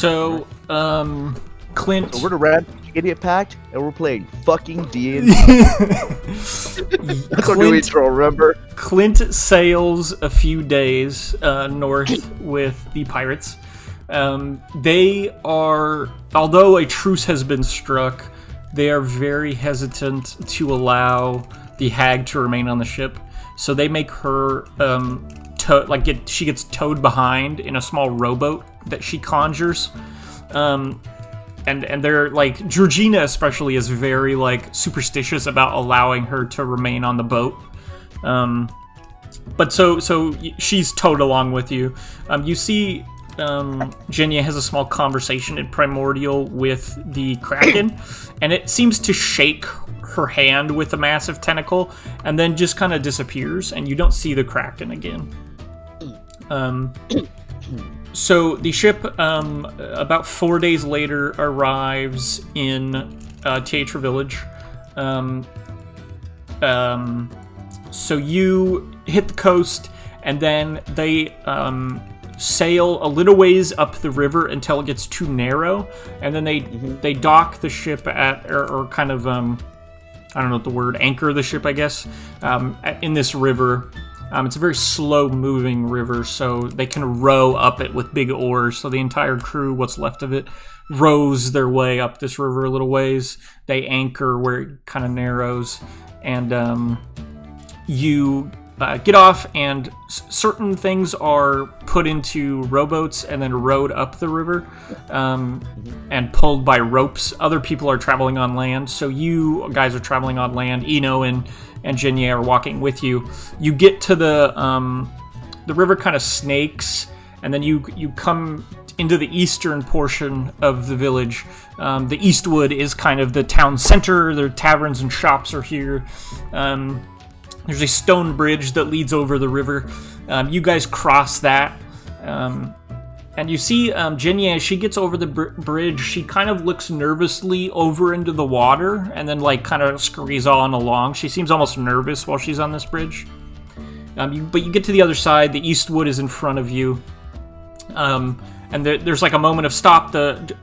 So, Clint... So we're the Rampaging Idiot Pact, and we're playing fucking D&D. That's our new intro, remember? Clint sails a few days north with the pirates. They are, although a truce has been struck, they are very hesitant to allow the hag to remain on the ship. So they make her, she gets towed behind in a small rowboat that she conjures. And they're like, Georgina especially is very like superstitious about allowing her to remain on the boat. But so she's towed along with you. You see, Jenya has a small conversation in Primordial with the Kraken, and it seems to shake her hand with a massive tentacle, and then just kind of disappears, and you don't see the Kraken again. So the ship, about 4 days later, arrives in Teatra Village. So you hit the coast, and then they sail a little ways up the river until it gets too narrow, and then they dock the ship at, or kind of, I don't know what the word, anchor the ship, I guess, in this river. It's a very slow-moving river, so they can row up it with big oars. So the entire crew, what's left of it, rows their way up this river a little ways. They anchor where it kind of narrows, and you get off, and certain things are put into rowboats and then rowed up the river and pulled by ropes. Other people are traveling on land, so you guys are traveling on land. Eno and Jenya are walking with you. You get to the river kind of snakes, and then you come into the eastern portion of the village. The Eastwood is kind of the town center. Their taverns and shops are here. There's a stone bridge that leads over the river. You guys cross that. And you see Jenya, as she gets over the bridge, she kind of looks nervously over into the water and then like kind of scurries on along. She seems almost nervous while she's on this bridge. But you get to the other side. The Eastwood is in front of you. And there's like a moment of stop.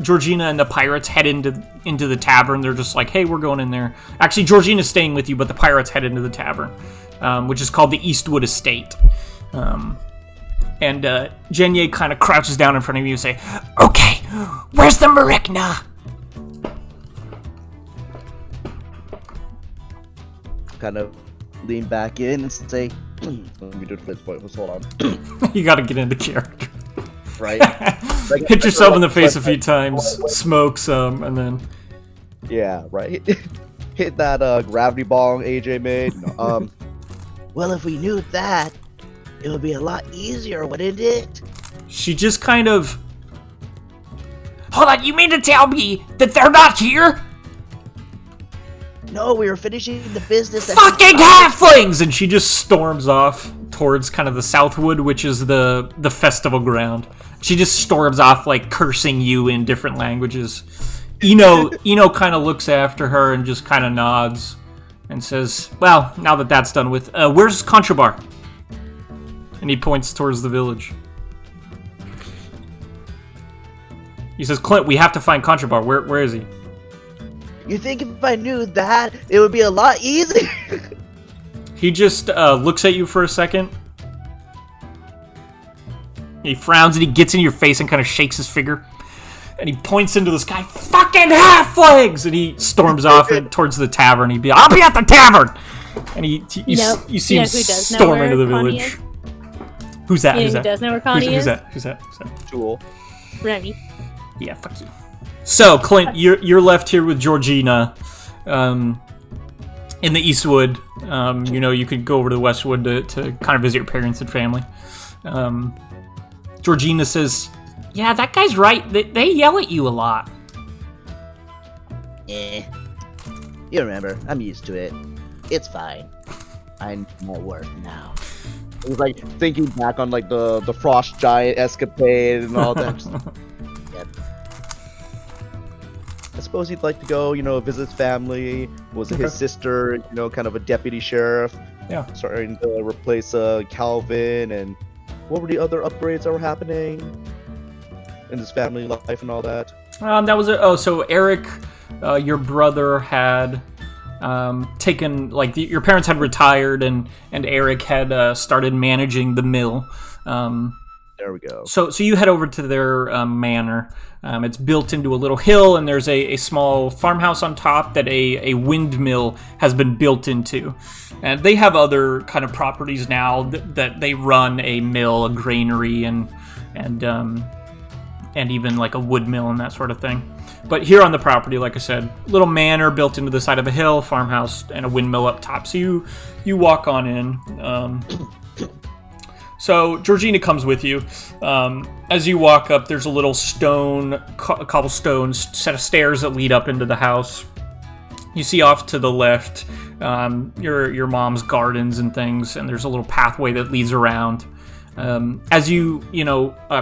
Georgina and the pirates head into the tavern. They're just like, hey, we're going in there. Actually, Georgina's staying with you, but the pirates head into the tavern, which is called the Eastwood Estate. And Jenya kind of crouches down in front of you and say, okay, where's the Marikna? Kind of lean back in and say, let me do the flip point. Hold on. You gotta get into character. Right? Like, hit yourself in the face a few times, smoke some, and then... Yeah, right. Hit that gravity bong AJ made. Well, if we knew that, it would be a lot easier, wouldn't it? She just kind of... Hold on, you mean to tell me that they're not here? No, we were finishing the business... Fucking halflings! And she just storms off towards kind of the Southwood, which is the festival ground. She just storms off, like, cursing you in different languages. Eno kind of looks after her and just kind of nods and says, well, now that that's done with, where's Contrabar? And he points towards the village. He says, Clint, we have to find Contrabar. Where is he? You think if I knew that, it would be a lot easier? He just looks at you for a second. He frowns and he gets in your face and kind of shakes his finger. And he points into the sky, fucking halflings! And he storms off towards the tavern. He'd be, I'll be at the tavern! And you see him storm into the village. Who's that? Who does know where Connie is? Who's that? Tool. Remy. Yeah, fuck you. So, Clint, you're left here with Georgina in the Eastwood. You could go over to the Westwood to kind of visit your parents and family. Georgina says, yeah, that guy's right. They yell at you a lot. You remember, I'm used to it. It's fine. I know my worth now. It was like thinking back on like the Frost Giant escapade and all that. Yep. I suppose he'd like to go, visit his family. Was his sister, kind of a deputy sheriff? Yeah. Starting to replace Calvin, and what were the other upgrades that were happening? in his family life and all that? That was it. Oh, so Eric, your brother had taken, like, your parents had retired, and Eric had started managing the mill. There we go. So you head over to their manor. It's built into a little hill, and there's a small farmhouse on top that a windmill has been built into. And they have other kind of properties now that they run a mill, a granary, and even like a wood mill and that sort of thing. But here on the property, like I said, little manor built into the side of a hill, farmhouse, and a windmill up top. So you walk on in. So Georgina comes with you. As you walk up, there's a little cobblestone set of stairs that lead up into the house. You see off to the left your mom's gardens and things, and there's a little pathway that leads around. As you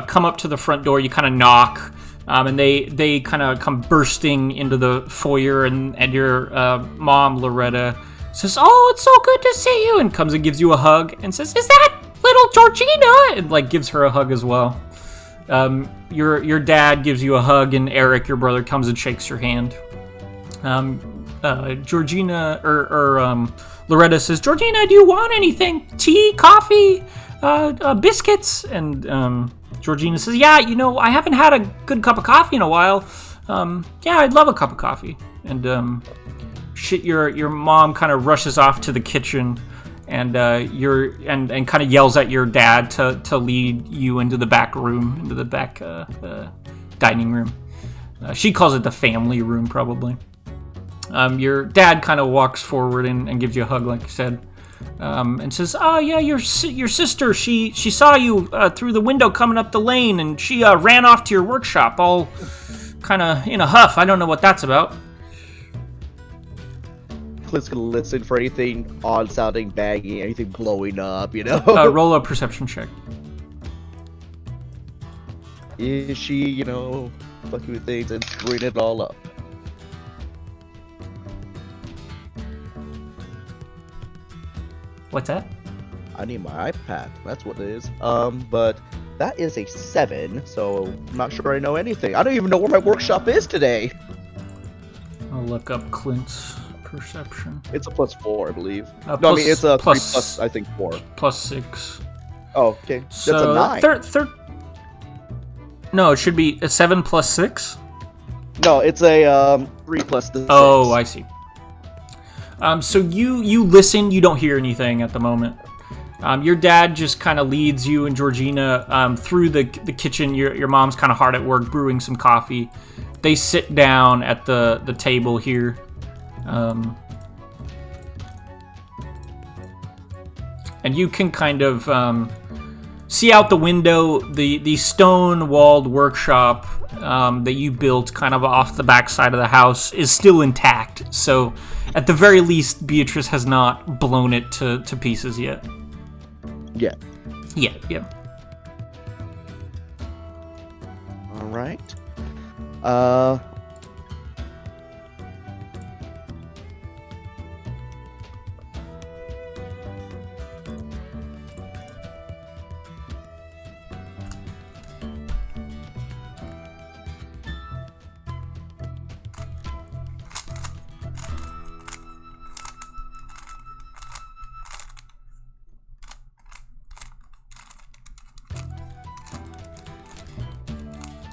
come up to the front door, you kind of knock, and they kind of come bursting into the foyer, and your mom, Loretta, says, "Oh, it's so good to see you," and comes and gives you a hug and says, "Is that little Georgina?" And like gives her a hug as well. Your dad gives you a hug, and Eric, your brother, comes and shakes your hand. Georgina or Loretta says, "Georgina, do you want anything? Tea, coffee, biscuits?" And Georgina says, "Yeah, I haven't had a good cup of coffee in a while. Yeah, I'd love a cup of coffee." And your mom kind of rushes off to the kitchen, and and kind of yells at your dad to lead you into the back room, into the back dining room. She calls it the family room, probably. Your dad kind of walks forward and gives you a hug, like I said, and says, "Oh yeah, your sister. She saw you through the window coming up the lane, and she ran off to your workshop, all kind of in a huff. I don't know what that's about." Clint's gonna listen for anything odd-sounding, baggy, anything blowing up, Roll a perception check. Is she, fucking with things and screwing it all up? What's that? I need my iPad. That's what it is. But that is a 7, so I'm not sure I know anything. I don't even know where my workshop is today. I'll look up Clint's perception. It's a +4, I believe. No, I mean it's a 3 plus, I think, 4. +6. Oh, okay. That's So, a 9. No, it should be a 7 + 6. No, it's a 3 plus 6. Oh, I see. So you listen. You don't hear anything at the moment. Your dad just kind of leads you and Georgina through the kitchen. Your mom's kind of hard at work brewing some coffee. They sit down at the table here. And you can kind of see out the window the stone-walled workshop that you built kind of off the back side of the house is still intact. So at the very least, Beatrice has not blown it to pieces yet. Yeah. Yeah. All right.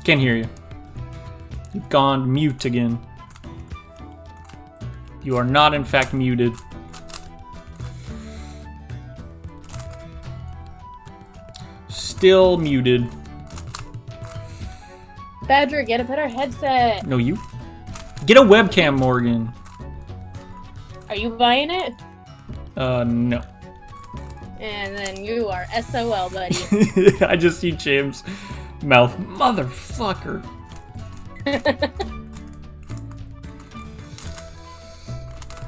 Can't hear you. You've gone mute again. You are not, in fact, muted. Still muted. Badger, get a better headset. No, you. Get a webcam, Morgan. Are you buying it? No. And then you are SOL, buddy. I just see James' mouth. Motherfucker.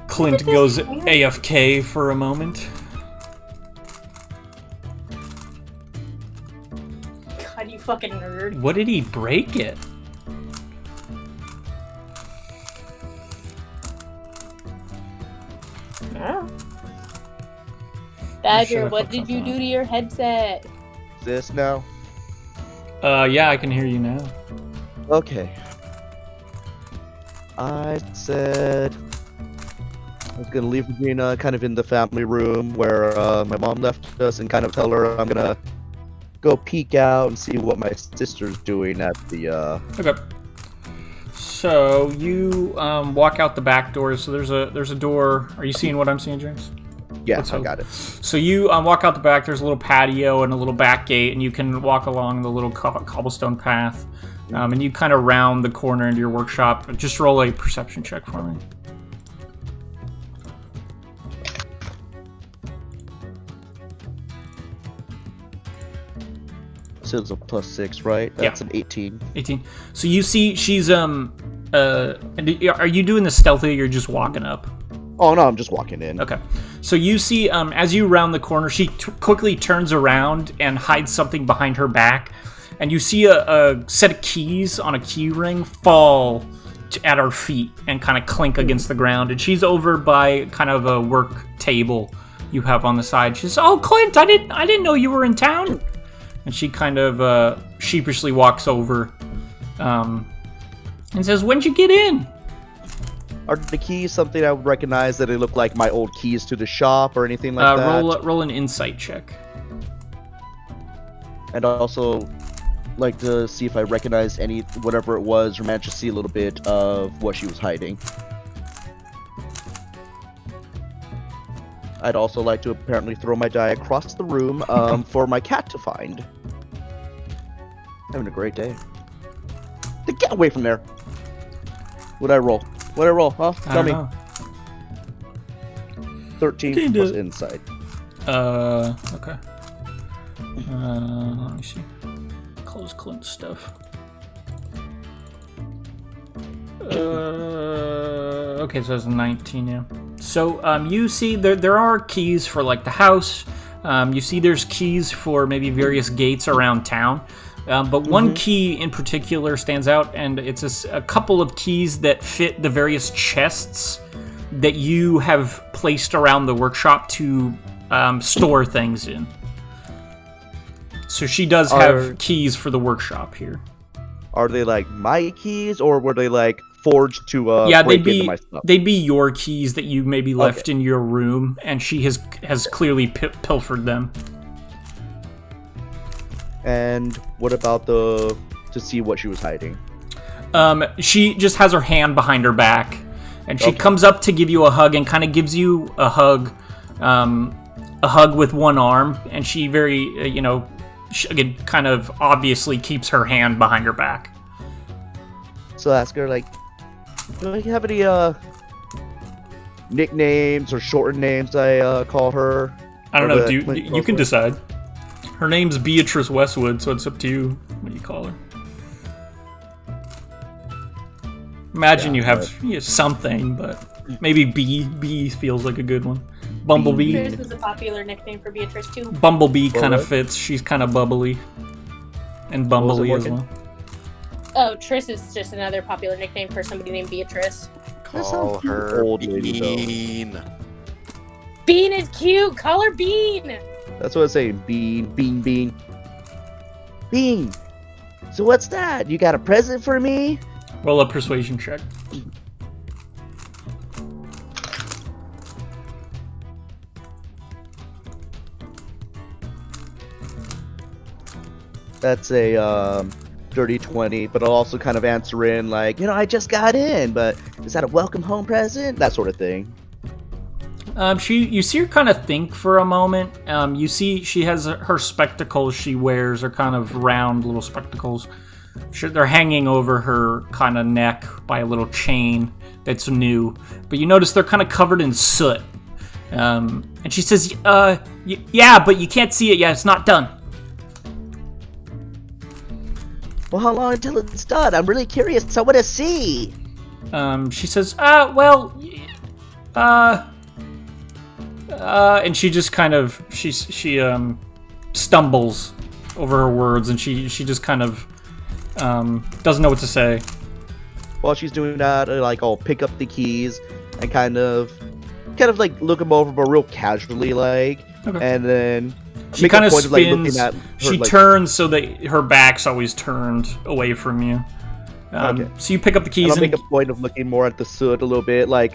Clint goes AFK for a moment. God, you fucking nerd. What did he break it? Oh. Badger, Shut what did you do to your headset? This now? Yeah, I can hear you now. Okay. I said I was gonna leave Regina kind of in the family room where my mom left us, and kind of tell her I'm gonna go peek out and see what my sister's doing at the. Okay. So you walk out the back door. So there's a door. Are you seeing what I'm seeing, James? Yeah, I got it. So you walk out the back. There's a little patio and a little back gate, and you can walk along the little cobblestone path. And you kind of round the corner into your workshop. Just roll a perception check for me. So it's a +6, right? That's an 18. 18. So you see she's are you doing the stealthy or you're just walking up? Oh no, I'm just walking in. Okay. So you see as you round the corner, she quickly turns around and hides something behind her back. And you see a set of keys on a key ring fall at her feet and kind of clink against the ground. And she's over by kind of a work table you have on the side. She says, "Oh, Clint, I didn't know you were in town." And she kind of sheepishly walks over and says, "When'd you get in?" Are the keys something I would recognize, that they look like my old keys to the shop or anything like that? Roll an insight check. And also like to see if I recognize any, whatever it was, or managed to see a little bit of what she was hiding. I'd also like to apparently throw my die across the room for my cat to find. Having a great day. Get away from there. What'd I roll? What'd I roll, huh? Tell me. 13 plus insight. Okay. Let me see. Close Clint's stuff. Okay, so that's 19, yeah. So, you see there are keys for, like, the house. You see there's keys for maybe various gates around town. But one key in particular stands out, and it's a couple of keys that fit the various chests that you have placed around the workshop to store things in. So she does have keys for the workshop here. Are they like my keys, or were they like forged to break into my stuff? They'd be your keys that you maybe left in your room, and she has clearly pilfered them. And what about to see what she was hiding? She just has her hand behind her back, and she comes up to give you a hug and kind of gives you a hug with one arm, and she very, she, again, kind of obviously keeps her hand behind her back. So I ask her, like, do I have any nicknames or shortened names I call her? I don't know. You can decide. Her name's Beatrice Westwood, so it's up to you what you call her. Imagine you have something, but maybe B feels like a good one. Bumblebee. Beatrice is a popular nickname for Beatrice too. Bumblebee kind of fits. She's kind of bubbly. And bumbly as well. Oh, Triss is just another popular nickname for somebody named Beatrice. Call her Bean. Bean is cute. Call her Bean. That's what I'm saying. Bean. Bean. So what's that? You got a present for me? Roll a persuasion check. That's a dirty 20, but I'll also kind of answer in like, I just got in, but is that a welcome home present? That sort of thing. You see her kind of think for a moment. You see she has her spectacles she wears are kind of round little spectacles. They're hanging over her kind of neck by a little chain that's new. But you notice they're kind of covered in soot. And she says, yeah, but you can't see it yet. It's not done. Well, how long until it's done? I'm really curious. I want to see. She says, and she just kind of she stumbles over her words, and she just kind of doesn't know what to say. While she's doing that, I'll pick up the keys and kind of like look them over, but real casually, and then she kind of spins. She turns so that her back's always turned away from you, Okay. So you pick up the And keys I'll and make a point of looking more at the soot a little bit, like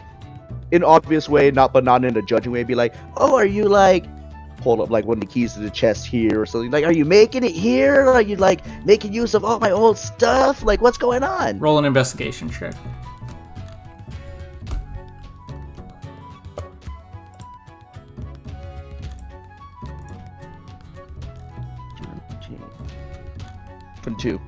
in an obvious way, not in a judging way. Be like, oh, are you like, hold up, like one of the keys to the chest here or something. Like, are you making it here? Are you like making use of all my old stuff? Like, what's going on? roll an investigation check. From 2.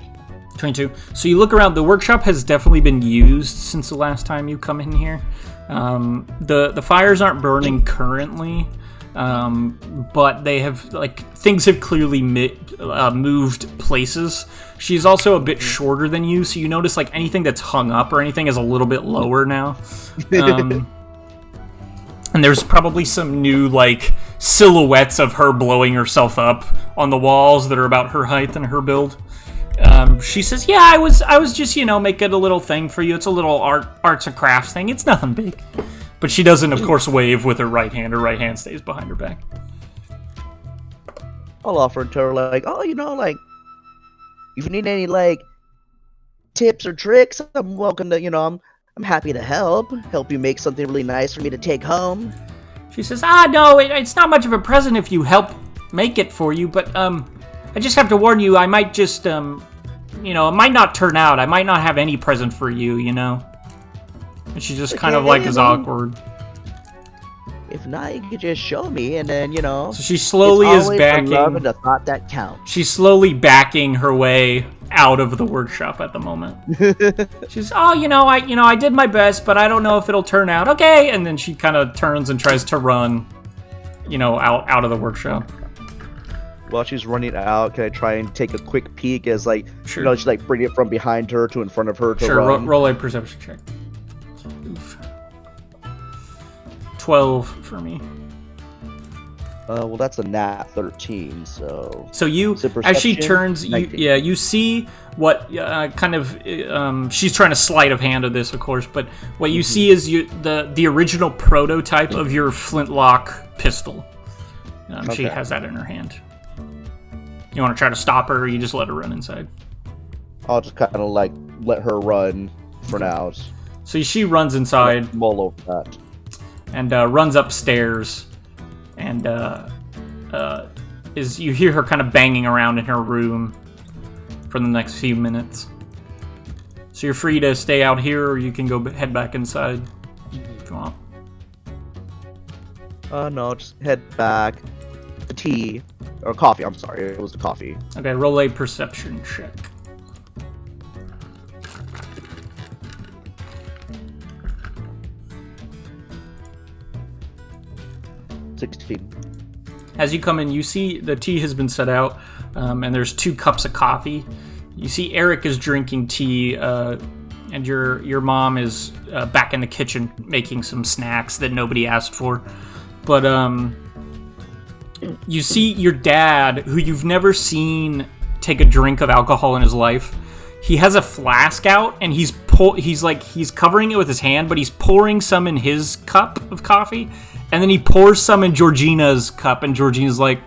22. So you look around. The workshop has definitely been used since the last time you come in here. The fires aren't burning currently, but they have, like, things have clearly moved places. She's also a bit shorter than you, so you notice, like, anything that's hung up or anything is a little bit lower now. And there's probably some new, like, silhouettes of her blowing herself up on the walls that are about her height and her build. She says, yeah, I was just, making a little thing for you. It's a little arts and crafts thing. It's nothing big. But she doesn't, of course, wave with her right hand. Her right hand stays behind her back. I'll offer to her, like, oh, like, if you need any, like, tips or tricks, I'm welcome to, I'm happy to help you make something really nice for me to take home. She says, no, it's not much of a present if you help make it for you, but, I just have to warn you, I might just, it might not turn out. I might not have any present for you, And she just kind of, like, is awkward. If not, you could just show me, and then, So she slowly is backing. The love and the thought that counts. She's slowly backing her way out of the workshop at the moment. She's, I did my best, but I don't know if it'll turn out. Okay, and then she kind of turns and tries to run, out of the workshop. While she's running out, can I try and take a quick peek as, like, sure. she's, like, bring it from behind her to in front of her to sure, run? Roll a perception check. Oof. 12 for me. Well, that's a nat 13, so... So you, as she turns, you see what she's trying to sleight of hand of this, of course, but what you see is the original prototype of your flintlock pistol. She has that in her hand. You want to try to stop her, or you just let her run inside? I'll just kind of, like, let her run for now. So she runs inside. Mull over that. And runs upstairs. And you hear her kind of banging around in her room for the next few minutes. So you're free to stay out here, or you can go head back inside if you want. No, just head back. The tea. Or coffee, I'm sorry. It was the coffee. Okay, roll a perception check. As you come in, you see the tea has been set out, and there's 2 cups of coffee. You see Eric is drinking tea, and your mom is back in the kitchen making some snacks that nobody asked for. But you see your dad, who you've never seen take a drink of alcohol in his life. He has a flask out, and he's covering it with his hand, but he's pouring some in his cup of coffee, and then he pours some in Georgina's cup, and Georgina's like,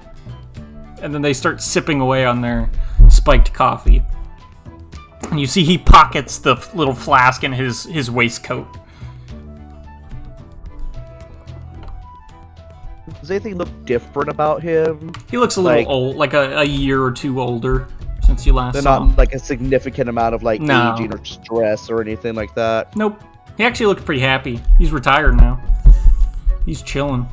and then they start sipping away on their spiked coffee. And you see he pockets the little flask in his waistcoat. Does anything look different about him? He looks a little old, like a year or 2 older since you last saw him. Not like a significant amount of like aging or stress or anything like that. Nope. He actually looks pretty happy. He's retired now. He's chilling.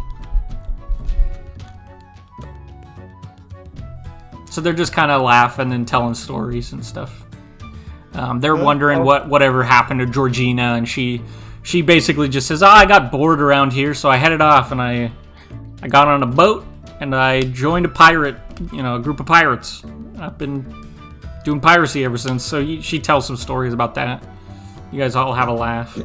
So they're just kind of laughing and telling stories and stuff. They're wondering whatever happened to Georgina, and she basically just says, I got bored around here, so I headed off, and I got on a boat, and I joined a group of pirates. I've been doing piracy ever since, so she tells some stories about that. You guys all have a laugh.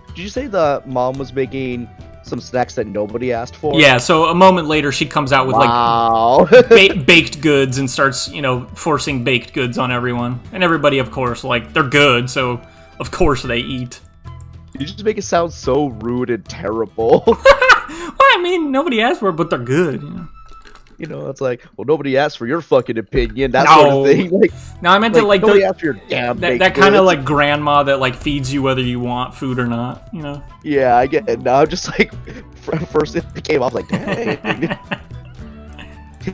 Did you say the mom was making some snacks that nobody asked for? Yeah, so a moment later, she comes out with, like, baked goods and starts, forcing baked goods on everyone. And everybody, of course, like, they're good, so of course they eat. You just make it sound so rude and terrible. Well, I mean, nobody asked for it, but they're good, You know, it's like, well, nobody asked for your fucking opinion, that sort of thing. Like, no, I meant to like nobody asked for your damn that kind of like grandma that like feeds you whether you want food or not, you know? Yeah, I get it. Now I'm just like, first it came off like, dang.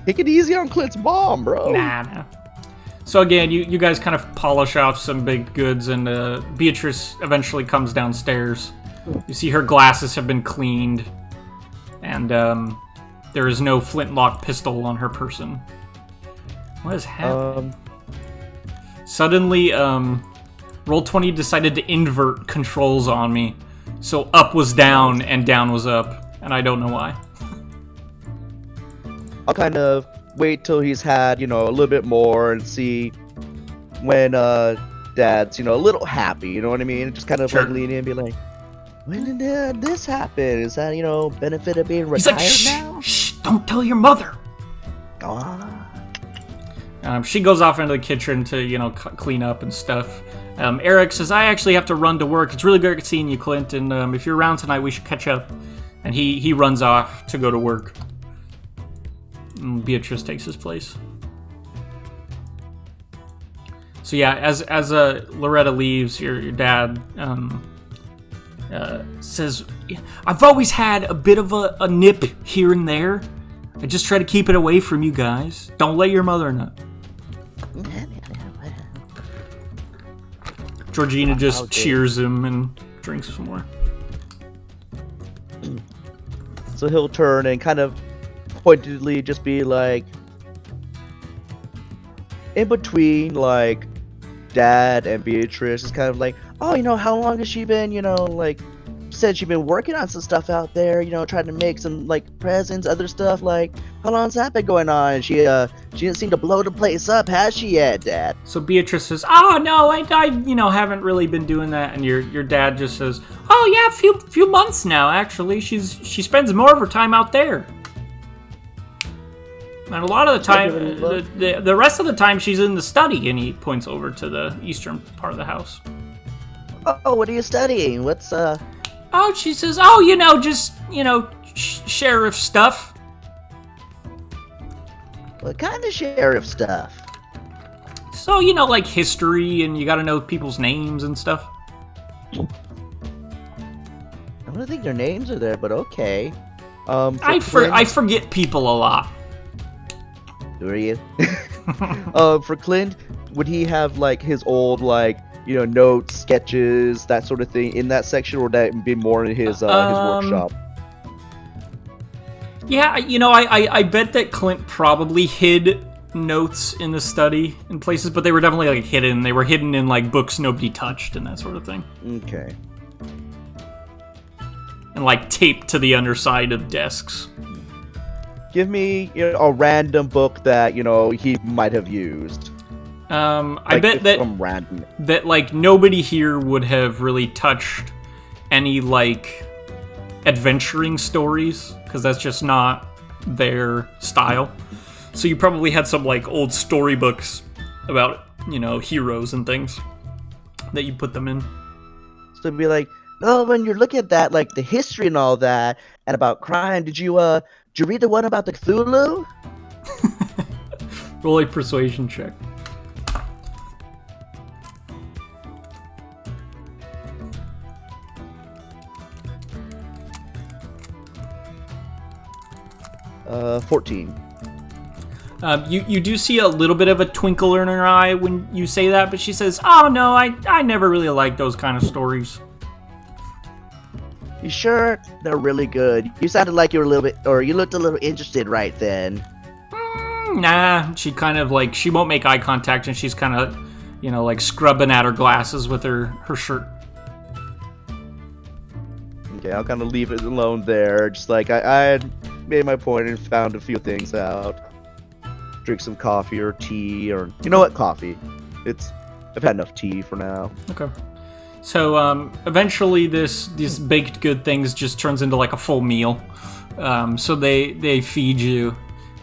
Take it easy on Clint's mom, bro. Nah. So again, you guys kind of polish off some baked goods, and Beatrice eventually comes downstairs. You see her glasses have been cleaned, and there is no flintlock pistol on her person. What is happening? Suddenly, Roll20 decided to invert controls on me. So up was down and down was up, and I don't know why. I'll kind of wait till he's had, a little bit more and see when Dad's, a little happy, you know what I mean? Just kind of Sure. like lean in and be like, when did this happen? Is that, benefit of being retired now? Shh, don't tell your mother. Ah. She goes off into the kitchen to, clean up and stuff. Eric says, I actually have to run to work. It's really great seeing you, Clint, and if you're around tonight, we should catch up. And he runs off to go to work. And Beatrice takes his place. So yeah, as Loretta leaves, your dad says, I've always had a bit of a nip here and there. I just try to keep it away from you guys. Don't let your mother know. Georgina just cheers him and drinks some more. So he'll turn and kind of pointedly just be like, in between, like, Dad and Beatrice is kind of like, oh, how long has she been, said she'd been working on some stuff out there, trying to make some, like, presents, other stuff, like, how long's that been going on? She didn't seem to blow the place up, has she yet, Dad? So Beatrice says, oh, no, I haven't really been doing that. And your dad just says, oh, yeah, a few months now, actually. She spends more of her time out there. And a lot of the time, the rest of the time, she's in the study, and he points over to the eastern part of the house. Oh, what are you studying? What's, Oh, she says, oh, just, sheriff stuff. What kind of sheriff stuff? So, like history, and you gotta know people's names and stuff. I don't think their names are there, but okay. I forget people a lot. Do you? For Clint, would he have, like, his old, like, notes, sketches, that sort of thing in that section, or would that be more in his workshop? Yeah, I bet that Clint probably hid notes in the study in places, but they were definitely, like, hidden. They were hidden in, like, books nobody touched and that sort of thing. Okay. And, like, taped to the underside of desks. Give me, a random book that, he might have used. I bet that like nobody here would have really touched any like adventuring stories, because that's just not their style. So you probably had some like old storybooks about, heroes and things that you put them in. So it'd be like, oh, when you're looking at that, like the history and all that, and about crime, did you read the one about the Cthulhu? Roll a persuasion check. Uh, 14. You do see a little bit of a twinkle in her eye when you say that, but she says, oh no, I never really liked those kind of stories. You sure? They're really good. You sounded like you were a little bit, or you looked a little interested right then. Nah, she kind of like, she won't make eye contact, and she's kind of, like scrubbing at her glasses with her shirt. Okay, I'll kind of leave it alone there. Just like, I had made my point and found a few things out. Drink some coffee or tea, or, you know what, coffee. I've had enough tea for now. Okay. So, eventually these baked good things just turns into like a full meal. So they feed you.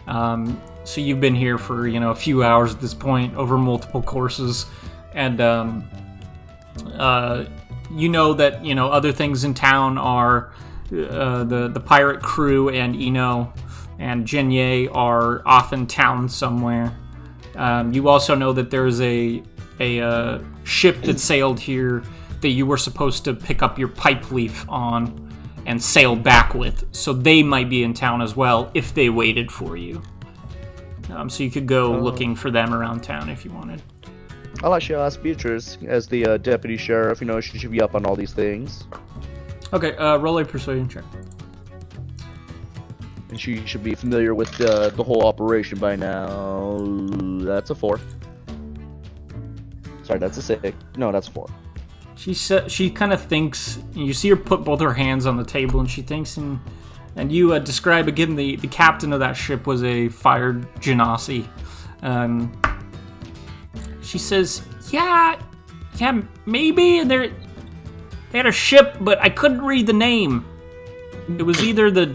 So you've been here for, a few hours at this point over multiple courses. And, that, other things in town are the pirate crew and Eno and Jenye are off in town somewhere. You also know that there's a ship that sailed here that you were supposed to pick up your pipe leaf on and sail back with. So they might be in town as well if they waited for you. So you could go looking for them around town if you wanted. I'll actually ask Beatrice, as the deputy sheriff, she should be up on all these things. Okay, roll a persuasion check. And she should be familiar with the whole operation by now. That's a 4. Sorry, that's a 6. No, that's a 4. She kind of thinks. You see her put both her hands on the table, and she thinks, and you describe again the captain of that ship was a fired genasi. She says, yeah, maybe, and they had a ship, but I couldn't read the name. It was either the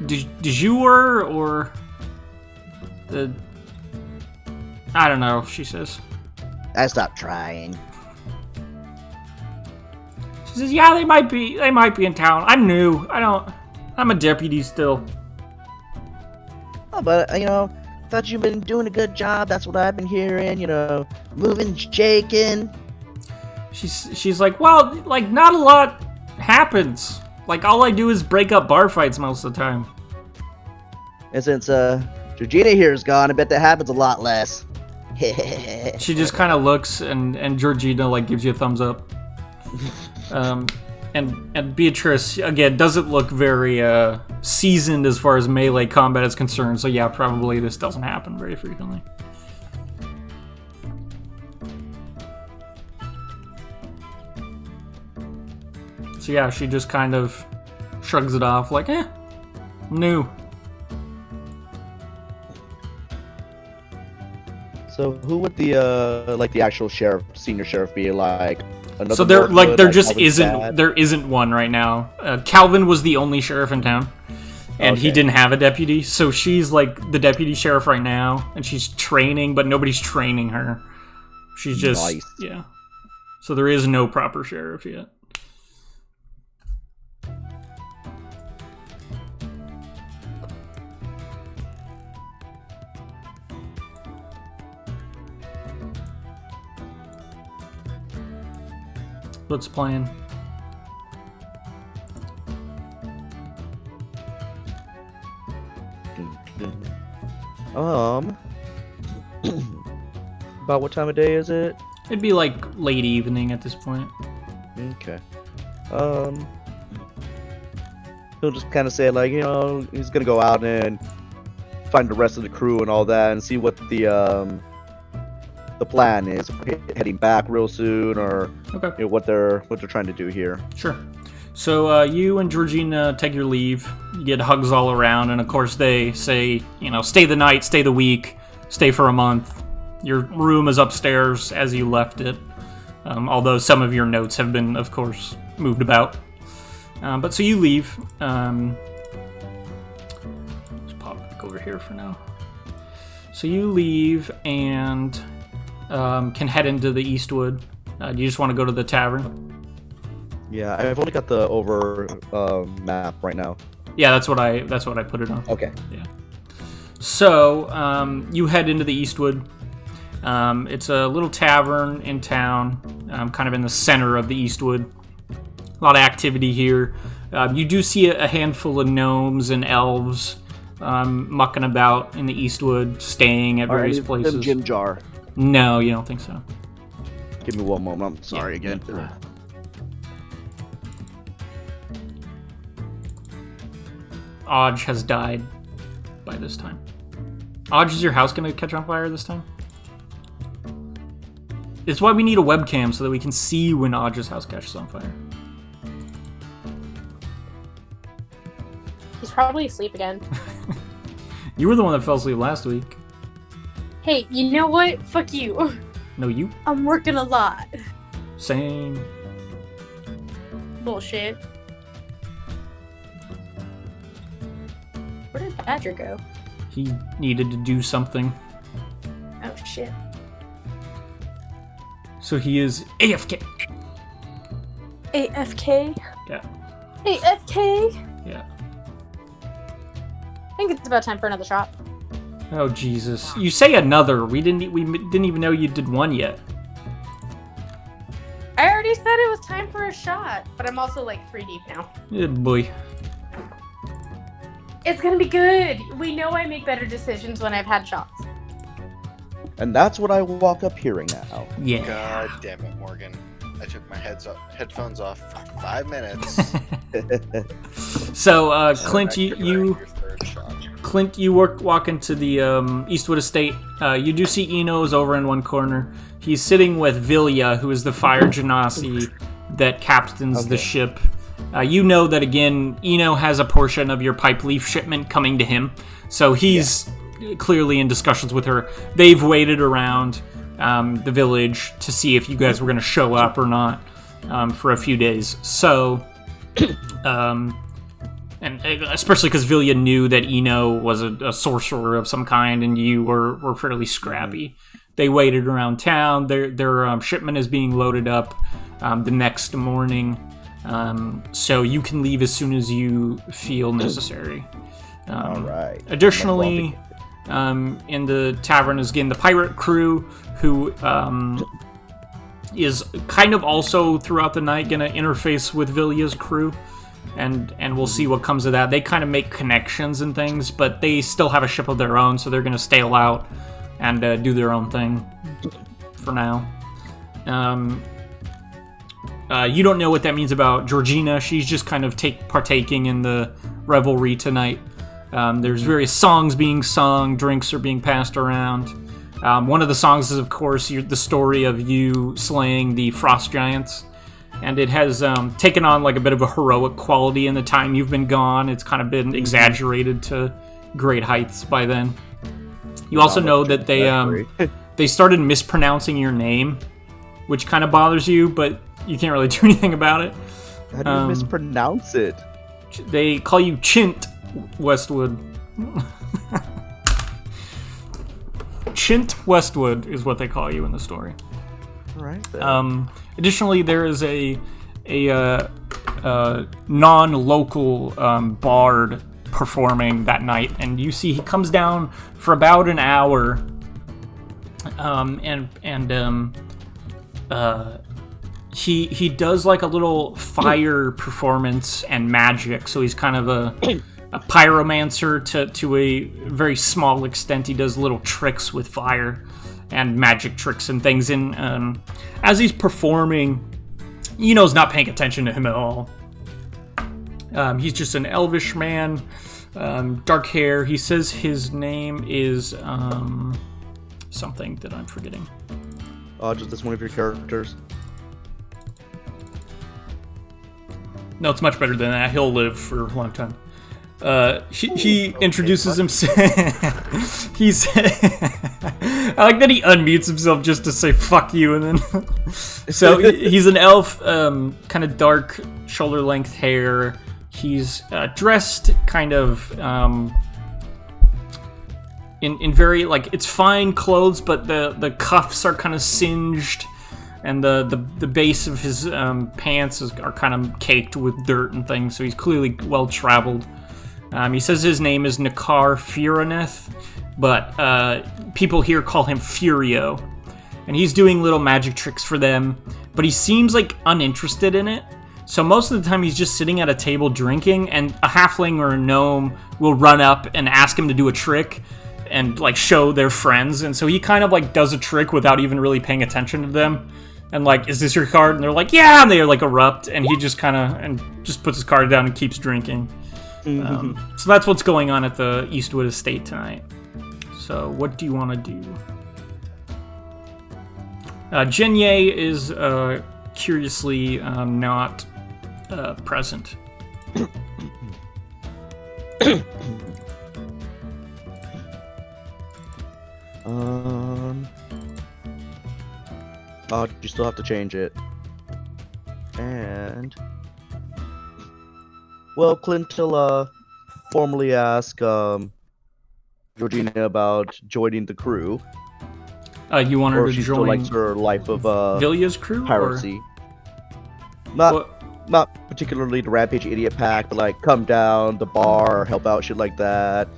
de jour or the... I don't know, she says. I stopped trying. She says, yeah, they might be in town. I'm new. I'm a deputy still. Oh, but, thought you've been doing a good job. That's what I've been hearing, moving, shaking. She's like, well, like, not a lot happens. Like, all I do is break up bar fights most of the time. And since, Georgina here is gone, I bet that happens a lot less. She just kind of looks, and Georgina, like, gives you a thumbs up. And Beatrice, again, doesn't look very seasoned as far as melee combat is concerned, so yeah, probably this doesn't happen very frequently. So yeah, she just kind of shrugs it off, like, new. So who would the actual senior sheriff be, like? So there just isn't one right now. Calvin was the only sheriff in town, and he didn't have a deputy. So she's like the deputy sheriff right now, and she's training, but nobody's training her. She's just yeah. So there is no proper sheriff yet. What's the plan? About what time of day is it? It'd be like late evening at this point. Okay. He'll just kind of say, like, he's gonna go out and find the rest of the crew and all that, and see what the plan is. If we're heading back real soon, or what they're trying to do here. Sure. So you and Georgina take your leave. You get hugs all around, and of course they say, stay the night, stay the week, stay for a month. Your room is upstairs as you left it, although some of your notes have been, of course, moved about. But so you leave. Let's pop back over here for now. So you leave and can head into the Eastwood. Do you just want to go to the tavern? Yeah, I've only got the over map right now. Yeah, that's what I put it on. Okay. Yeah. So you head into the Eastwood. It's a little tavern in town, kind of in the center of the Eastwood. A lot of activity here. You do see a handful of gnomes and elves mucking about in the Eastwood, staying at various places. Gin jar. No, you don't think so. Give me one moment. I'm sorry again. Odge has died by this time. Odge, is your house going to catch on fire this time? It's why we need a webcam, so that we can see when Odge's house catches on fire. He's probably asleep again. You were the one that fell asleep last week. Hey, you know what? Fuck you. No, you? I'm working a lot. Same. Bullshit. Where did Badger go? He needed to do something. Oh, shit. So he is AFK. AFK? Yeah. AFK? Yeah. I think it's about time for another shot. Oh Jesus! You say another. We didn't even know you did one yet. I already said it was time for a shot, but I'm also like 3 deep now. Yeah, boy. It's gonna be good. We know I make better decisions when I've had shots. And that's what I walk up hearing now. Yeah. God damn it, Morgan. I took my headphones off for 5 minutes. So, Clint, Your third shot. Clint, you walk into the Eastwood Estate. You do see Eno's over in one corner. He's sitting with Vilya, who is the fire genasi that captains the ship. You know that, again, Eno has a portion of your pipe leaf shipment coming to him. So he's clearly in discussions with her. They've waited around the village to see if you guys were going to show up or not for a few days. So, and especially because Vilya knew that Eno was a sorcerer of some kind and you were fairly scrappy. They waited around town. Their shipment is being loaded up the next morning. So you can leave as soon as you feel necessary. All right. Additionally, in the tavern is again the pirate crew, who is kind of also throughout the night going to interface with Vilya's crew, and we'll see what comes of that. They kind of make connections and things, but they still have a ship of their own, so they're going to stay out and do their own thing for now. You don't know what that means about Georgina. She's just kind of partaking in the revelry tonight. There's various songs being sung, drinks are being passed around. One of the songs is, of course, the story of you slaying the frost giants. And it has taken on like a bit of a heroic quality in the time you've been gone. It's kind of been exaggerated to great heights by then. You also know that they started mispronouncing your name, which kind of bothers you, but you can't really do anything about it. How do you mispronounce it? They call you Chint Westwood. Chint Westwood is what they call you in the story. All right. Then. Additionally, there is a non-local bard performing that night, and you see he comes down for about an hour, he does like a little fire performance and magic, so he's kind of a pyromancer to a very small extent. He does little tricks with fire and magic tricks and things, and as he's performing, Eno's not paying attention to him at all. He's just an elvish man, dark hair. He says his name is something that I'm forgetting. Just this one of your characters. No, it's much better than that. He'll live for a long time. He introduces himself. I like that he unmutes himself just to say "fuck you," and then. So he's an elf, kind of dark, shoulder-length hair. He's dressed kind of in very like it's fine clothes, but the cuffs are kind of singed. And the base of his pants are kind of caked with dirt and things, so he's clearly well-traveled. He says his name is Nakar Furaneth, but people here call him Furio. And he's doing little magic tricks for them, but he seems like uninterested in it. So most of the time he's just sitting at a table drinking, and a halfling or a gnome will run up and ask him to do a trick and like show their friends. And so he kind of like does a trick without even really paying attention to them. And like, is this your card? And they're like, yeah, and they like erupt, and he just kind of just puts his card down and keeps drinking. So that's what's going on at the Eastwood Estate tonight. So what do you want to do? Jenye is curiously not present. You still have to change it. And well, Clint will formally ask Georgina about joining the crew. You want her or to she join still likes her life of Vilya's crew? piracy. Or... Not particularly the Rampage Idiot Pack, but like come down the bar or help out, shit like that.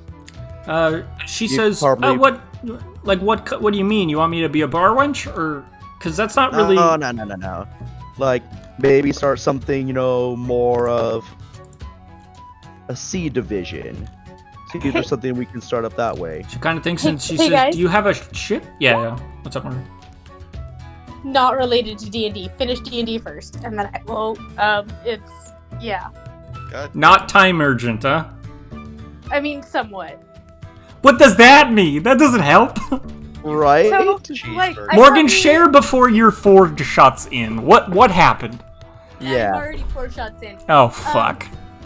She You says, probably- what do you mean? You want me to be a bar wench? Or, because that's not really... No. Like, maybe start something, more of a C division. See if there's something we can start up that way. She kind of thinks, and she Hey, says, guys. do you have a ship? Yeah. What's up, Margaret? Not related to D&D. Finish D&D first, and then I will. Yeah. God. Not time urgent, huh? I mean, somewhat. What does that mean? That doesn't help. Right? So, Cheeseburger. I Morgan, thought share before you're 4 shots in. What happened? Yeah. I'm already 4 shots in. Oh, fuck.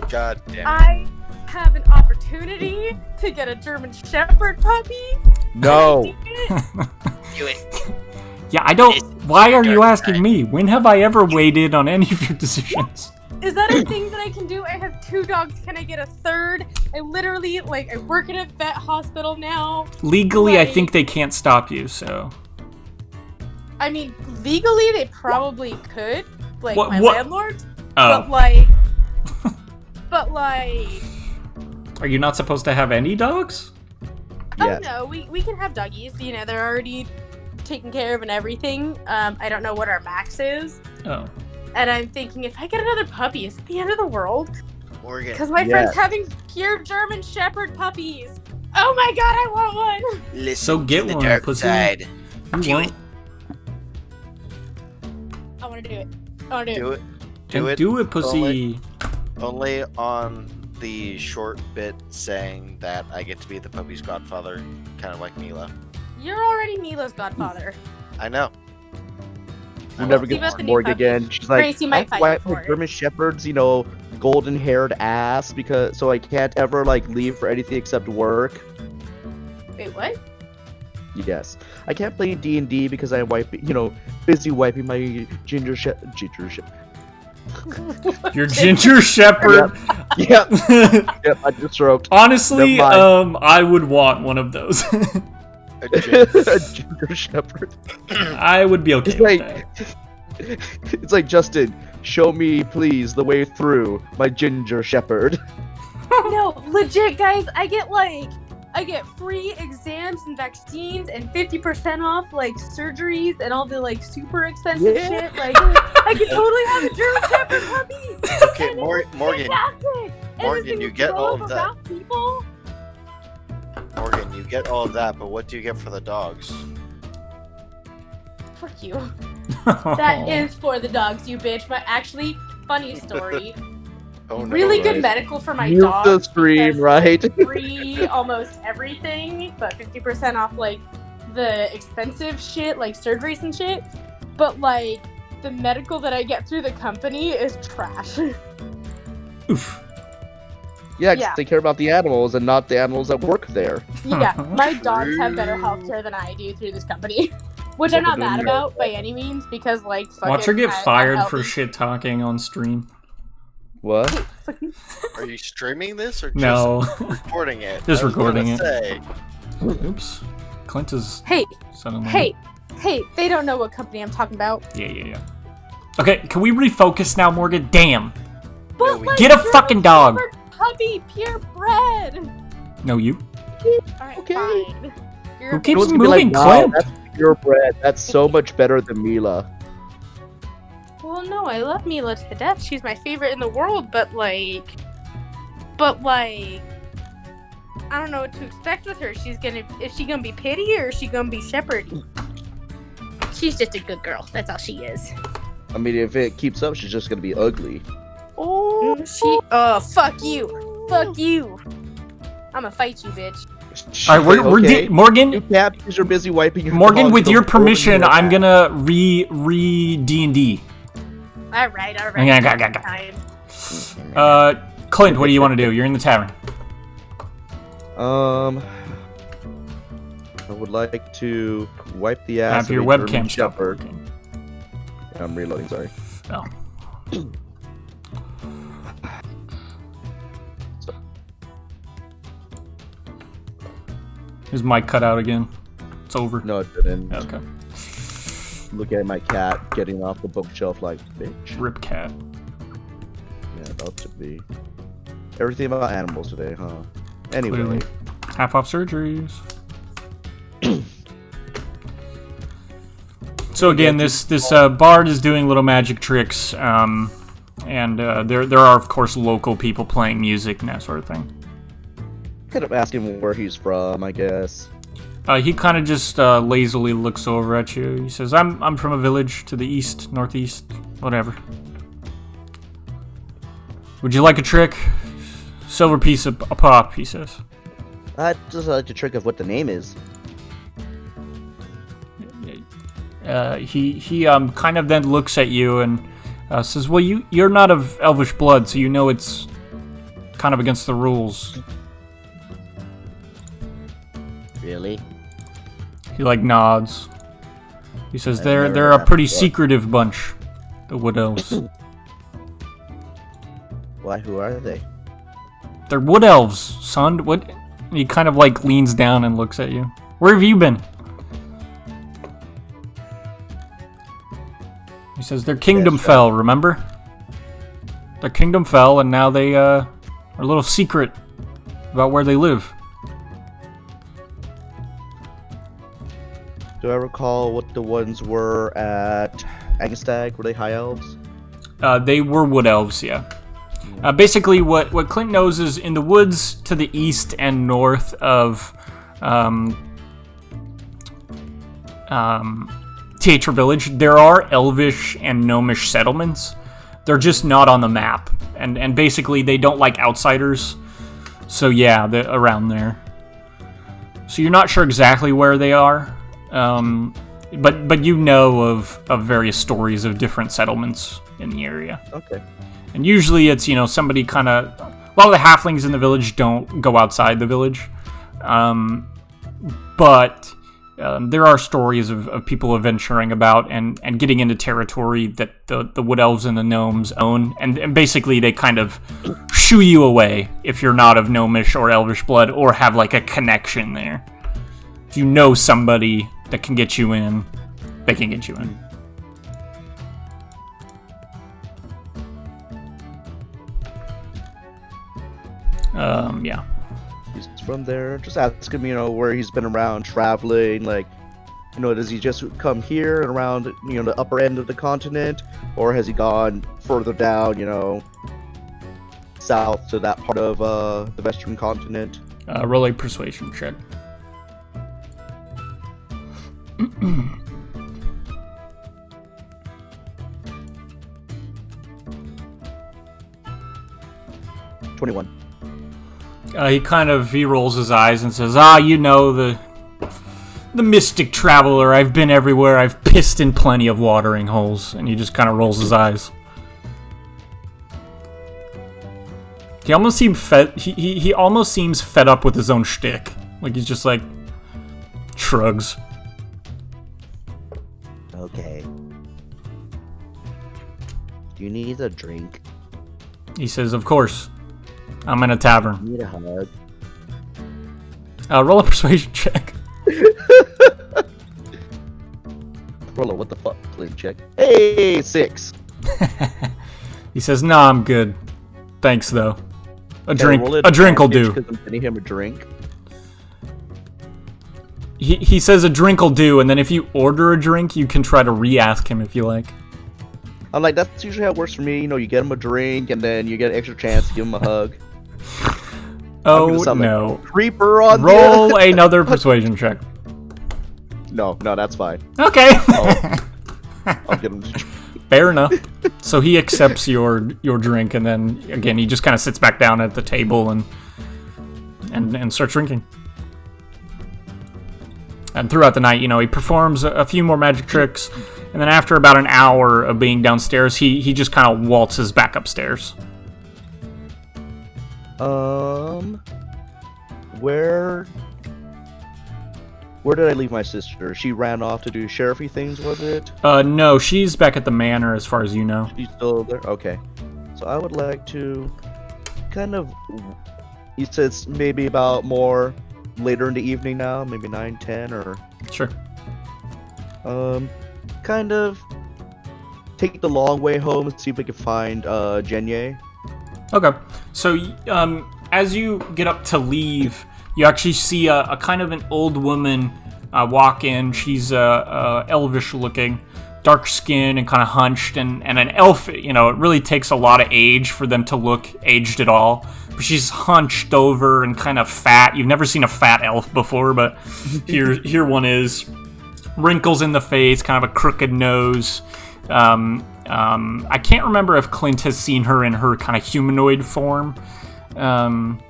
God damn it. I have an opportunity to get a German Shepherd puppy. No. Can I do it? Yeah, I don't... Why are you asking me? When have I ever weighed in on any of your decisions? Is that a thing that I can do? I have 2 dogs. Can I get a third? I literally, I work at a vet hospital now. Legally, I Like- think they can't stop you, so... I mean, legally, they probably could. Like, What- my what- landlord. Oh. But, Are you not supposed to have any dogs? Yes. oh no, we can have doggies. They're already taken care of and everything. I don't know what our max is. Oh. And I'm thinking, if I get another puppy, is it the end of the world? Morgan. Because my Yes. friend's having pure German Shepherd puppies. Oh my god, I want one! Listen So get to the one, dark pussy. side. You Do won't. I want to do it. I want to do Do it. it. Then do it, pussy. Only on the short bit saying that I get to be the puppy's godfather, kind of like Mila. You're already Mila's godfather. I know. We'll never See get about to the new Morg puppy. again. She's like, Gracie might I fight wipe you for my it. German Shepherd's, golden-haired ass so I can't ever leave for anything except work. Wait, what? Yes, I can't play D&D because I'm busy wiping my ginger shepherd. Your ginger shepherd. Yep, yep, I just stroked. Honestly, Never mind. I would want one of those. A gin- A ginger shepherd. I would be okay It's with like, that. it's like, Justin, show me, please, the way through my ginger shepherd. No, legit, guys. I get free exams and vaccines and 50% off surgeries and all the super expensive Yeah. shit. I could totally have a German Shepherd puppy. Okay, And it's Morgan, fantastic. And Morgan, this thing you is get all so of that. about People. Morgan, you get all of that, but what do you get for the dogs? Fuck you. That is for the dogs, you bitch. But actually, funny story. Oh no. Really good right. medical for my Mute dogs. the stream, because right? Free almost everything, but 50% off the expensive shit, surgeries and shit. But the medical that I get through the company is trash. Oof. Yeah, 'cause Yeah. they care about the animals and not the animals that work there. Yeah, my dogs have better healthcare than I do through this company. Which I'm not mad about by any means, because fuck Watch her it, get I'm fired for healthy. shit talking on stream. What? Fucking- Are you streaming this or No. just recording it? Just I was gonna recording it. say. Oops. Clint is Hey, suddenly... hey, they don't know what company I'm talking about. Yeah. Okay, can we refocus now, Morgan? Damn. But we- Get a German fucking dog. Shepherd puppy, purebred. No, you. Alright, Okay. fine. You're Who a keeps Everyone's gonna be moving, like, wow, Clint? that's purebred. That's so much better than Mila. Well, no, I love Mila to the death. She's my favorite in the world, but I don't know what to expect with her. Is she gonna be pity or is she gonna be shepherdy? She's just a good girl. That's all she is. I mean, if it keeps up, she's just gonna be ugly. Oh, fuck you. Fuck you. I'ma fight you, bitch. All right, we're okay. Morgan. You can't because you're busy wiping your Morgan, dog with so your golden permission, hair I'm ass. gonna re D&D. Alright. Okay, Time. Clint, what do you want to do? You're in the tavern. I would like to wipe the ass Have your of a German webcam stop shepherd. working. I'm reloading, sorry. Oh. His mic cut out again. It's over. No, it didn't. Okay. Look at my cat getting off the bookshelf like, bitch. Rip cat. Yeah, about to be. Everything about animals today, huh? Anyway. Clearly. Half off surgeries. So again, this bard is doing little magic tricks, and there are of course local people playing music and that sort of thing. Kind of ask him where he's from, I guess. He kind of just lazily looks over at you. He says, "I'm from a village to the east, northeast, whatever. Would you like a trick? Silver piece a pop," he says. I'd just like to trick of what the name is. He kind of then looks at you and says, "Well, you're not of elvish blood, so you know it's kind of against the rules." Really? He nods. He says, I've "They're never a heard that pretty before. secretive bunch, the Wood Elves." Why? Who are they? "They're Wood Elves, son. What?" He kind of leans down and looks at you. "Where have you been?" He says, "Their kingdom Yes, fell, remember? Their kingdom fell, and now they are a little secret about where they live." Do I recall what the ones were at Angstag? Were they high elves? They were Wood Elves, yeah. Basically, what Clint knows is in the woods to the east and north of Teatra Village, there are elvish and gnomish settlements. They're just not on the map, and basically they don't like outsiders. So yeah, they're around there. So you're not sure exactly where they are, but you know of various stories of different settlements in the area. Okay. And usually it's, somebody kind of... A lot of the halflings in the village don't go outside the village. But there are stories of people adventuring about and getting into territory that the Wood Elves and the Gnomes own. And basically they kind of shoo you away if you're not of Gnomish or Elvish blood or have a connection there. If you know somebody that can get you in, they can get you in. Yeah. He's from there. Just ask him, where he's been around traveling. Does he just come here and around, the upper end of the continent? Or has he gone further down, south to that part of the western continent? Roll a persuasion check. $21. He rolls his eyes and says, the mystic traveler. I've been everywhere. I've pissed in plenty of watering holes. And he just kind of rolls his eyes. He almost seems he almost seems fed up with his own shtick. He's just shrugs. Okay. Do you need a drink? He says, "Of course. I'm in a tavern." Need a hug? Roll a persuasion check. Roll a what the fuck? Please check. Hey, 6. He says, "Nah, I'm good. Thanks though. A Can I roll drink will advantage do." 'cause I'm sending him a drink. He says a drink will do, and then if you order a drink, you can try to re-ask him if you like. I'm that's usually how it works for me. You get him a drink, and then you get an extra chance to give him a hug. Oh no! Creeper on Roll another persuasion check. No, that's fine. Okay. I'll get him. Fair enough. So he accepts your drink, and then again he just kind of sits back down at the table and starts drinking. And throughout the night, he performs a few more magic tricks, and then after about an hour of being downstairs, he just kind of waltzes back upstairs. Where did I leave my sister? She ran off to do sheriffy things, was it? No, she's back at the manor as far as you know. She's still there? Okay. So I would like to kind of... You said maybe about more later in the evening now, maybe 9, 10, or... Sure. Kind of take the long way home and see if we can find Jenye. Okay. So, as you get up to leave, You actually see a kind of an old woman walk in. She's elvish looking, dark skin and kind of hunched, and an elf, it really takes a lot of age for them to look aged at all. But she's hunched over and kind of fat. You've never seen a fat elf before, but here one is. Wrinkles in the face, kind of a crooked nose. I can't remember if Clint has seen her in her kind of humanoid form. But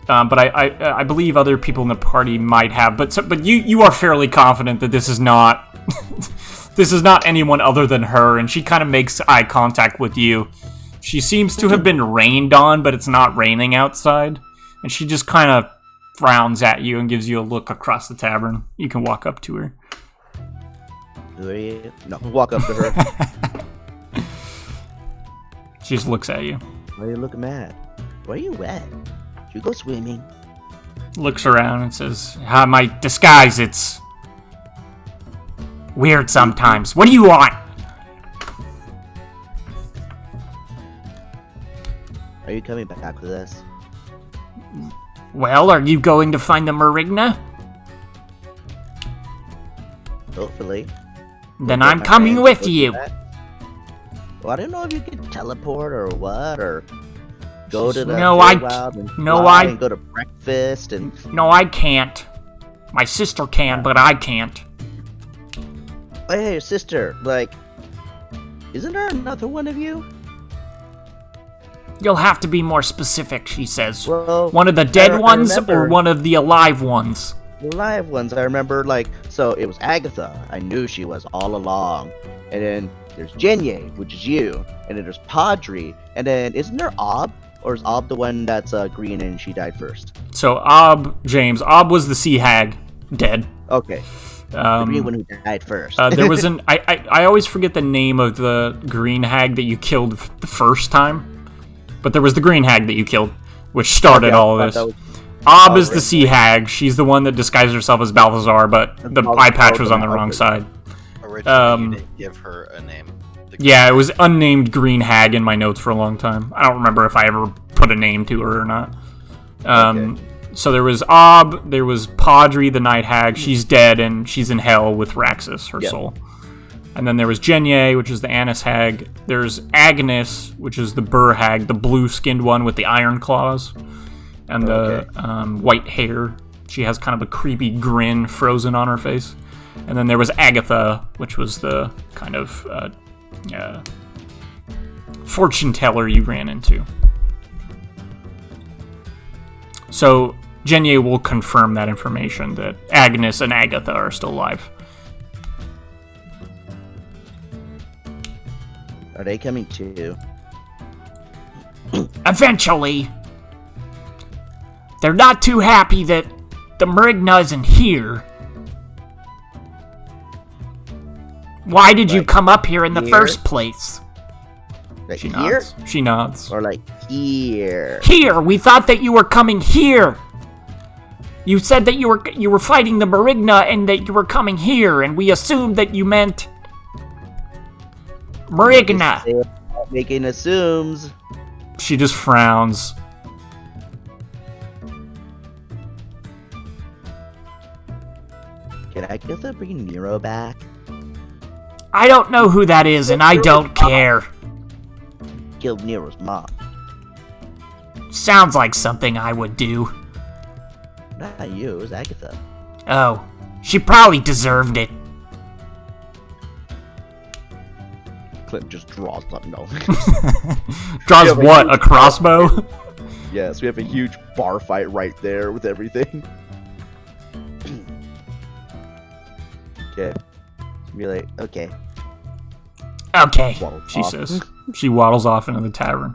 I believe other people in the party might have. But you are fairly confident that this is not this is not anyone other than her, and she kind of makes eye contact with you. She seems to have been rained on, but it's not raining outside, and she just kind of frowns at you and gives you a look across the tavern. You can walk up to her. Who are you? No, walk up to her. She just looks at you. Why are you looking mad? Why are you wet? Should you go swimming? Looks around and says, my disguise, it's weird sometimes. What do you want? Are you coming back with us? Well, are you going to find the Marigna? Hopefully. Then I'm coming with you. Well, I don't know if you could teleport or what, or go to the and go to breakfast and. No, I can't. My sister can, but I can't. Hey, your sister, isn't there another one of you? You'll have to be more specific, she says. Well, one of the dead ones or one of the alive ones? The live ones, I remember, so it was Agatha. I knew she was all along. And then there's Jenye, which is you. And then there's Padre. And then, isn't there Ob? Or is Ob the one that's green and she died first? So, Ob was the sea hag, dead. Okay. The green one who died first. There was I always forget the name of the green hag that you killed the first time. But there was the green hag that you killed, which started all of this. Ob is the sea hag. She's the one that disguised herself as Balthazar, but the eye patch was on the wrong side. Originally, you didn't give her a name. Yeah, it was unnamed green hag in my notes for a long time. I don't remember if I ever put a name to her or not. So there was Ob, there was Padre, the night hag. She's dead, and she's in hell with Raxus, her soul. And then there was Jenye, which is the Annis hag. There's Agnes, which is the Burr hag, the blue-skinned one with the iron claws. And the white hair. She has kind of a creepy grin frozen on her face. And then there was Agatha, which was the kind of fortune teller you ran into. So Jenye will confirm that information, that Agnes and Agatha are still alive. Are they coming too? Eventually. They're not too happy that the Marigna isn't here. Why did you come up here in the first place? She nods. She nods. Or here. Here! We thought that you were coming here! You said that you were fighting the Marigna and that you were coming here, and we assumed that you meant Marigna. Making assumes. She just frowns. Can Agatha bring Nero back? I don't know who that is, and I don't care. Killed Nero's mom. Sounds like something I would do. Not you, it was Agatha. Oh, she probably deserved it. Clint just draws something. No. Draws what? A crossbow? Yes, we have a huge bar fight right there with everything. Okay. Be like, okay. Okay, she says. She waddles off into the tavern.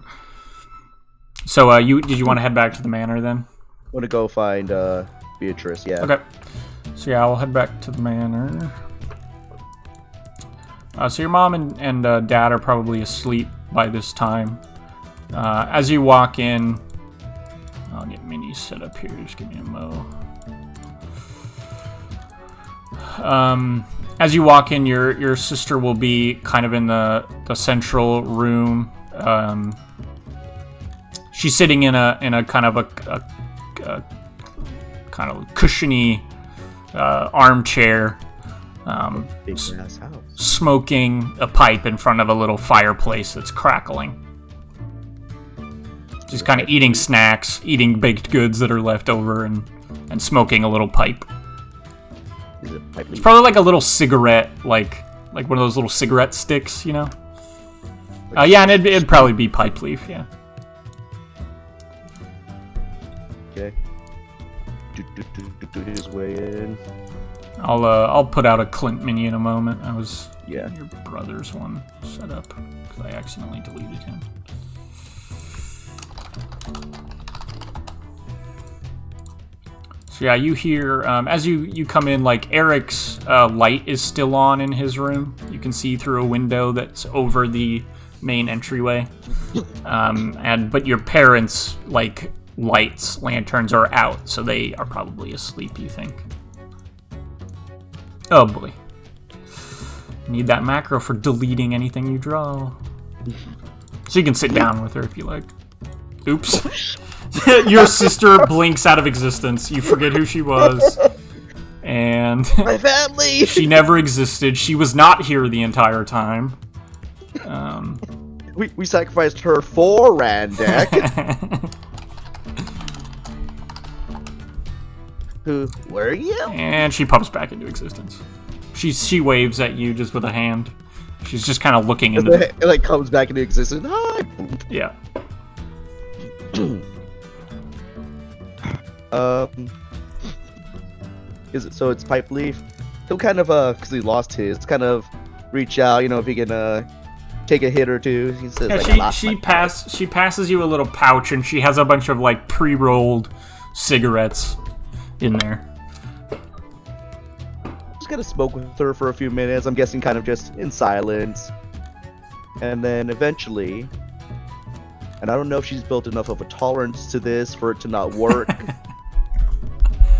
So, did you want to head back to the manor then? I want to go find Beatrice, yeah. Okay. So yeah, I'll head back to the manor. So your mom and dad are probably asleep by this time. As you walk in, I'll get Minnie set up here. Just give me a mo. As you walk in, your sister will be kind of in the central room. She's sitting in a kind of a kind of cushiony armchair, Big ass house. smoking a pipe in front of a little fireplace that's crackling. Just kind of eating snacks, eating baked goods that are left over, and smoking a little pipe. Is it pipe It's probably like a little cigarette, like one of those little cigarette sticks, you know? Yeah, and it'd probably be pipe leaf, yeah. Okay. Do his way in. I'll put out a Clint mini in a moment. I was Yeah. your brother's one set up because I accidentally deleted him. So yeah, you hear as you come in, like Eric's light is still on in his room. You can see through a window that's over the main entryway, but your parents' like lanterns are out, so they are probably asleep. You think? Oh boy, need that macro for deleting anything you draw. So you can sit down with her if you like. Oops. Your sister blinks out of existence. You forget who she was. And My family! she never existed. She was not here the entire time. We sacrificed her for Randek. Who were you? And she pops back into existence. She waves at you just with a hand. She's just kind of looking into It like comes back into existence. Hi. Yeah. Is it so? It's pipe leaf. He'll kind of because he lost his, kind of reach out. You know, if he can take a hit or two. He says, Yeah, like, she passes you a little pouch, and she has a bunch of like pre-rolled cigarettes in there. Just gonna smoke with her for a few minutes. I'm guessing, kind of just in silence, and then eventually. And I don't know if she's built enough of a tolerance to this for it to not work.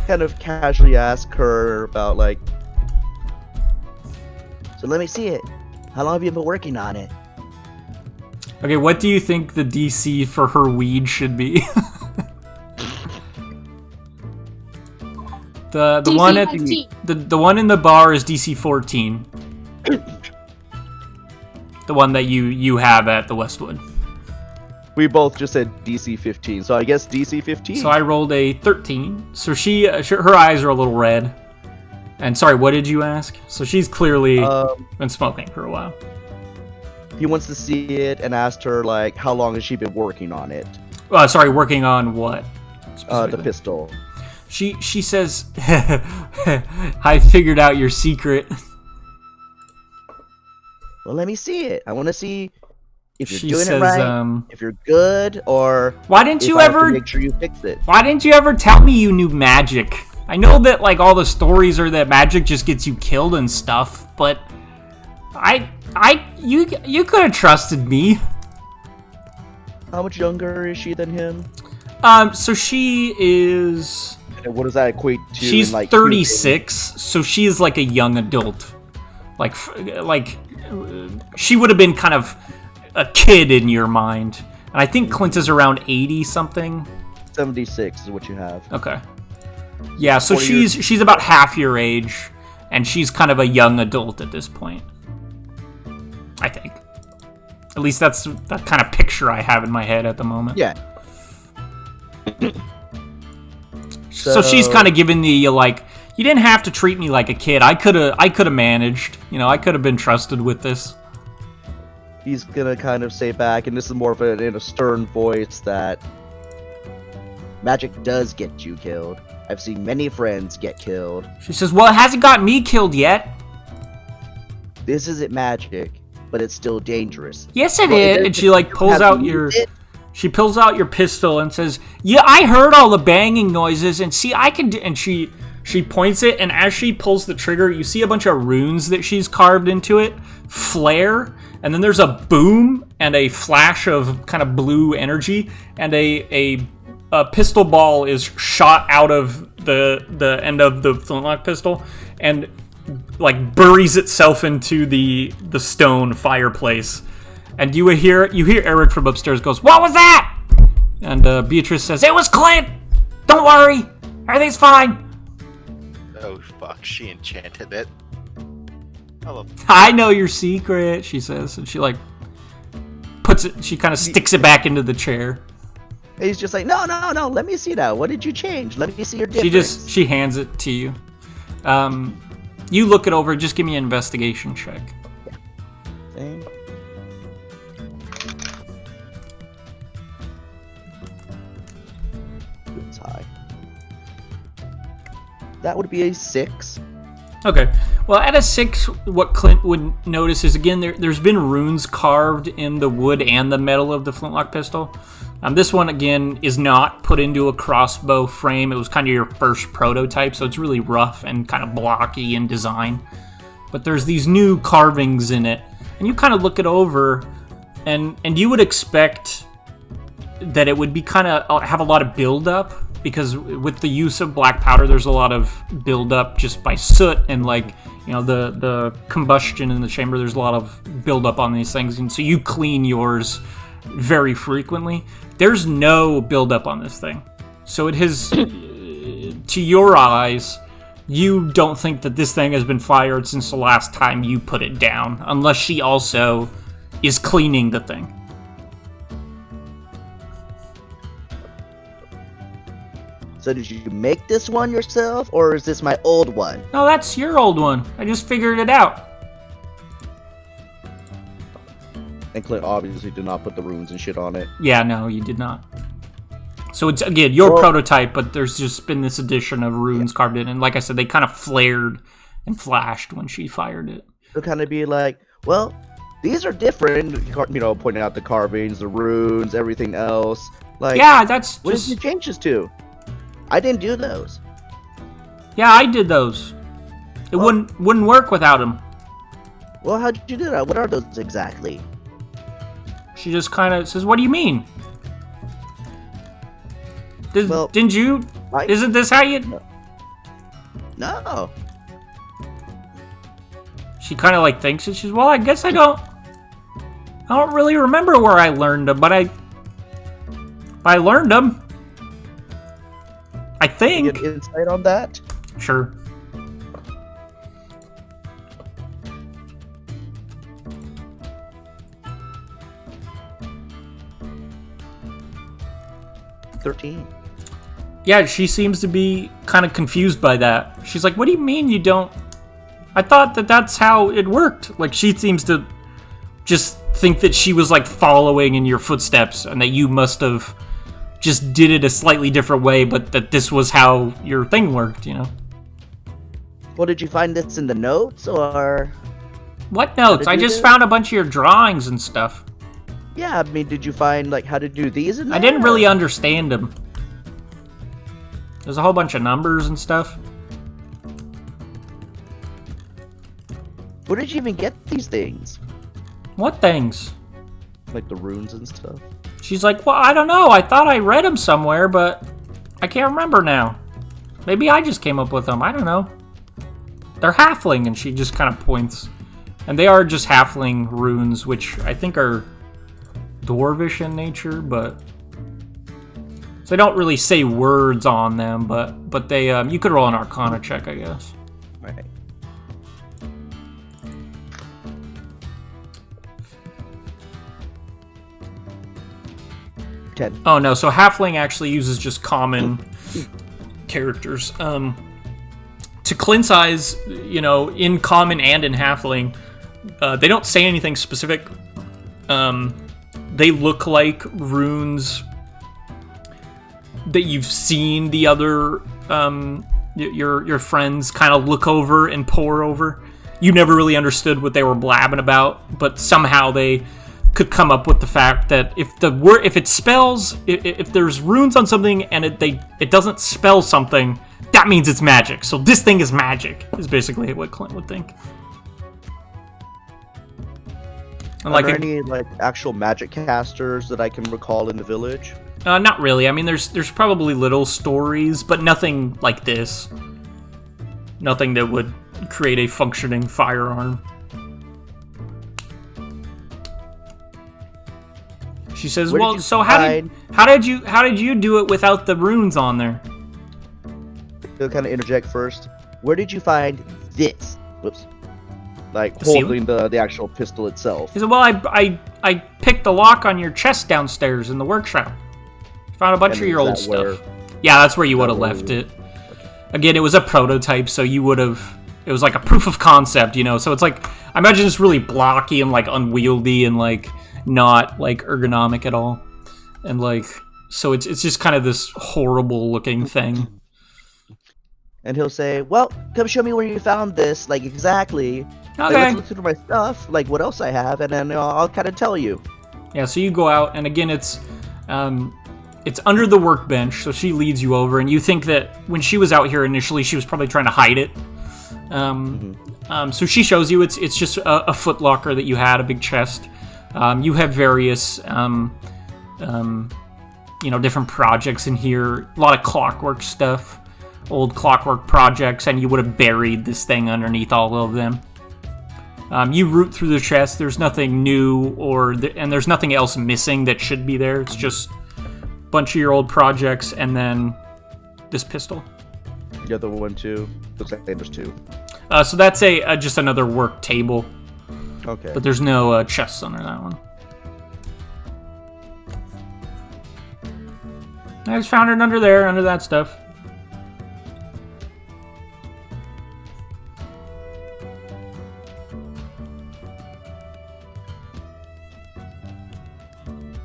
Kind of casually ask her about, like, so let me see it. How long have you been working on it? Okay, what do you think the DC for her weed should be? the DC one at 15. the one in the bar is DC 14. The one that you have at the Westwood. We both just said DC 15, so I guess DC 15. So I rolled a 13. So her eyes are a little red. And sorry, what did you ask? So she's clearly been smoking for a while. He wants to see it and asked her, like, how long has she been working on it? Sorry, working on what? The specifically? pistol. She says, I figured out your secret. Well, let me see it. I want to see if you're She doing says, it right, if you're good, or why didn't if you I have to ever make sure you fix it. Why didn't you ever tell me you knew magic? I know that like all the stories are that magic just gets you killed and stuff, but you could have trusted me. How much younger is she than him? So she is And what does that equate to? she's in, like, 36, so she is like a young adult. Like she would have been kind of a kid in your mind. And I think Clint is around 80 something. 76 is what you have. Okay. Yeah, so 40 years. she's about half your age, and she's kind of a young adult at this point. I think. At least that's that kind of picture I have in my head at the moment. Yeah. So she's kind of giving the like, you didn't have to treat me like a kid. I could have managed. You know, I could have been trusted with this. He's gonna kind of say back, and this is more of in a stern voice, that magic does get you killed. I've seen many friends get killed. She says, "Well, it hasn't got me killed yet." This isn't magic, but it's still dangerous. Yes, it Well, is. it And she like pulls have to out use it. She pulls out your pistol and says, "Yeah, I heard all the banging noises, and see, I can do." And she points it, and as she pulls the trigger, you see a bunch of runes that she's carved into it flare, and then there's a boom and a flash of kind of blue energy, and a pistol ball is shot out of the end of the flintlock pistol, and like buries itself into the stone fireplace. And you hear Eric from upstairs goes, "What was that?" And Beatrice says, "It was Clint! Don't worry! Everything's fine. Oh fuck! She enchanted it. Oh, I know your secret, she says, and she like puts it. She kind of sticks it back into the chair. And he's just like, no, let me see now. What did you change? Let me see your difference. She hands it to you. You look it over. Just give me an investigation check. Thing. It's high. That would be a 6. Okay. Well, at a 6, what Clint would notice is, again, there's been runes carved in the wood and the metal of the flintlock pistol. This one, again, is not put into a crossbow frame. It was kind of your first prototype, so it's really rough and kind of blocky in design. But there's these new carvings in it, and you kind of look it over, and you would expect that it would be kind of have a lot of buildup, because with the use of black powder, there's a lot of buildup just by soot and, like, you know, the combustion in the chamber. There's a lot of buildup on these things, and so you clean yours very frequently. There's no buildup on this thing, so it has, to your eyes, you don't think that this thing has been fired since the last time you put it down, unless she also is cleaning the thing. So did you make this one yourself, or is this my old one? No, that's your old one. I just figured it out. And Clint obviously did not put the runes and shit on it. Yeah, no, you did not. So it's, again, your prototype, but there's just been this addition of runes carved in. And like I said, they kind of flared and flashed when she fired it. It'll kind of be like, well, these are different, you know, pointing out the carvings, the runes, everything else. Like, yeah, that's what just... did you change this to? I didn't do those. Yeah, I did those. It wouldn't work without them. Well, how'd you do that? What are those exactly? She just kind of says, what do you mean? Didn't you? Isn't this how you... No. She kind of like thinks it. She's, well, I guess I don't really remember where I learned them, but I learned them. I think. Can you get insight on that? Sure. Yeah, she seems to be kind of confused by that. She's like, what do you mean you don't... I thought that that's how it worked. Like, she seems to just think that she was, like, following in your footsteps and that you must have just did it a slightly different way, but that this was how your thing worked, you know? Well, did you find this in the notes, or... What notes? I just found a bunch of your drawings and stuff. Yeah, I mean, did you find, like, how to do these in there? I didn't really understand them. There's a whole bunch of numbers and stuff. Where did you even get these things? What things? Like the runes and stuff? She's like, well, I don't know. I thought I read them somewhere, but I can't remember now. Maybe I just came up with them. I don't know. They're halfling, and she just kind of points. And they are just halfling runes, which I think are dwarvish in nature, but... So they don't really say words on them, but they, you could roll an Arcana check, I guess. Right. Oh no, so halfling actually uses just common characters. To Clint's eyes, you know, in common and in halfling, they don't say anything specific. They look like runes that you've seen the other your friends kind of look over and pore over. You never really understood what they were blabbing about, but somehow they could come up with the fact that if there's runes on something and it doesn't spell something, that means it's magic. So this thing is magic, is basically what Clint would think. And Are there any like actual magic casters that I can recall in the village? Not really. I mean, there's probably little stories, but nothing like this. Nothing that would create a functioning firearm. She says, "Well, so how did you do it without the runes on there?" he'll kind of interject first. Where did you find this? Whoops. Like The ceiling? holding the actual pistol itself. He said, well, I picked the lock on your chest downstairs in the workshop. Found a bunch And of your is old that stuff. where- Yeah, that's where you would that have where left you- it. Again, it was a prototype, so you would have... It was like a proof of concept, you know? So it's like... I imagine it's really blocky and, like, unwieldy and, like, not, like, ergonomic at all. And, like... So it's just kind of this horrible-looking thing. And he'll say, well, come show me where you found this, like, exactly. Like, Okay. let's look through my stuff, like, what else I have, and then I'll kind of tell you. Yeah, so you go out, and again, it's under the workbench, so she leads you over, and you think that when she was out here initially, she was probably trying to hide it. So she shows you it's just a foot locker that you had, a big chest. You have various, different projects in here, a lot of clockwork stuff, old clockwork projects, and you would have buried this thing underneath all of them. You root through the chest. There's nothing new, and there's nothing else missing that should be there. It's just a bunch of your old projects, and then this pistol. The other one, too. Looks like there's two. So that's just another work table, Okay. but there's no chests under that one. I just found it under there, under that stuff.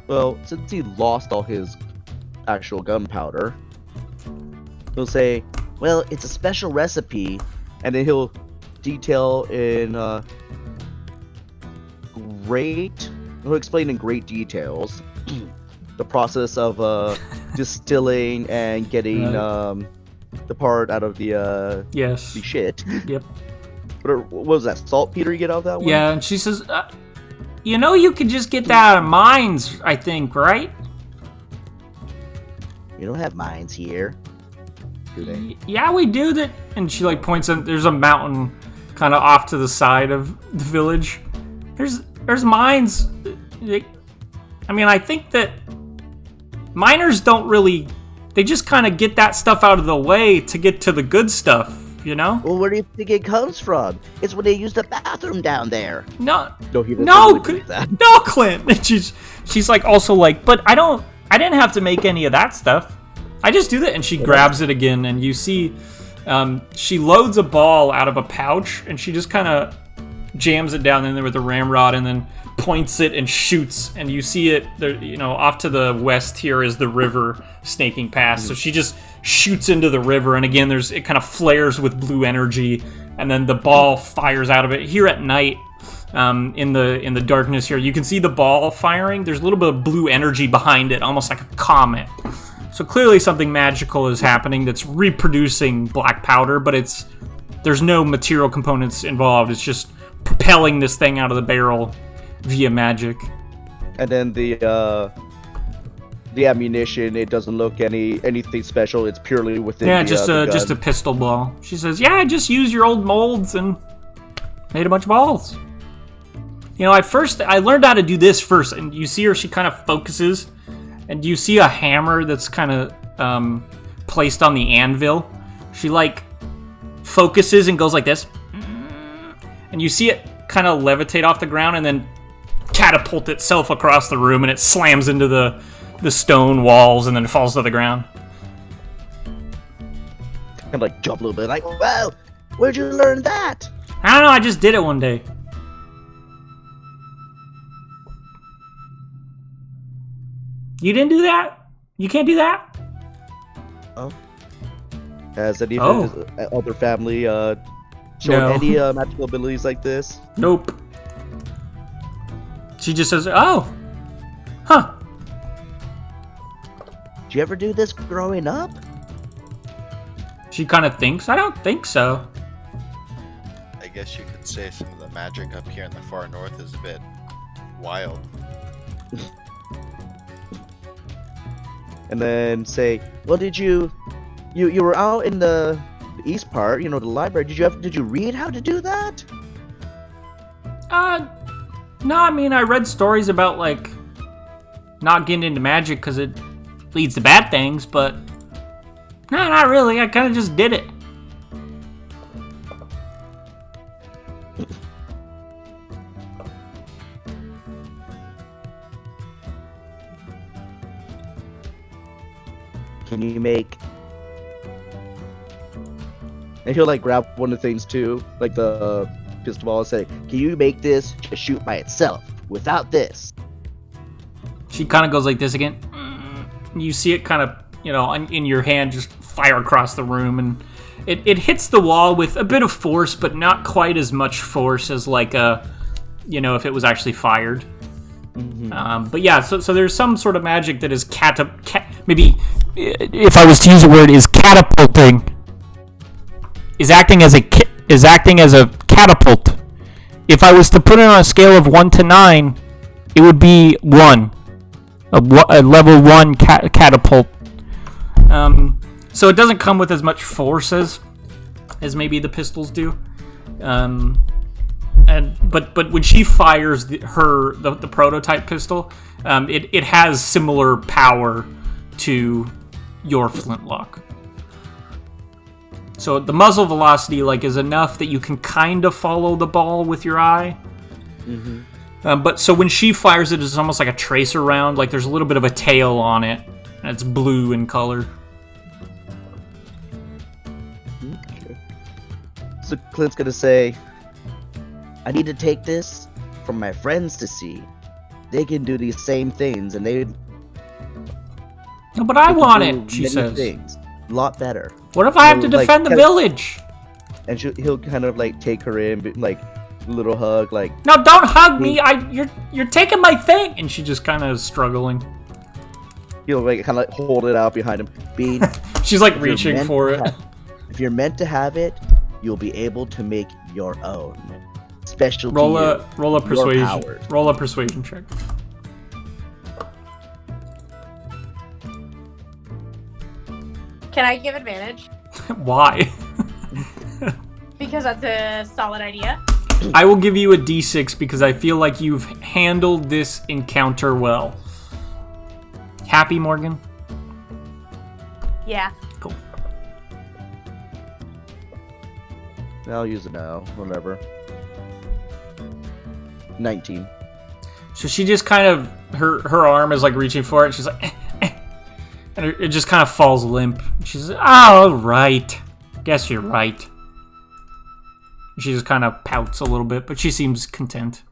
Well, since he lost all his actual gunpowder, he'll say, well, it's a special recipe, and then he'll detail in he'll explain in great details the process of distilling and getting the part out of the Yes. shit. Yep. What was that, saltpeter you get out of that one? Yeah, and she says, you could just get that out of mines, I think, right? You don't have mines here, do they? Yeah, we do that. And she points at there's a mountain kind of off to the side of the village. There's mines. I think that miners don't really. They just kind of get that stuff out of the way to get to the good stuff, you know? Well, where do you think it comes from? It's when they use the bathroom down there. No, He doesn't no, really believe that. no, Clint. And she's but I didn't have to make any of that stuff. I just do that. And she grabs it again, and you see, she loads a ball out of a pouch, and she just kind of jams it down in there with a ramrod, and then points it and shoots. And you see it, there, off to the west here is the river snaking past. So she just shoots into the river, and again, it kind of flares with blue energy, and then the ball fires out of it. Here at night, in the darkness here, you can see the ball firing. There's a little bit of blue energy behind it, almost like a comet. So clearly something magical is happening that's reproducing black powder, but there's no material components involved. It's just propelling this thing out of the barrel via magic. And then the ammunition, it doesn't look anything special. It's purely within the just a gun. pistol ball. She says, "Yeah, I just used your old molds and made a bunch of balls." At first I learned how to do this first, and you see her. She kind of focuses, and you see a hammer that's kind of placed on the anvil. She focuses and goes like this, and you see it kind of levitate off the ground and then catapult itself across the room, and it slams into the stone walls, and then it falls to the ground. Kind of jump a little bit, wow, where'd you learn that? I don't know, I just did it one day. You didn't do that? You can't do that? Oh. Has any of his other family shown any magical abilities like this? Nope. She just says, "Oh. Huh. Did you ever do this growing up? She kind of thinks. I don't think so. I guess you could say some of the magic up here in the far north is a bit wild. And then say, well, did you were out in the east part, the library. Did you read how to do that? No, I read stories about, not getting into magic because it leads to bad things, but No, not really. I kind of just did it. Can you make... And he'll like grab one of the things too, like the pistol ball, and say, "Can you make this just shoot by itself without this?" She kind of goes like this again. You see it kind of, in your hand just fire across the room, and it hits the wall with a bit of force, but not quite as much force as like if it was actually fired. Mm-hmm. But yeah, so there's some sort of magic that is maybe if I was to use a word, is catapulting. Is acting as a catapult. If I was to put it on a scale of 1 to 9, it would be 1. A level 1 catapult. So it doesn't come with as much force as maybe the pistols do. But when she fires the prototype pistol, it has similar power to your flintlock. So the muzzle velocity is enough that you can kind of follow the ball with your eye. Mm-hmm. But so when she fires it, it's almost like a tracer round. Like there's a little bit of a tail on it, and it's blue in color. Okay. So Clint's gonna say, "I need to take this for my friends to see. They can do these same things, and they." No, but I want it. She says. Things. A lot better. What if I have to defend the village? And he'll kind of take her in, little hug, No, don't hug me! You're taking my thing! And she just kind of struggling. He'll kind of hold it out behind him. Bean. She's reaching for it. If you're meant to have it, you'll be able to make your own. Special. Roll a persuasion. Roll a persuasion check. Can I give advantage? Why? Because that's a solid idea. I will give you a d6 because I feel like you've handled this encounter well. Happy, Morgan? Yeah. Cool. I'll use it now. Whatever. 19. So she just kind of, her arm is reaching for it, and she's like, and it just kind of falls limp. She says, "Oh, right. Guess you're right." She just kind of pouts a little bit, but she seems content.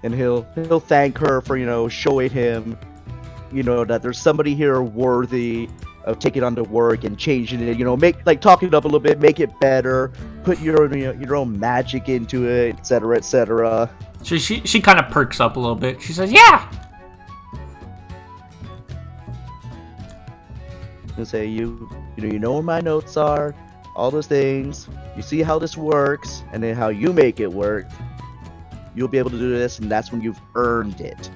And he'll thank her for, showing him, that there's somebody here worthy of taking on the work and changing it, make, talking it up a little bit, make it better, put your own magic into it, etc., etc. So she kind of perks up a little bit. She says, "Yeah." And say, you know where my notes are, all those things. You see how this works, and then how you make it work. You'll be able to do this, and that's when you've earned it.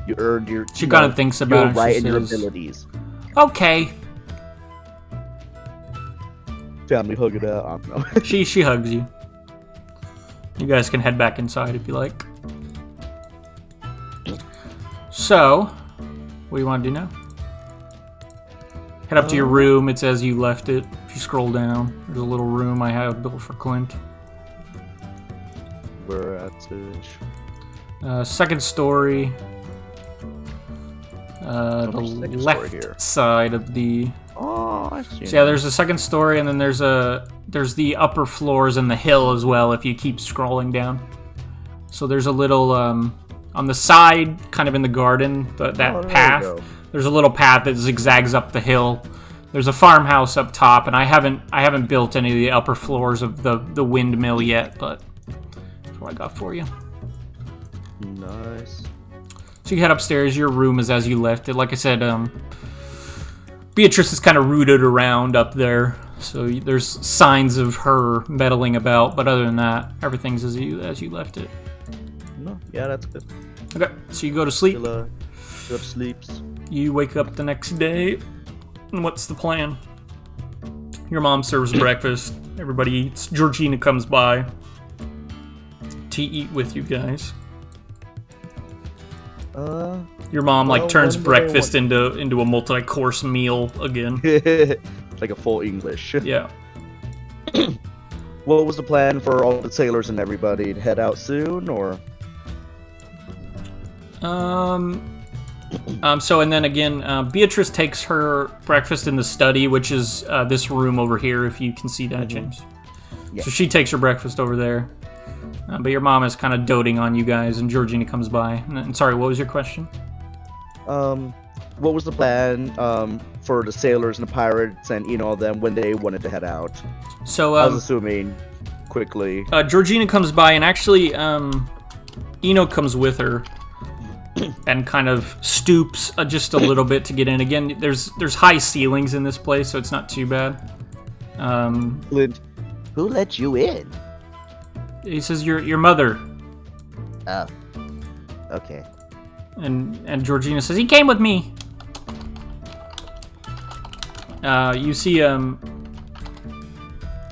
You earned your. She kind of thinks about your right it. and your abilities. Okay. Family hug it out. I don't know. She hugs you. You guys can head back inside if you like. So, what do you want to do now? Head up to your room. It's as you left it. If you scroll down, there's a little room I have built for Clint. We're at the second story. The left side of the. Oh, I see. So yeah, there's a second story, and then there's the upper floors and the hill as well. If you keep scrolling down, so there's a little on the side, kind of in the garden, that path. There's a little path that zigzags up the hill. There's a farmhouse up top, and I haven't built any of the upper floors of the windmill yet, but that's what I got for you. Nice. So you head upstairs. Your room is as you left it. Like I said, Beatrice is kind of rooted around up there, so there's signs of her meddling about. But other than that, everything's as you left it. No, yeah, that's good. Okay, so you go to sleep. Still sleeps. You wake up the next day, and what's the plan? Your mom serves breakfast. Everybody eats. Georgina comes by to eat with you guys. Your mom like well, turns one day breakfast into a multi-course meal again. like a full English. Yeah. What was the plan for all the sailors and everybody to head out soon, or? So and then again, Beatrice takes her breakfast in the study, which is this room over here, if you can see that, James. Yeah. So she takes her breakfast over there. But your mom is kind of doting on you guys, and Georgina comes by. And sorry, what was your question? What was the plan for the sailors and the pirates and all them when they wanted to head out? So I was assuming quickly. Georgina comes by, and actually Eno comes with her and kind of stoops just a little bit to get in. Again, there's high ceilings in this place, so it's not too bad. Clint, who let you in? He says, your mother. Oh. Okay. And Georgina says, he came with me. You see,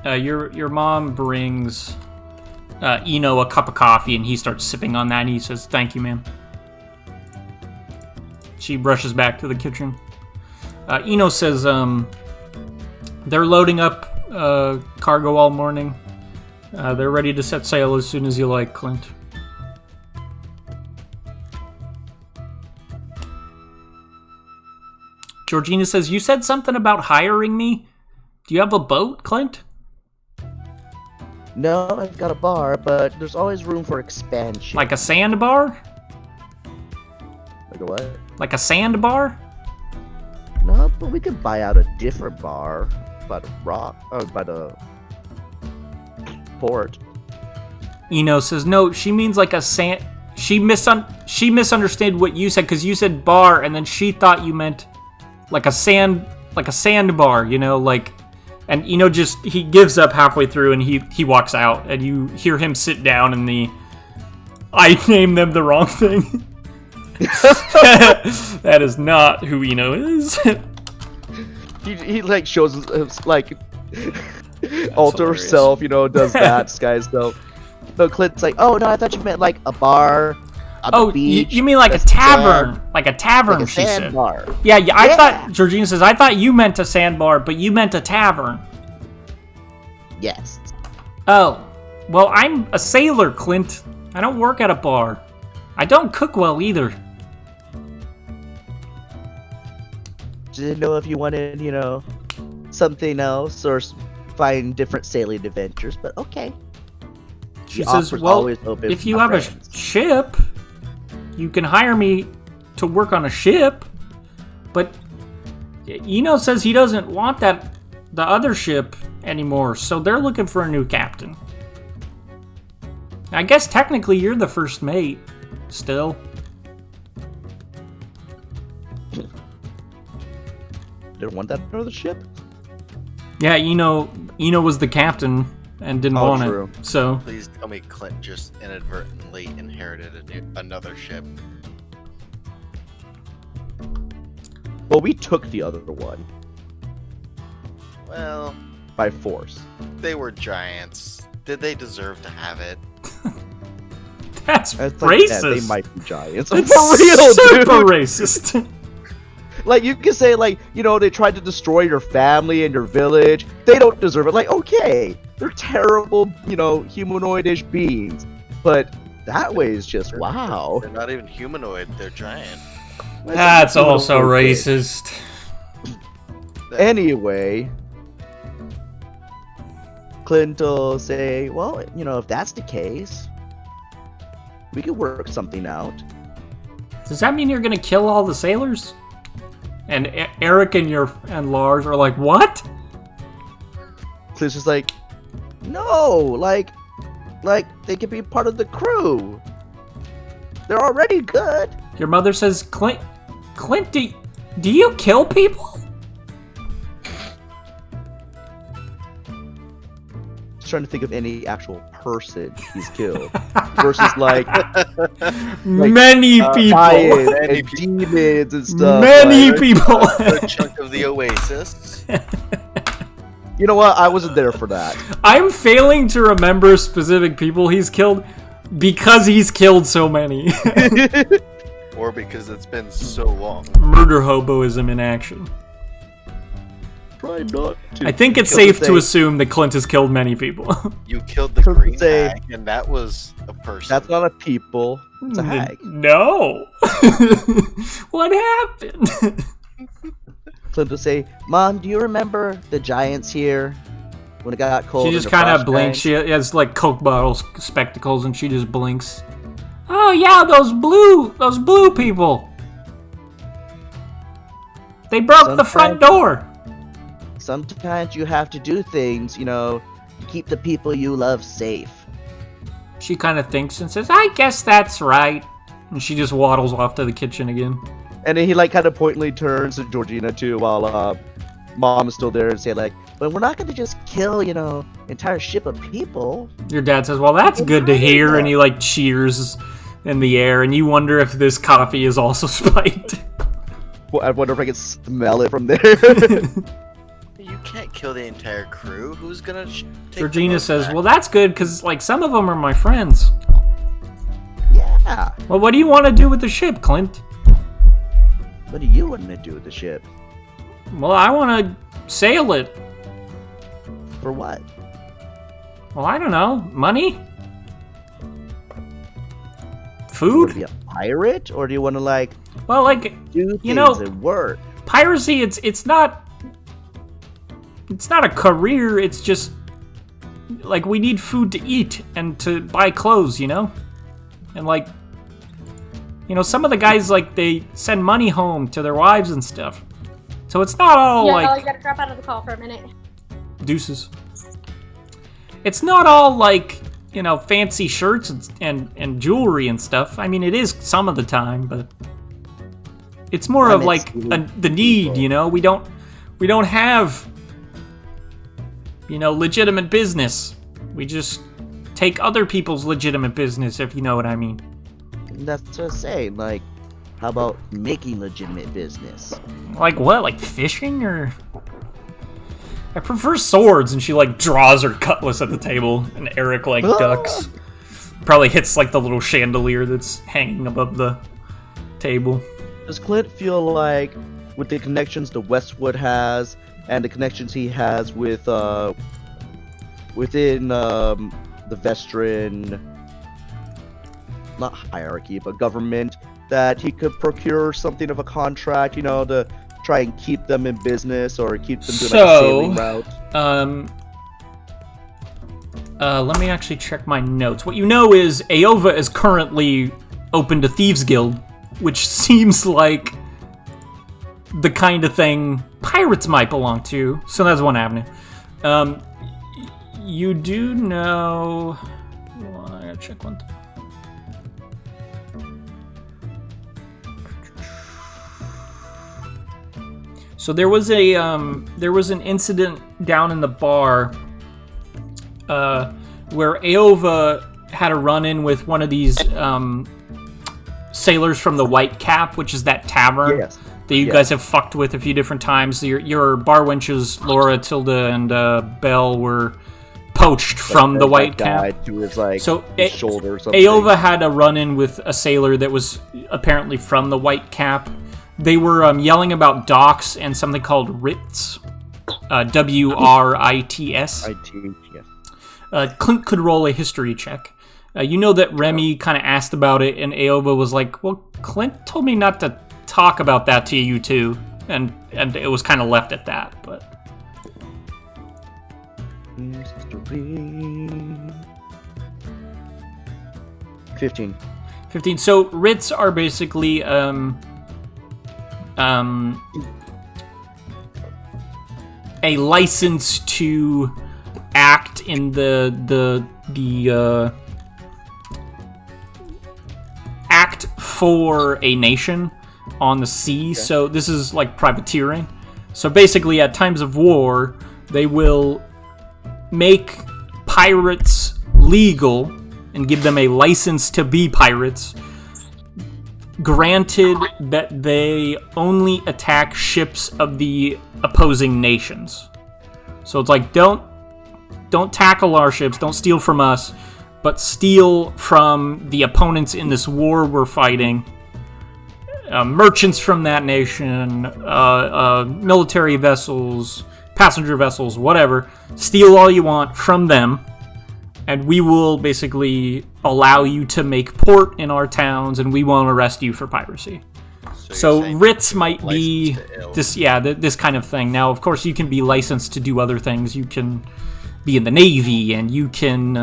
your mom brings Eno a cup of coffee, and he starts sipping on that, and he says, thank you, ma'am. She brushes back to the kitchen. Eno says, they're loading up cargo all morning. They're ready to set sail as soon as you like, Clint. Georgina says, you said something about hiring me? Do you have a boat, Clint? No, I've got a bar, but there's always room for expansion. Like a sandbar? Like a what? Like a sandbar? No, but we could buy out a different bar by the by the port. Eno says, no, she means like a sand... She misunderstood what you said, because you said bar, and then she thought you meant like a sandbar, like... And Eno he gives up halfway through, and he walks out, and you hear him sit down in the... I named them the wrong thing. That is not who Eno is. he like shows his like alter self, does that disguise self. No, Clint's like, oh no, I thought you meant like a bar. On the beach, you mean like a tavern? Like a tavern, like a she said. Sandbar. Yeah, I thought, Georgina says, I thought you meant a sandbar, but you meant a tavern. Yes. Oh, well, I'm a sailor, Clint. I don't work at a bar. I don't cook well either. Didn't know if you wanted, something else or find different sailing adventures, but okay. She says, well, if you have a ship, you can hire me to work on a ship, but Eno says he doesn't want the other ship anymore, so they're looking for a new captain. I guess technically you're the first mate, still. Didn't want that other ship? Yeah, Eno was the captain and didn't want true. it, so... Please tell me Clint just inadvertently inherited another ship. Well, we took the other one. Well... by force. They were giants. Did they deserve to have it? That's It's racist. Yeah, they might be giants. It's For real, super dude. racist. Like, you can say, like, they tried to destroy your family and your village. They don't deserve it. Like, okay, they're terrible, humanoid-ish beings. But that way is just, wow. They're not even humanoid. They're giant. That's also racist. Anyway, Clint will say, well, if that's the case, we could work something out. Does that mean you're gonna kill all the sailors? And Eric and Lars are like, what? Clint's just like, no, like they could be part of the crew. They're already good. Your mother says, Clint, do you kill people? Just trying to think of any actual person he's killed versus like many people. giants and demons and stuff. Many like, people. A chunk of the Oasis. You know what? I wasn't there for that. I'm failing to remember specific people he's killed because he's killed so many. or because it's been so long. Murder hoboism in action. Try not to. I think it's Kill safe the to thing. assume that Clint has killed many people. You killed the Kill the green thing. hag, and that was a person. That's not a people. It's a hag. No. What happened? Clint will say, "Mom, do you remember the giants here when it got cold?" She and just the kind of frost blinks. She giants?" has like Coke bottles, spectacles, and she just blinks. Oh yeah, those blue people. They broke the front door. Sometimes you have to do things, to keep the people you love safe. She kind of thinks and says, I guess that's right. And she just waddles off to the kitchen again. And then he kind of pointedly turns to Georgina too, while Mom is still there, and say but we're not going to just kill, entire ship of people. Your dad says, well, that's good to hear. And he cheers in the air. And you wonder if this coffee is also spiked. Well, I wonder if I can smell it from there. You can't kill the entire crew. Who's gonna take Georgina them says, back? well, that's good because some of them are my friends. Yeah. Well, what do you want to do with the ship, Clint? What do you want to do with the ship? Well, I want to sail it. For what? Well, I don't know. Money? Do you want Food? to be a pirate, or do you want to Well, do things and work? piracy, it's not a career, it's just we need food to eat and to buy clothes, and some of the guys they send money home to their wives and stuff. So it's not all I gotta drop out of the call for a minute. deuces. It's not all fancy shirts and jewelry and stuff. I mean, it is some of the time, but it's more of the need, We don't have legitimate business. We just take other people's legitimate business, if you know what I mean. That's what I'm saying. How about making legitimate business? Like what? Like fishing or? I prefer swords, and she draws her cutlass at the table, and Eric ducks. Probably hits the little chandelier that's hanging above the table. Does Clint feel with the connections the Westwood has, and the connections he has with within the Vestrin, not hierarchy, but government, that he could procure something of a contract, to try and keep them in business or keep them doing a sailing route? Let me actually check my notes. What you know is Aova is currently open to Thieves Guild, which seems like the kind of thing pirates might belong to. So that's one avenue. You do know... Well, I gotta check one thing. So there was an incident down in the bar where Aova had a run-in with one of these sailors from the White Cap, which is that tavern that you guys have fucked with a few different times. Your bar wenches, Laura, Tilda, and Belle, were poached from the White Cap. To his, So his shoulder or something. Aova had a run-in with a sailor that was apparently from the White Cap. They were yelling about docks and something called writs. W-R-I-T-S. Clint could roll a history check. You know that Remy kind of asked about it, and Aova was like, well, Clint told me not to talk about that to you two. And it was kind of left at that, but... History. 15. 15. So writs are basically a license to act in the act for a nation on the sea. Okay. So this is like privateering. So basically, at times of war, they will make pirates legal and give them a license to be pirates, granted that they only attack ships of the opposing nations. So it's like, don't tackle our ships, don't steal from us, but steal from the opponents in this war we're fighting, merchants from that nation, military vessels, passenger vessels, whatever. Steal all you want from them, and we will basically allow you to make port in our towns, and we won't arrest you for piracy. So writs might be this kind of thing. Now, of course, you can be licensed to do other things. You can be in the Navy, and you can,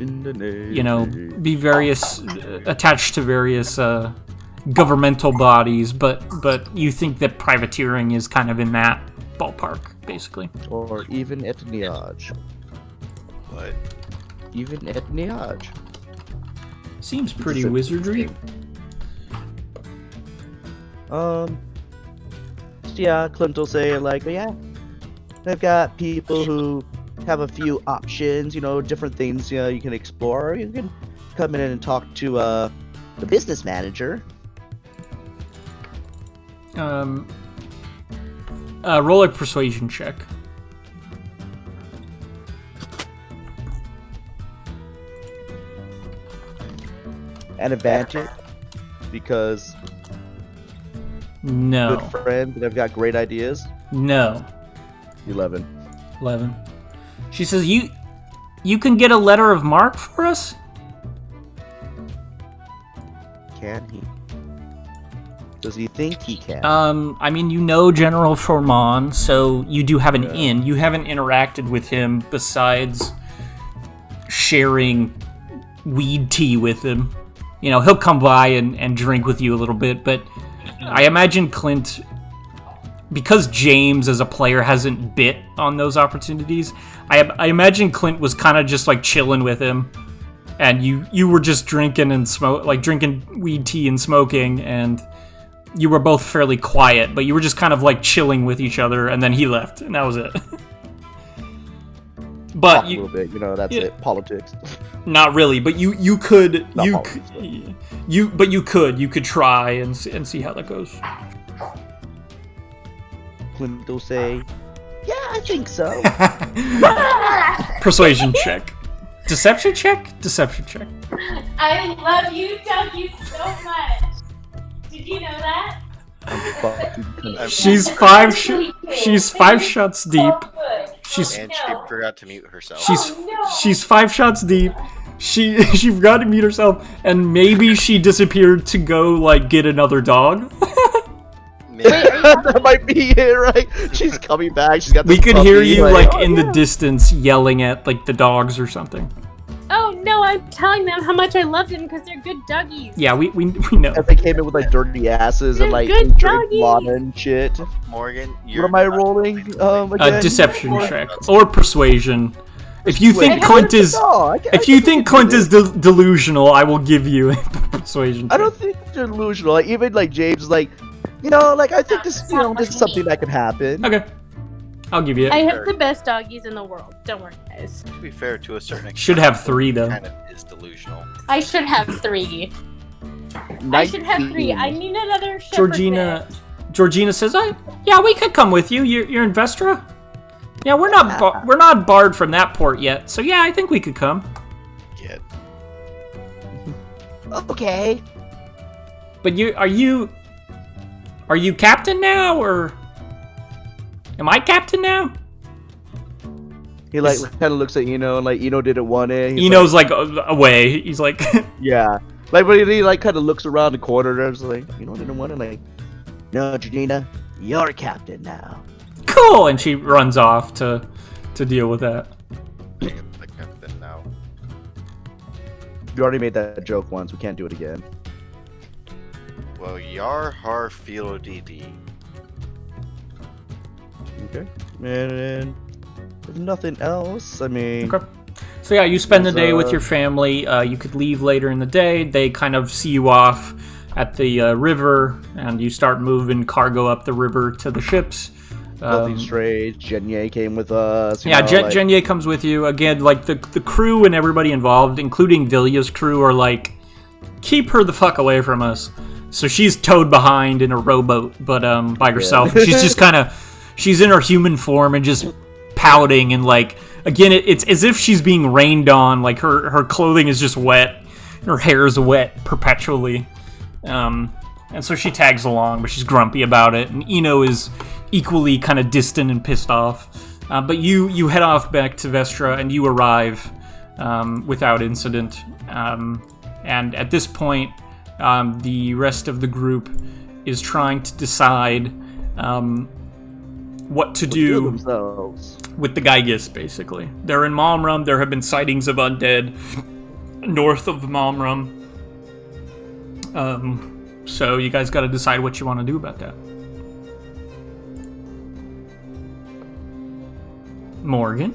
In the Navy. be various attached to various governmental bodies. But you think that privateering is kind of in that ballpark, basically. Or even at Niage. What? Even at Niage. Seems pretty wizardry. So yeah, Clint will say like, yeah, they've got people who have a few options, different things, you can explore. You can come in and talk to the business manager. Roll a persuasion check. An advantage because No. good friends and they've got great ideas. No. 11. 11. She says, you can get a letter of marque for us? Can he? Does he think he can? I mean, General Formon, so you do have an in. You haven't interacted with him besides sharing weed tea with him. He'll come by and drink with you a little bit, but I imagine Clint, because James as a player hasn't bit on those opportunities, I imagine Clint was kind of just like chilling with him, and you were just drinking and drinking weed tea and smoking, and you were both fairly quiet, but you were just kind of like chilling with each other, and then he left, and that was it. But Talk a little bit, that's it. Politics. Not really, but you could Not you politics, you could try and see how that goes. Clint will say, yeah, I think so. Persuasion check. Deception check? Deception check. I love you, Dougie, so much. Did you know that? She's five shots deep. And she forgot to mute herself. She's 5 shots deep. She forgot to mute herself, and maybe she disappeared to go get another dog. That might be it, right? She's coming back. She's got. We could hear you oh, in the distance yelling at the dogs or something. Oh no, I'm telling them how much I love them because they're good doggies. Yeah, we know. If they came in with dirty asses and They're good drink doggies. water and shit. Morgan, What am I rolling? Again? Deception check or persuasion. If you think Clint is, delusional, I will give you a persuasion check. I don't think it's delusional. Even James is I think this is something that can happen. Okay, I'll give you it. I have the best doggies in the world. Don't worry, guys. To be fair, to a certain extent, Should have 3 though. Kind of is delusional. I should have 3. I should have 3. I need another shepherd mix. Georgina says, yeah, we could come with you. You're in Vestra? Yeah, we're not barred from that port yet. So yeah, I think we could come. Get. Okay. But are you captain now, or am I captain now? He kind of looks at Eno, and Eno didn't want it. Eno's away. He's like, yeah. But he kind of looks around the corner and is Eno didn't want it. No, Georgina, you're captain now. Cool, and she runs off to deal with that. The captain now. You already made that joke once. We can't do it again. Well, yar har filo dd. Okay. And if nothing else, I mean. Okay. So yeah, you spend the day with your family. You could leave later in the day. They kind of see you off at the river, and you start moving cargo up the river to the ships. Nothing strange. Jenye came with us. Jenye comes with you. Again, the crew and everybody involved, including Vilya's crew, are keep her the fuck away from us. So she's towed behind in a rowboat, but by herself. Yeah. She's just she's in her human form and just pouting and again, it's as if she's being rained on. Her clothing is just wet, her hair is wet perpetually. And so she tags along, but she's grumpy about it. And Eno is equally kind of distant and pissed off. But you head off back to Vestra, and you arrive without incident. And at this point, the rest of the group is trying to decide what to do with the Gygus, basically. They're in Malmrum. There have been sightings of undead north of Malmrum. So you guys got to decide what you want to do about that. Morgan?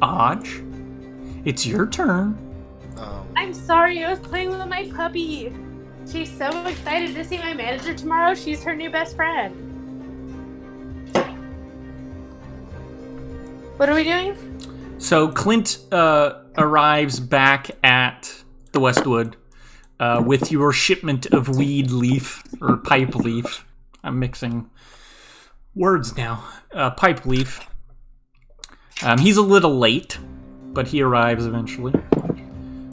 Aj? It's your turn. I'm sorry, I was playing with my puppy. She's so excited to see my manager tomorrow. She's her new best friend. What are we doing? So Clint arrives back at the Westwood with your shipment of weed leaf, or pipe leaf. I'm mixing words now. Pipe leaf. He's a little late, but he arrives eventually.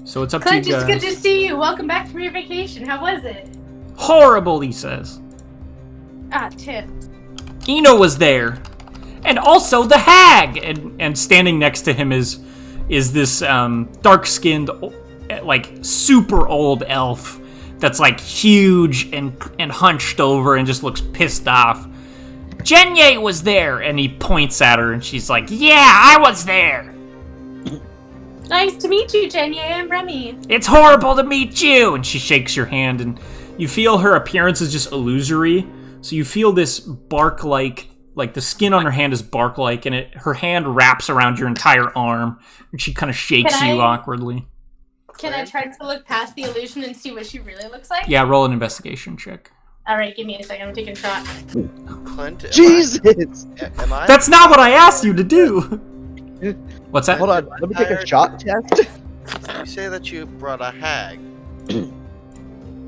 So it's up Clint, to you guys. it's good to see you. Welcome back from your vacation. How was it? Horrible, he says. Tip. Eno was there. And also the hag! And standing next to him is this dark-skinned, like, super old elf that's, like, huge and hunched over and just looks pissed off. Jenye was there! And he points at her and she's like, yeah, I was there! Nice to meet you, Jenny. I'm Remy. It's horrible to meet you! And she shakes your hand, and you feel her appearance is just illusory. So you feel this bark-like the skin on her hand is bark-like, and her hand wraps around your entire arm, and she kind of shakes you awkwardly. Can I try to look past the illusion and see what she really looks like? Yeah, roll an investigation check. Alright, give me a second. I'm taking a shot. Clint, Jesus! am I? That's not what I asked you to do! What's that? Hold on, let me take a shot test. You say that you brought a hag.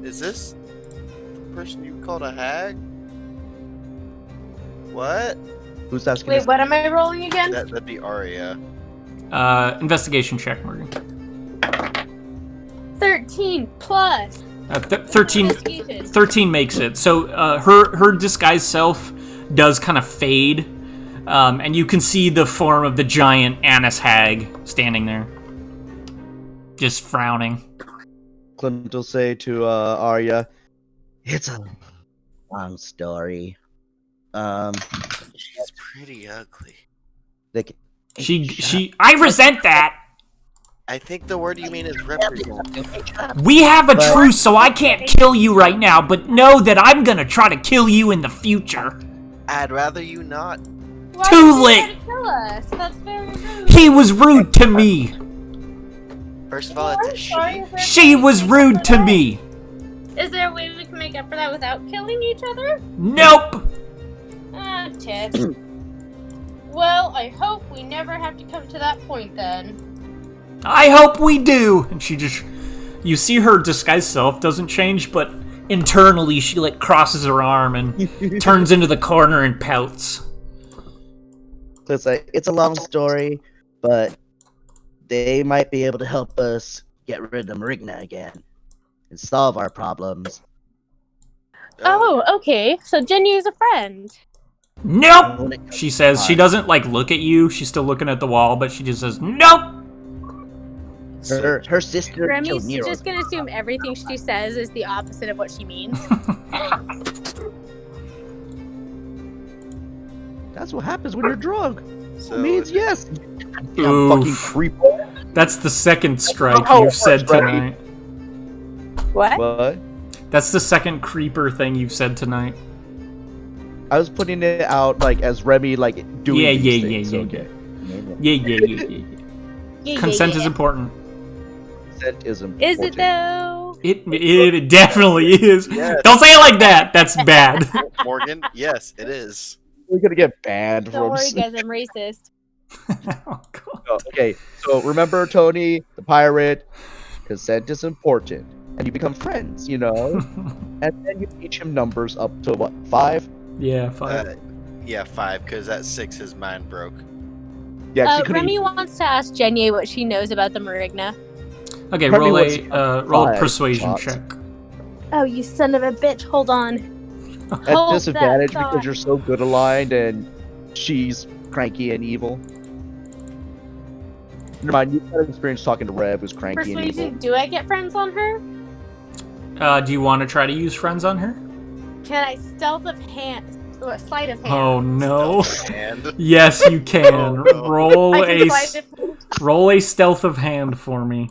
Is this the person you called a hag? What? Who's asking? Wait, what am I rolling again? That'd be Arya. Investigation check, Morgan. 13 plus. 13 makes it. So her disguised self does kind of fade, and you can see the form of the giant Annis hag standing there, just frowning. Clint will say to Arya, "It's a long story. She's pretty ugly. Like, I resent that. I think the word you mean is represent. We have a truce, so I can't kill you right now, but know that I'm gonna try to kill you in the future. I'd rather you not. Why Too did you late. try to kill us? That's very rude. He was rude to me. First of all, it's a she. She was rude to me. Is there a way we can make up for that without killing each other? Nope. Tits. Well, I hope we never have to come to that point then. I hope we do. And you see her disguised self doesn't change, but internally she like crosses her arm and turns into the corner and pouts. So it's a long story, but they might be able to help us get rid of Marigna again and solve our problems. Oh, okay. So Jenny is a friend. Nope, she says. She doesn't like look at you. She's still looking at the wall, but she just says, nope. Her sister Remy's killed Nero. just gonna assume everything she says is the opposite of what she means. That's what happens when you're drunk. So It means yes. You Oof. fucking creeper. That's the second strike Oh, you've said that's right. tonight. What? What? That's the second creeper thing you've said tonight. I was putting it out like as Remy like doing Yeah, these yeah, things, yeah, okay. Yeah. Yeah, Consent yeah, is yeah. important. Consent is important. Is it though? It definitely is. Yes. Don't say it like that. That's bad. Morgan, yes, it is. We're gonna get banned Don't from. worry, guys. I'm racist. Oh, God. Oh, okay, so remember Tony, the pirate. Consent is important, and you become friends, you know. And then you teach him numbers up to what, 5? Yeah, fine. Yeah, 5, because at 6 his mind broke. Yeah, 'cause he couldn't Remy even- wants to ask Jenny what she knows about the Marigna. Okay, Remy roll was a five persuasion shots. check. Oh, you son of a bitch! Hold on. At Hold disadvantage that thought. because you're so good aligned and she's cranky and evil. Never mind, you've had experience talking to Rev, who's cranky and evil. Persuasion. Do I get friends on her? Do you want to try to use friends on her? Can I stealth of hand? Sleight of hand. Oh no! And Yes, you can. Oh, no. Roll I can a sleight of hand. roll a stealth of hand for me.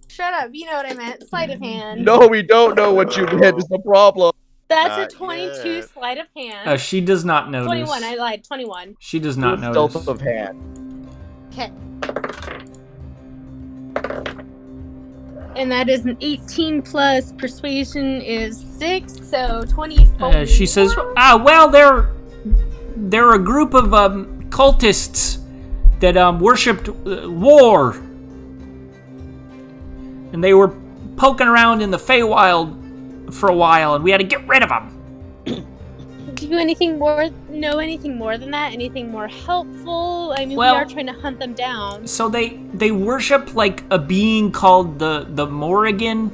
Shut up. You know what I meant. Sleight of hand. No, we don't know what you meant. Is the problem. That's Not a 22 yet. sleight of hand. She does not notice. 21. I lied. 21. She does not Do a notice. stealth of hand. Okay. And that is an 18 plus persuasion is 6, so 24. She says, well, they're a group of cultists that worshipped war, and they were poking around in the Feywild for a while, and we had to get rid of them. Do you know anything more than that? Anything more helpful? I mean, Well, we are trying to hunt them down. So they worship like a being called the Morrigan.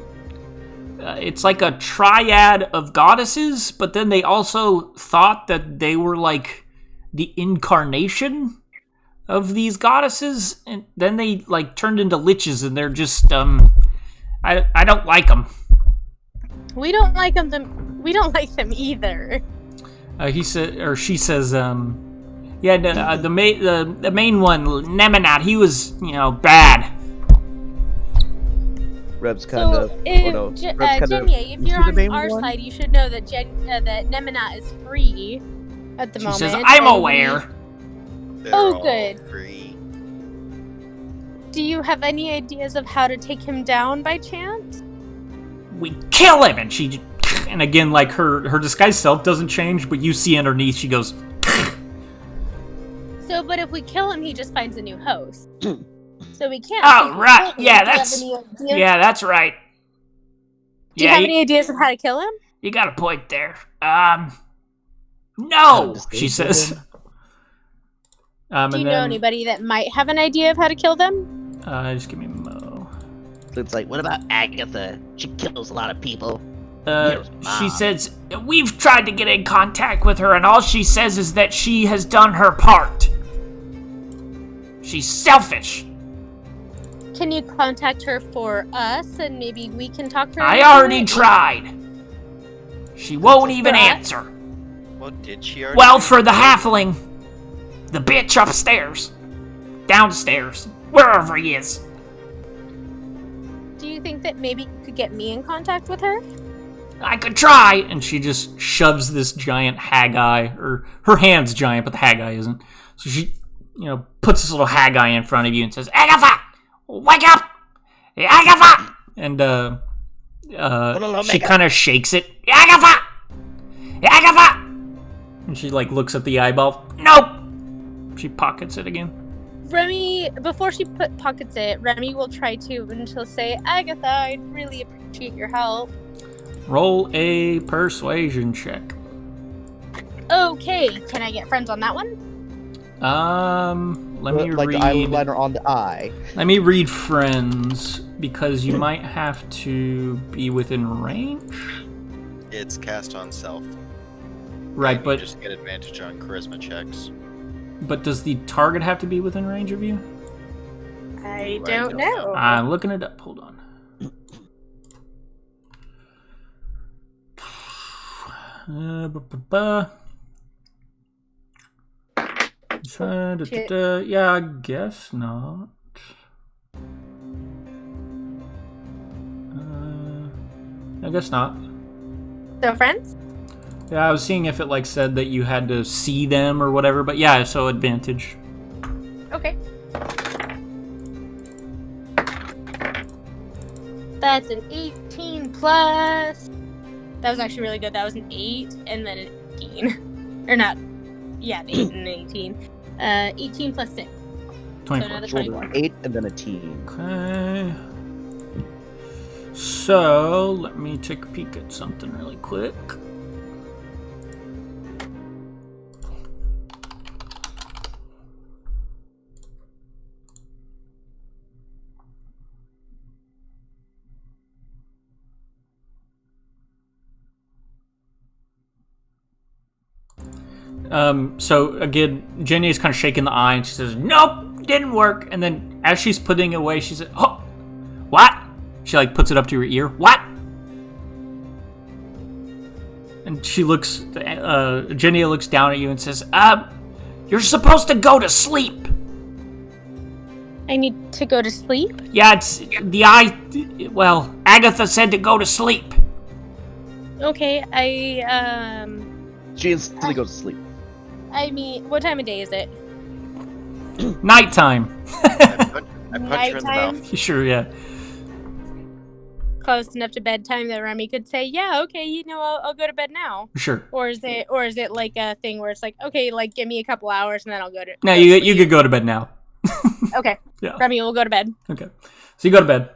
It's like a triad of goddesses, but then they also thought that they were like the incarnation of these goddesses, and then they like turned into liches, and they're just I don't like them. We don't like them. We don't like them either. He said, or she says, yeah, the main one, Nemenat, he was, bad. Rev's kind of. Jenya, if you're on our side, you should know that that Nemenat is free at the moment. She says, I'm aware. They're Oh, all good. free. Do you have any ideas of how to take him down by chance? We kill him, and again, like her disguised self doesn't change, but you see underneath, she goes. So, but if we kill him, he just finds a new host. So we can't. Oh, right. Yeah, that's right. Do you have any ideas of how to kill him? You got a point there. No, she says. Do you know anybody that might have an idea of how to kill them? Just give me a mo. It's like, what about Agatha? She kills a lot of people. She says, we've tried to get in contact with her, and all she says is that she has done her part. She's selfish. Can you contact her for us, and maybe we can talk to her? I already tried. She won't even answer. What did she already? Well, for the halfling, the bitch upstairs, downstairs, wherever he is. Do you think that maybe you could get me in contact with her? I could try, and she just shoves this giant hag-eye, or her hand's giant, but the hag-eye isn't. So she, puts this little hag-eye in front of you and says, Agatha, wake up! Agatha! And, she kind of shakes it. Agatha! Agatha! And she, looks at the eyeball. Nope! She pockets it again. Remy, before she pockets it, Remy will try to, and she'll say, Agatha, I'd really appreciate your help. Roll a persuasion check. Okay, can I get friends on that one? Let me like read. the eyeliner on the eye. Let me read friends, because you might have to be within range. It's cast on self. Right, You but just get advantage on charisma checks. but does the target have to be within range of you? I don't know. I'm looking it up. Hold on. Yeah, I guess not. I guess not. So, friends? Yeah, I was seeing if it said that you had to see them or whatever, but yeah, so advantage. Okay. That's an 18 plus. That was actually really good. That was an 8 and then an 18. Or not. Yeah, an 8 and an 18. 18 plus 6. 24. So another 24. 8 and then a teen. Okay. So, let me take a peek at something really quick. So again, Jenny is kind of shaking the eye, and she says, "Nope, didn't work." And then as she's putting it away, she says, "Oh, what?" She like puts it up to her ear. "What?" And she looks. Jenny looks down at you and says, "You're supposed to go to sleep." I need to go to sleep? Yeah, it's the eye. Well, Agatha said to go to sleep. Okay, She instantly goes to sleep. I mean, what time of day is it? Nighttime. I punch her in the Nighttime? mouth. Sure, yeah. Close enough to bedtime that Remy could say, "Yeah, okay, I'll go to bed now." Sure. Or is it like a thing where it's like, okay, like give me a couple hours and then I'll go to. No, you could go to bed now. Okay. Yeah. Remy, we'll go to bed. Okay. So you go to bed.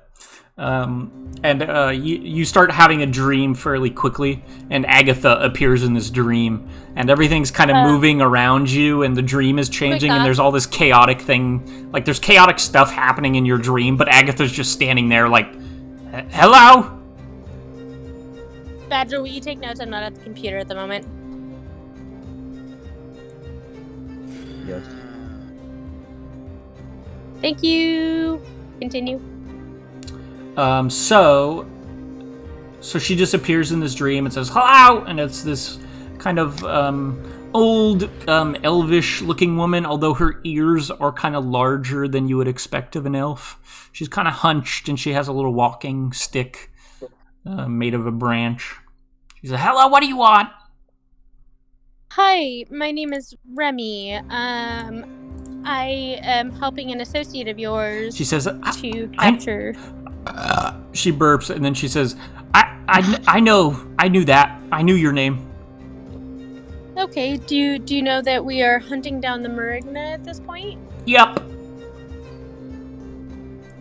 And you start having a dream fairly quickly, and Agatha appears in this dream, and everything's kind of moving around you, and the dream is changing, and there's all this chaotic thing. Like, there's chaotic stuff happening in your dream, but Agatha's just standing there like, "Hello?" Badger, will you take notes? I'm not at the computer at the moment. Yes. Thank you. Continue. So she just appears in this dream and says, "Hello!" And it's this kind of old, elvish-looking woman, although her ears are kind of larger than you would expect of an elf. She's kind of hunched, and she has a little walking stick made of a branch. She says, "Hello, what do you want?" Hi, my name is Remy. I am helping an associate of yours She says, to capture. She burps, and then she says, I knew that. I knew your name." Okay, do you know that we are hunting down the Marigna at this point? Yep.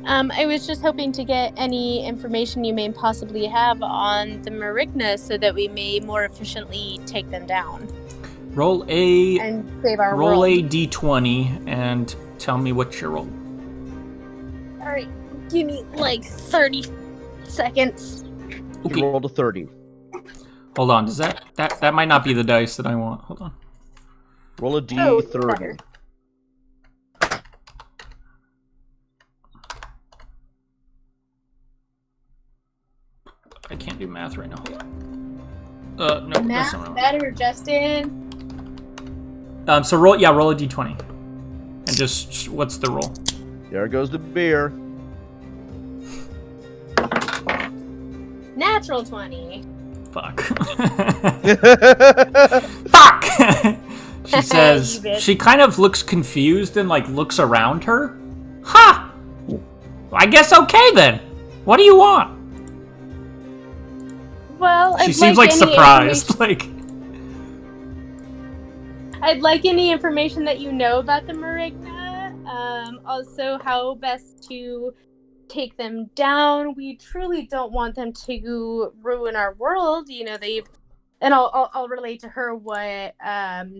I was just hoping to get any information you may possibly have on the Marigna so that we may more efficiently take them down. Roll a And save our roll world. a d20 and tell me what you roll. Alright, give me like 30 seconds. Okay. You rolled a 30. Hold on. Does that might not be the dice that I want. Hold on. Roll a d30. I can't do math right now. Hold on. No, that's not Math right. better, Justin. So roll a d20. And just what's the roll? There goes the beer. Natural 20. Fuck. Fuck! She says, You bitch. she kind of looks confused and like looks around her. Ha! I guess okay then. What do you want? Well, She seems like surprised. Like, I'd like any information that you know about the Marigna. Also, how best to take them down. We truly don't want them to ruin our world. And I'll relate to her what I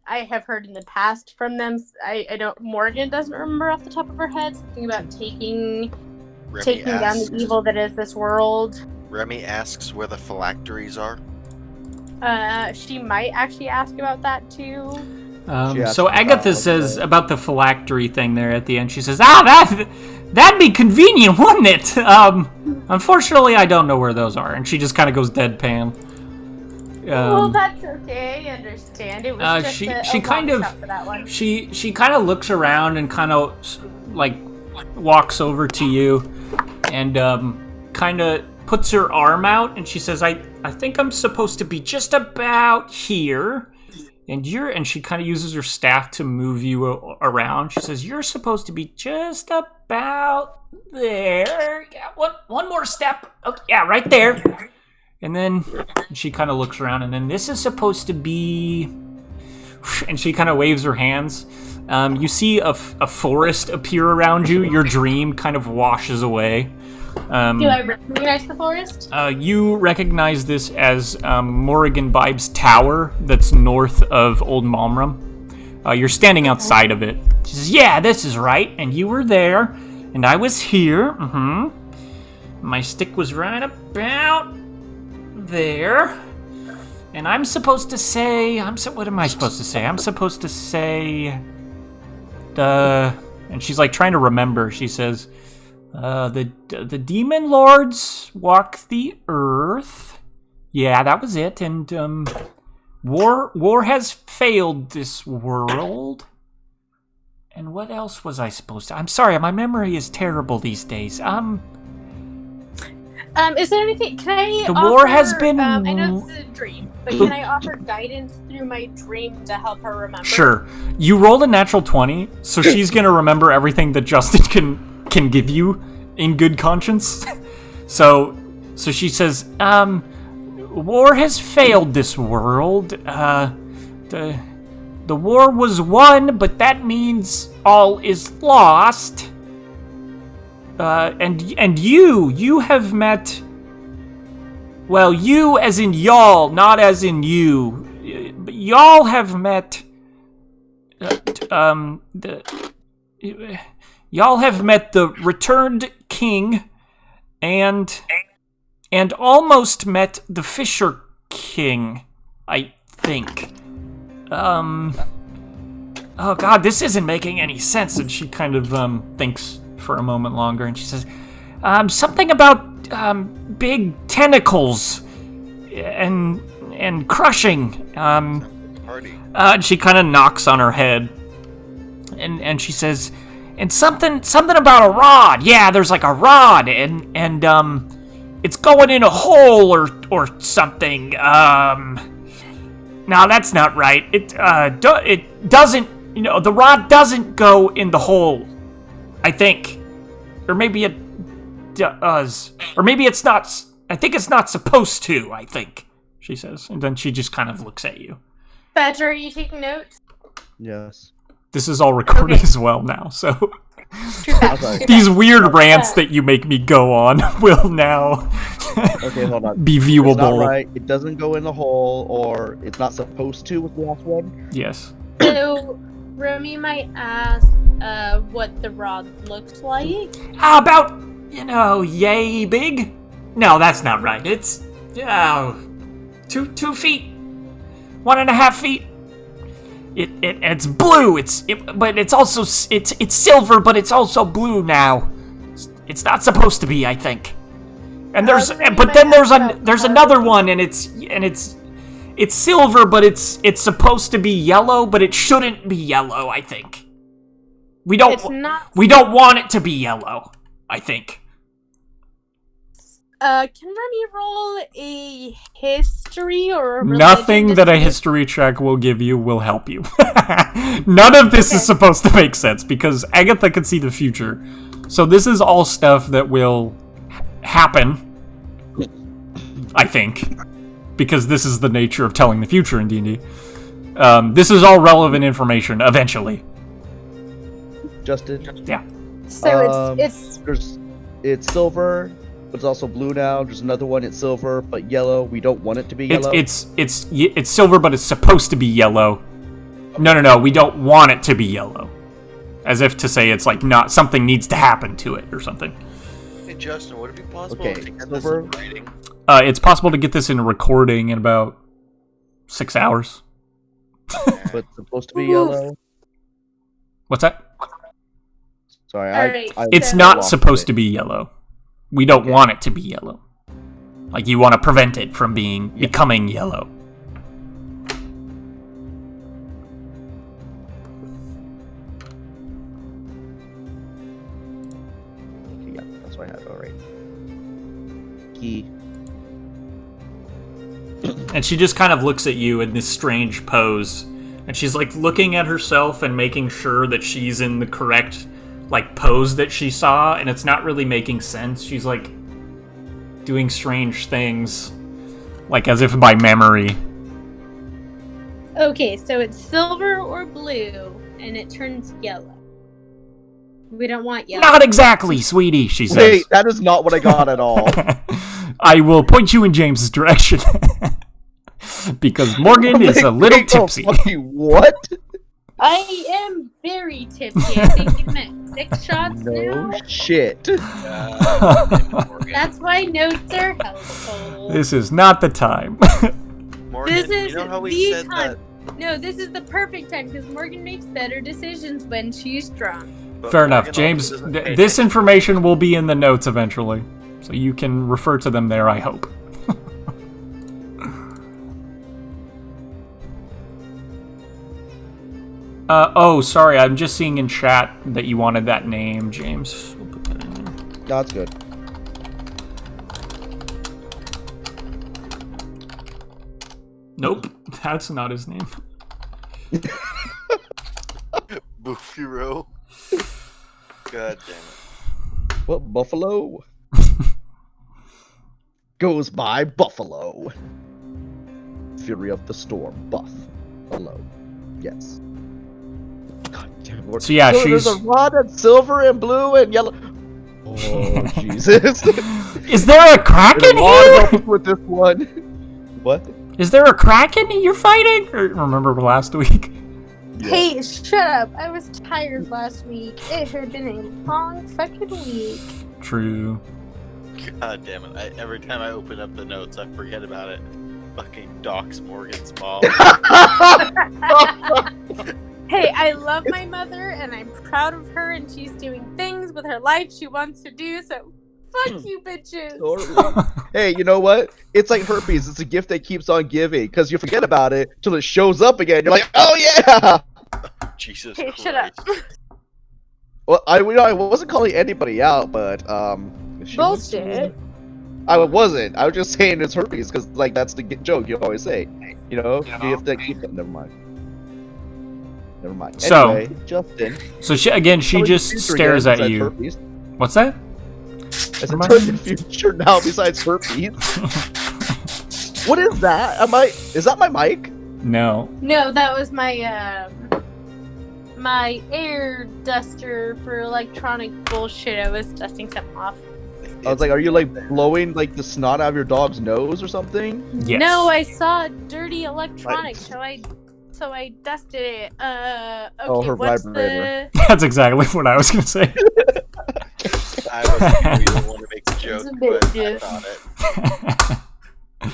have heard in the past from them. I don't. Morgan doesn't remember off the top of her head something about taking down the evil that is this world. Remy asks where the phylacteries are. She might actually ask about that too. So Agatha says about the phylactery thing there at the end. She says, that'd be convenient, wouldn't it? Unfortunately, I don't know where those are. And she just kind of goes deadpan. Well, that's okay. I understand. It was just she kind of shot for that one. she kind of looks around and kind of like walks over to you and kind of puts her arm out, and she says, I think I'm supposed to be just about here. And she kind of uses her staff to move you around. She says, "You're supposed to be just about there. Yeah, one more step. Okay, yeah, right there." And then she kind of looks around, and then this is supposed to be... And she kind of waves her hands. You see a forest appear around you. Your dream kind of washes away. Do I recognize the forest? You recognize this as Morrigan Bibe's tower that's north of Old Malmrum. You're standing outside of it. She says, "Yeah, this is right. And you were there. And I was here. My stick was right about there. And I'm supposed to say... what am I supposed to say? I'm supposed to say... And she's like trying to remember. She says, the demon lords walk the earth. Yeah, that was it. And war has failed this world. And what else was I supposed to... I'm sorry, my memory is terrible these days. Is there anything? Can I? The offer, war has been. I know this is a dream, but can I offer guidance through my dream to help her remember? Sure. You rolled a natural 20, so she's gonna remember everything that Justin can give you in good conscience. So she says, war has failed this world. The war was won, but that means all is lost. And you have met, well, you as in y'all, not as in you. Y'all have met, y'all have met the returned king, and almost met the Fisher King, I think. Oh God, this isn't making any sense. And she kind of thinks for a moment longer, and she says, something about big tentacles and crushing. And she kind of knocks on her head, and she says, and something about a rod. Yeah, there's like a rod, and it's going in a hole or something. No, that's not right. It doesn't. You know, the rod doesn't go in the hole. I think. Or maybe it does. Or maybe it's not. I think it's not supposed to, I think, she says. And then she just kind of looks at you. Badger, are you taking notes? Yes. This is all recorded as well now, so... Okay. These weird rants that you make me go on will now Okay, hold on. be viewable. It's not right. It doesn't go in the hole, or it's not supposed to with the last one. Yes. So, Romy might ask what the rod looks like. How about, yay big? No, that's not right. It's 2 feet, 1.5 feet. It's blue. But it's also it's silver, but it's also blue now. It's not supposed to be, I think. And there's another one, and it's silver, but it's supposed to be yellow, but it shouldn't be yellow, I think. We don't want it to be yellow, I think. Can Remy roll a history or a religion? Nothing that a history check will give you will help you. None of this is supposed to make sense, because Agatha can see the future. So this is all stuff that will happen, I think, because this is the nature of telling the future in D&D. This is all relevant information, eventually. Justin? Yeah. So it's silver, but it's also blue now. There's another one, it's silver, but yellow. We don't want it to be yellow. It's silver, but it's supposed to be yellow. No, we don't want it to be yellow. As if to say it's like not something needs to happen to it or something. Hey Justin, would it be possible Okay, to get this silver. in writing? It's possible to get this in a recording in about 6 hours. But it's supposed to be yellow. What's that? Sorry, Alright, It's not supposed to be yellow. We don't want it to be yellow. Like, you want to prevent it from becoming yellow. Yeah, that's what I had. Alright. Key. And she just kind of looks at you in this strange pose. And she's, like, looking at herself and making sure that she's in the correct, like, pose that she saw. And it's not really making sense. She's, like, doing strange things, like as if by memory. Okay, so it's silver or blue, and it turns yellow. We don't want yellow. Not exactly, sweetie, she says. Wait, that is not what I got at all. I will point you in James's direction. Because Morgan is a little tipsy. What? I am very tipsy. I think you meant 6 shots No now. shit. That's why notes are helpful. This is not the time. But This is you know how we the said time. that? No, this is the perfect time because Morgan makes better decisions when she's drunk. But Fair enough, Morgan James. also doesn't pay This attention. information will be in the notes eventually, so you can refer to them there, I hope. Oh, sorry, I'm just seeing in chat that you wanted that name, James. We'll put that in there. That's good. Nope, that's not his name. Buffalo. God damn it. What, Buffalo? Goes by Buffalo. Fury of the Storm, Buffalo. Yes. God damn it. So yeah, There's a rod and silver and blue and yellow. Oh, Jesus. Is there a kraken There's a lot of here? help with this one. What? Is there a kraken you're fighting? Or remember last week? Yeah. Hey, shut up! I was tired last week. It had been a long fucking week. True. God damn it. Every time I open up the notes, I forget about it. Fucking dox Morgan's mom. Hey, I love my mother and I'm proud of her and she's doing things with her life she wants to do, so fuck you bitches. Totally. Hey, you know what? It's like herpes. It's a gift that keeps on giving because you forget about it till it shows up again. You're like, oh yeah. Jesus Hey, Christ. shut up. Well, I wasn't calling anybody out, but she was- Bullshit. I wasn't. I was just saying it's herpes because like that's the joke you always say. You know, you have to keep it. Never mind. Never mind. So- Anyway, Justin. So she just stares at you. Herpes. What's that? As a Am I- turn in future now besides herpes. What is that? Is that my mic? No. No, that was my my air duster for electronic bullshit. I was dusting something off. I was like, are you like blowing like the snot out of your dog's nose or something? Yes. No, I saw dirty electronics, so I dusted it. Okay, Oh, her what's vibrator. That's exactly what I was gonna say. I was didn't want to make a joke, It's a bit but I just- thought it.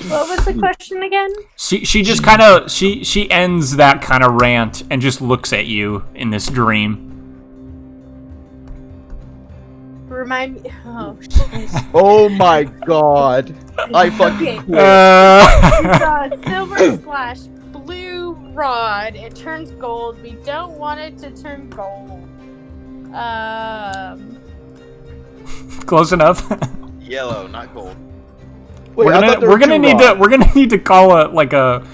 What was the question again? she just kind of she ends that kind of rant and just looks at you in this dream. Remind me. Oh, shit. Oh my god. I fucking Okay. quit. It's a silver / blue rod. It turns gold. We don't want it to turn gold. Close enough. Yellow, not gold. Wait, we're I gonna thought there we're were gonna two need rods. to we're gonna need to call a timeout,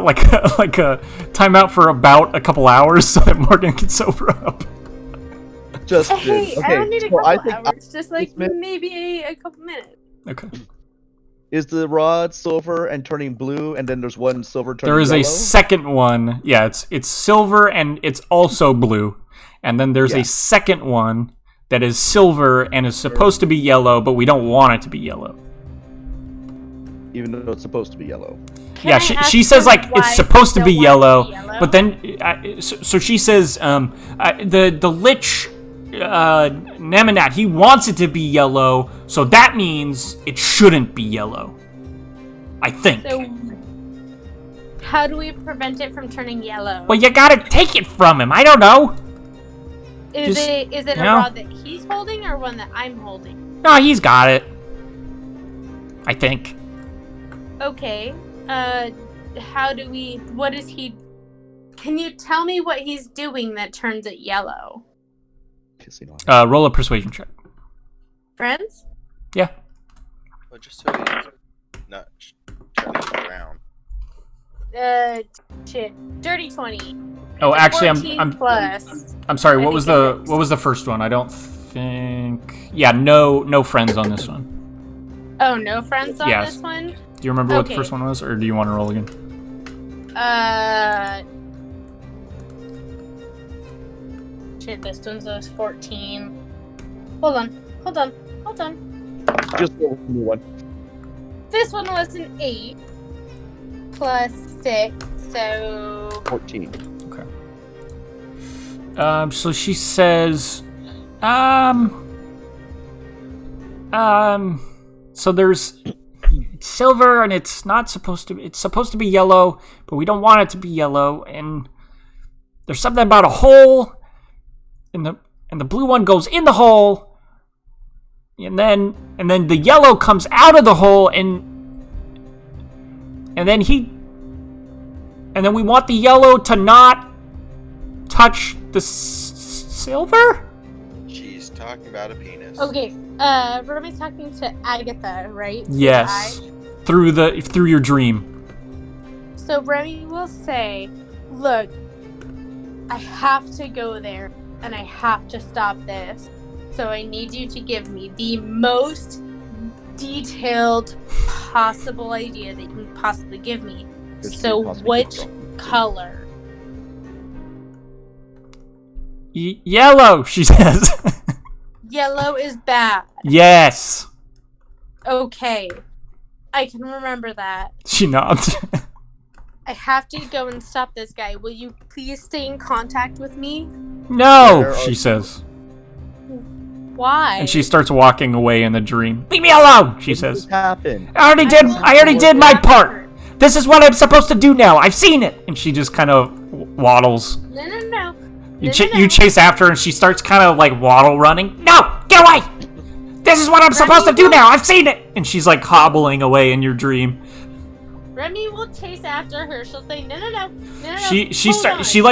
like a timeout for about a couple hours so that Morgan can sober up. Justin. Hey, Okay, I don't need a so couple I think hours. Just like Smith- maybe a couple minutes. Okay. is the rod silver and turning blue, and then there's one silver turning There is yellow? a second one. Yeah, it's silver and it's also blue. And then there's Yeah. a second one that is silver and is supposed to be yellow, but we don't want it to be yellow. Even though it's supposed to be yellow. Can Yeah, I she ask says her like why it's supposed to you be don't yellow, want it to be but then so she says the lich Nemanat, he wants it to be yellow, so that means it shouldn't be yellow. I think. So, how do we prevent it from turning yellow? Well, you gotta take it from him. I don't know. Is just- it a no. rod that he's holding or one that I'm holding? No, he's got it. I think. Okay. How do we? What is he? Can you tell me what he's doing that turns it yellow? Pissing on. Roll a persuasion check. Friends? Yeah. Well, just so he's not turning around. Shit. Dirty 20. Oh, It's a actually, 14 I'm plus. sorry. I What was think the it's what was the first one? I don't think. Yeah, no friends on this one. Oh, no friends on Yes. this one. Do you remember what the Okay. first one was, or do you want to roll again? Shit. This one's a 14. Hold on. Just roll a new one. This one was an 8 plus 6, so 14. So she says, so there's it's silver and it's not supposed to. It's supposed to be yellow, but we don't want it to be yellow. And there's something about a hole, and the blue one goes in the hole, and then the yellow comes out of the hole, and then we want the yellow to not touch the silver. She's talking about a penis. Okay, Remy's talking to Agatha, right? Yes, through your dream. So Remy will say, look, I have to go there, and I have to stop this. So I need you to give me the most detailed possible idea that you can possibly give me. So which color? Yellow, she says. Yellow is bad. Yes. Okay. I can remember that. She nods. I have to go and stop this guy. Will you please stay in contact with me? No, she says. Why? And she starts walking away in the dream. Leave me alone, she says. What happened? I already did my part. This is what I'm supposed to do now. I've seen it. And she just kind of waddles. No. You chase after her, and she starts kind of like waddle running. No, get away! This is what I'm supposed to do now. I've seen it. And she's like hobbling away in your dream. Remy will chase after her. She'll say, no. She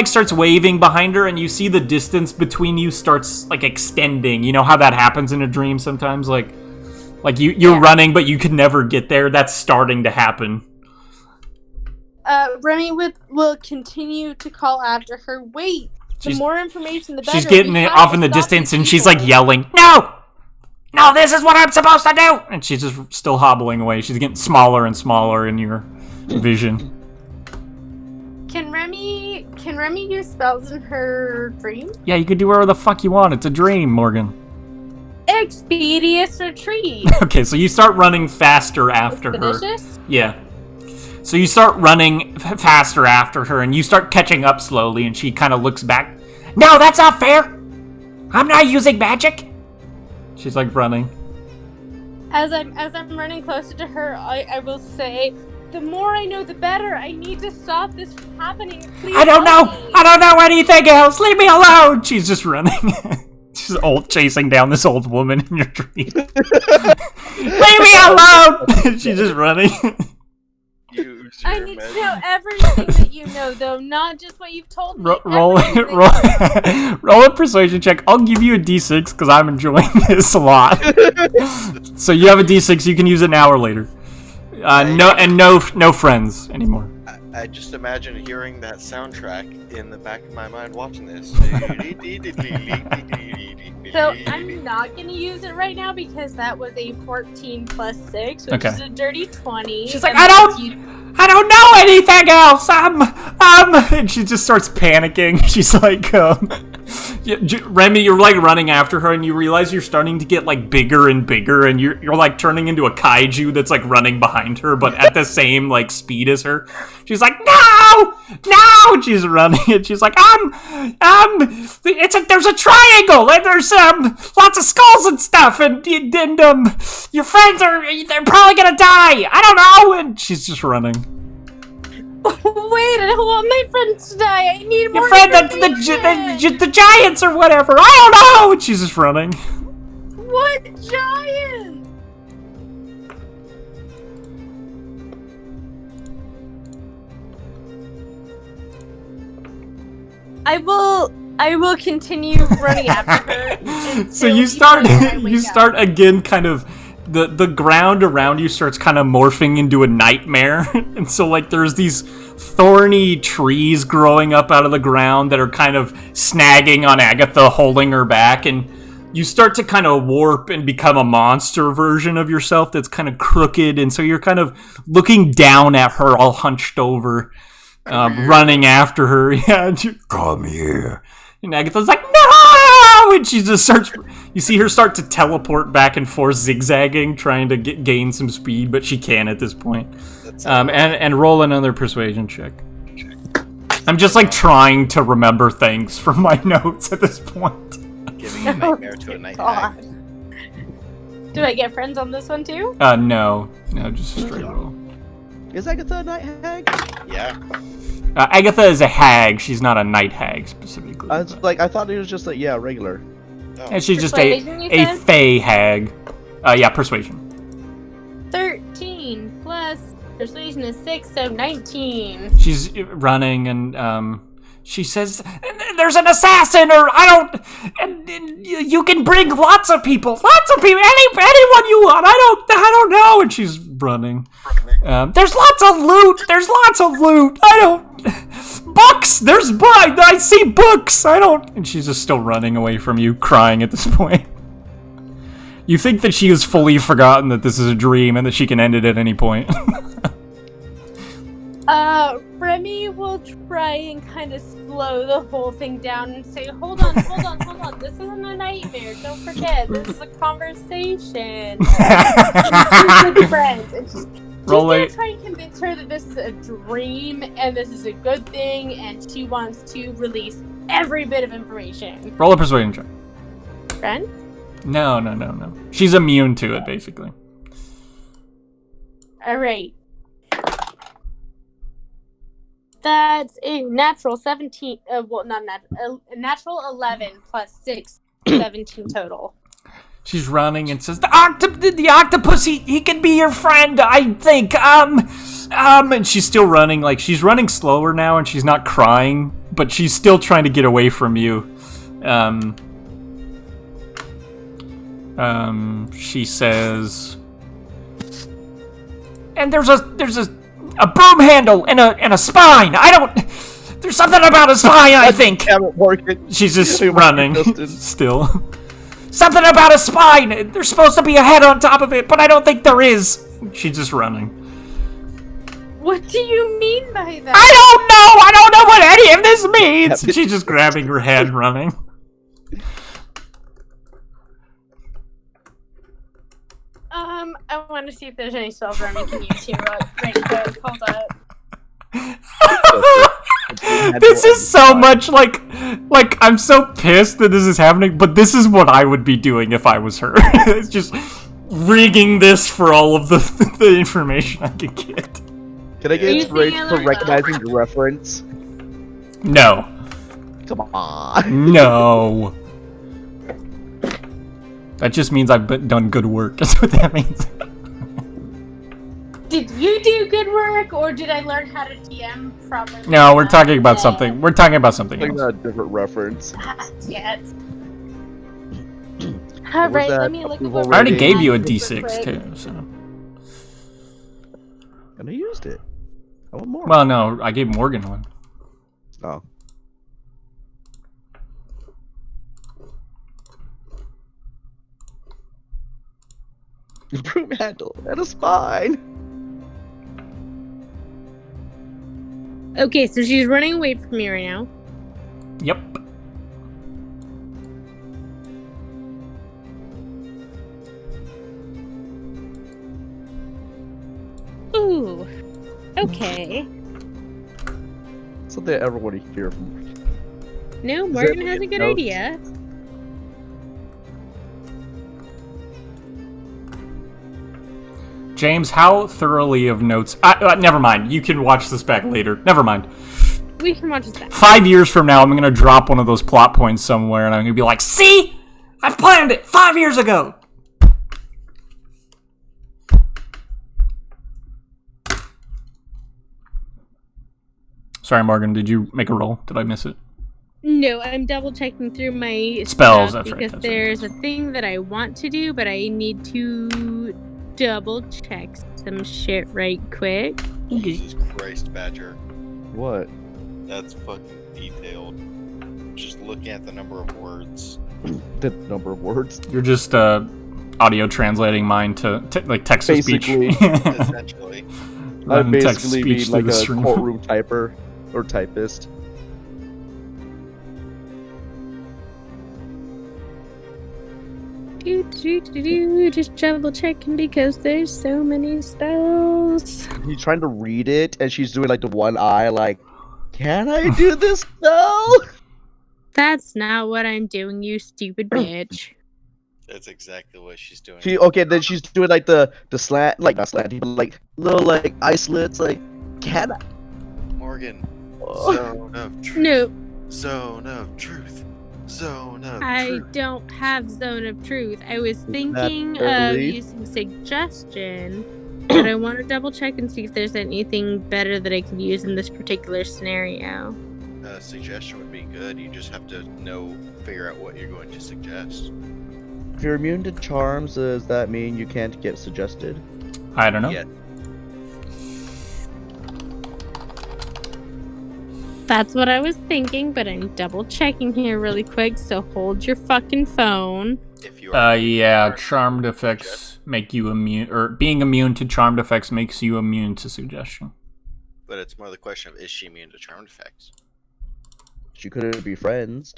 starts waving behind her, and you see the distance between you starts like extending. You know how that happens in a dream sometimes, like you're running, but you could never get there. That's starting to happen. Remy will continue to call after her. Wait, the more information, the better. She's getting off in the distance, and she's like yelling, No, this is what I'm supposed to do! And she's just still hobbling away. She's getting smaller and smaller in your vision. Can Remy use spells in her dream? Yeah, you can do whatever the fuck you want. It's a dream, Morgan. Expeditious retreat. Okay, so you start running faster after Expeditious? her. Yeah. So you start running faster after her, and you start catching up slowly, and she kind of looks back. No, that's not fair! I'm not using magic! She's like running. As I'm running closer to her, I will say, the more I know, the better. I need to stop this from happening. Please I don't know. me. I don't know anything else. Leave me alone. She's just running. She's chasing down this old woman in your dream. Leave me alone. She's just running. I need to know everything that you know, though, not just what you've told me. Roll a persuasion check. I'll give you a d6 because I'm enjoying this a lot. So you have a d6. You can use it now or later. No friends anymore. I just imagine hearing that soundtrack in the back of my mind watching this. So I'm not going to use it right now because that was a 14 plus 6, which is a dirty 20. She's like, I don't know anything else. And she just starts panicking. She's like, Remy, you're like running after her, and you realize you're starting to get like bigger and bigger, and you're like turning into a kaiju that's like running behind her, but at the same like speed as her. She's like, no! And she's running, and she's like, there's a triangle, and there's lots of skulls and stuff, and your friends they're probably gonna die. I don't know. And she's just running. Wait, I don't want my friends to die. I need more. Your friend, the giants or whatever. I don't know. And she's just running. What giants? I will continue running after her. So you start again kind of the ground around you starts kind of morphing into a nightmare. And so like there's these thorny trees growing up out of the ground that are kind of snagging on Agatha, holding her back, and you start to kind of warp and become a monster version of yourself that's kind of crooked, and so you're kind of looking down at her all hunched over, running after her. Yeah, come here. And Agatha's like, no! And she just starts, you see her start to teleport back and forth, zigzagging, trying to gain some speed, but she can't at this point. And roll another persuasion check. I'm just like trying to remember things from my notes at this point. Giving a nightmare to a nightmare. Do I get friends on this one too? No, just a straight roll. Is Agatha a night hag? Yeah. Agatha is a hag. She's not a night hag specifically. I thought it was just like regular. Oh. And she's just Persuasion, you a said? fey hag. Yeah, persuasion. 13 plus persuasion is 6, so 19. She's running and she says, "There's an assassin, or I don't. And you can bring lots of people, anyone you want. I don't know." And she's running. There's lots of loot. I don't. Books. There's books. I see books. I don't. And she's just still running away from you, crying at this point. You think that she has fully forgotten that this is a dream and that she can end it at any point. Remy will try and kind of slow the whole thing down and say, hold on. This isn't a nightmare. Don't forget, this is a conversation. She's good friends. And she's gonna try and convince her that this is a dream and this is a good thing, and she wants to release every bit of information. Roll a persuasion check. Friend? No. She's immune to it, basically. Alright. That's a natural 17. A natural 11 plus 6, 17 total. She's running and says, the octopus, he can be your friend, I think. And she's still running, like, she's running slower now and she's not crying, but she's still trying to get away from you. She says, and there's a broom handle and a spine. There's something about a spine, I think. She's just running still. Something about a spine. There's supposed to be a head on top of it, but I don't think there is. She's just running. What do you mean by that? I don't know what any of this means. She's just grabbing her head, running. I want to see if there's any spells Remy can use here. Right, good. Hold up. This is so much like I'm so pissed that this is happening, but this is what I would be doing if I was her. It's just rigging this for all of the information I can get. Can I get inspiration for recognizing the reference? No. Come on. No. That just means I've done good work. That's what that means. Did you do good work, or did I learn how to DM properly? No, we're talking about something. We're talking about something else. A different reference. Yes. All right, let me look at what I already gave you a D6 too, so. And I used it. I want more. Well, no, I gave Morgan one. Oh. Broom handle and a spine. Okay, so she's running away from me right now. Yep. Ooh. Okay. Something I ever want to hear from. No, Morgan has a good idea. James, how thoroughly of notes... never mind. You can watch this back later. Never mind. We can watch this back. 5 years from now, I'm going to drop one of those plot points somewhere, and I'm going to be like, see? I planned it 5 years ago! Sorry, Morgan, did you make a roll? Did I miss it? No, I'm double checking through my spells. That's because right. There's a thing that I want to do, but I need to double check some shit right quick. Jesus Christ, Badger. What? That's fucking detailed. Just looking at the number of words. The number of words? You're just audio translating mine to like text to speech. Essentially. I'd basically be like a courtroom typer or typist. Just double checking because there's so many spells. He's trying to read it, and she's doing like the one eye, like, can I do this spell? That's not what I'm doing, you stupid bitch. That's exactly what she's doing. Then she's doing like the slant, like not slanty, but like little like islets, like can I? Morgan, Oh. zone of truth. No, Zone of truth. Zone of I truth. don't have zone of truth. I was that thinking of early? using suggestion, but I want to double check and see if there's anything better that I could use in this particular scenario. Suggestion would be good. You just have to figure out what you're going to suggest. If you're immune to charms, does that mean you can't get suggested? I don't know. Yeah. That's what I was thinking, but I'm double checking here really quick, so hold your fucking phone. If you are Yeah, charmed effects make you immune, or being immune to charmed effects makes you immune to suggestion. But it's more the question of, is she immune to charmed effects? She couldn't be friends.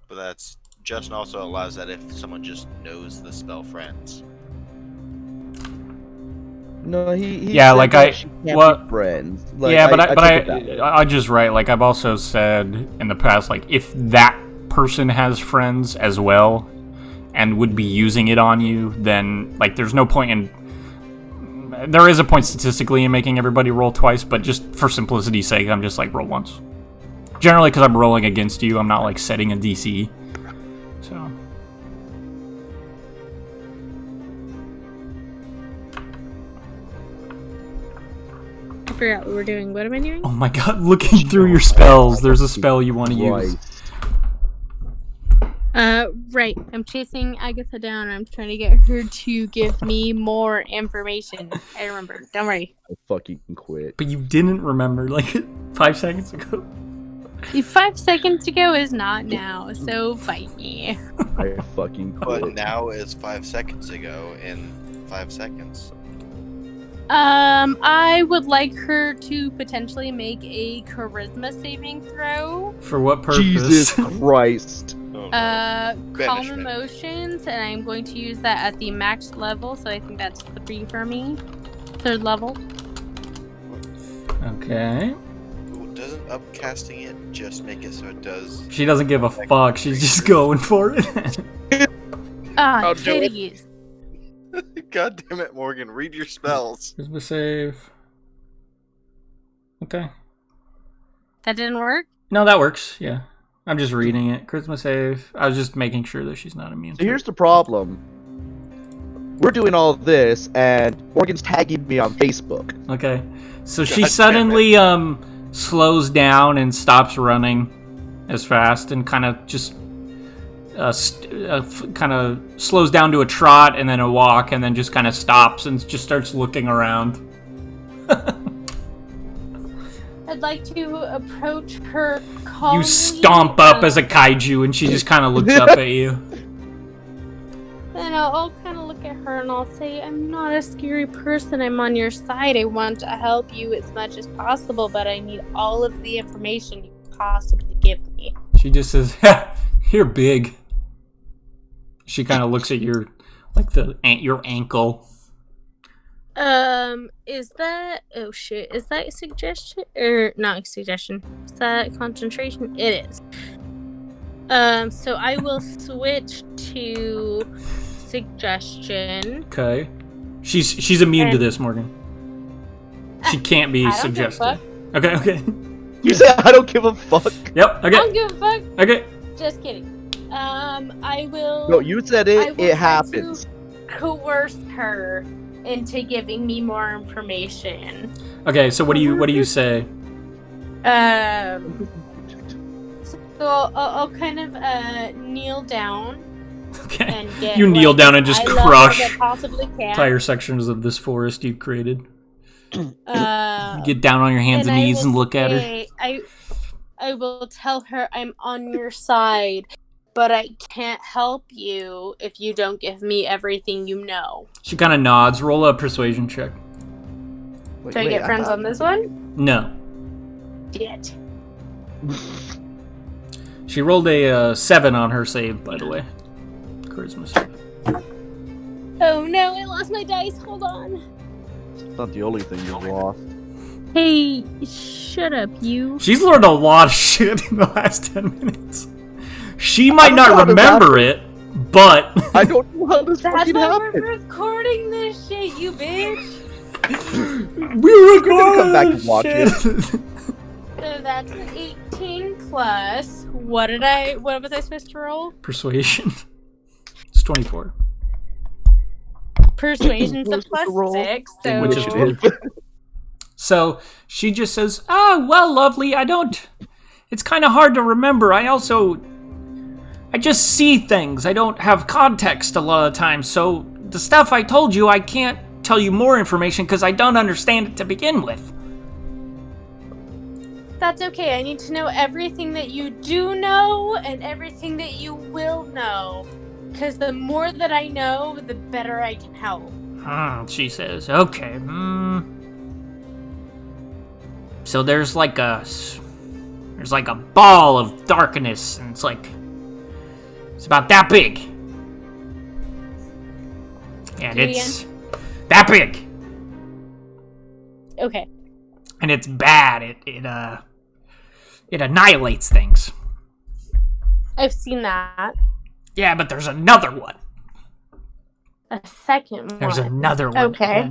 But that's Justin also allows that if someone just knows the spell friends. No, he Yeah, said like that she can't be friends. Like, yeah, but take it that way. I just write, like I've also said in the past, like if that person has friends as well and would be using it on you, then like there's no point in. There is a point statistically in making everybody roll twice, but just for simplicity's sake, I'm just like roll once. Generally, because I'm rolling against you, I'm not like setting a DC. So. I forgot what we're doing. What am I doing? Oh my god, looking through your spells. There's a spell you want to use. Right. I'm chasing Agatha down. I'm trying to get her to give me more information. I remember. Don't worry. I fucking quit. But you didn't remember, like, 5 seconds ago. 5 seconds ago is not now, so fight me. I fucking quit. But now is 5 seconds ago in 5 seconds. I would like her to potentially make a charisma saving throw. For what purpose? Jesus Christ. Oh, no. Calm Banishment. emotions, and I'm going to use that at the max level, so I think that's 3 for me. 3rd level. Okay. Doesn't upcasting it just make it so it does? She doesn't give a fuck. She's just going for it. I'll do it. Titties. God damn it, Morgan! Read your spells. Charisma save. Okay. That didn't work? No, that works. Yeah. I'm just reading it. Charisma save. I was just making sure that she's not immune. So here's the problem. We're doing all this, and Morgan's tagging me on Facebook. Okay. So God she damn suddenly slows down and stops running as fast and kind of just kind of slows down to a trot and then a walk and then just kind of stops and just starts looking around. I'd like to approach her calmly. You stomp up as a kaiju and she just kind of looks up at you. Then I'll kind of look at her and I'll say, I'm not a scary person. I'm on your side. I want to help you as much as possible, but I need all of the information you can possibly give me. She just says, ha, you're big. She kind of looks at your, like your ankle. Is that, oh shit, is that suggestion? Or, not suggestion. Is that concentration? It is. So I will switch to suggestion. Okay. She's immune to this, Morgan. She can't be I don't give a suggested. fuck. Okay. You said I don't give a fuck. Yep, I okay. don't give a fuck. Okay. Just kidding. I will. No, you said I it. will It try happens. to coerce her into giving me more information. Okay, so what do you say? So I'll kind of kneel down Okay. and get. You kneel like, down and just eye level crush that possibly can. entire sections of this forest you've created. Uh, Get down on your hands and I knees will and look at her. say- I will tell her I'm on your side, but I can't help you if you don't give me everything you know. She kind of nods. Roll a persuasion check. Do I get friends on this one? No. Shit. She rolled a 7 on her save, by the way. Charisma save. Oh no, I lost my dice. Hold on. It's not the only thing you've lost. Hey, shut up, you. She's learned a lot of shit in the last 10 minutes. She might don't not know about remember it, But I don't know how this That's fucking why happened. we're recording this shit, you bitch. we're gonna come back and watch it. So that's an 18 plus. What was I supposed to roll? Persuasion. It's 24. Persuasion's a What's plus the roll? 6. So Which is 24. So she just says, "Oh, well, lovely. It's kind of hard to remember. I just see things. I don't have context a lot of the time. So the stuff I told you, I can't tell you more information because I don't understand it to begin with." that's okay. I need to know everything that you do know and everything that you will know. Because the more that I know, the better I can help. She says, "Okay. So there's like a ball of darkness, and it's about that big, and it's that big, Okay. and it's bad. It annihilates things. I've seen that. Yeah, but there's another one. A second one. There's another one, Okay.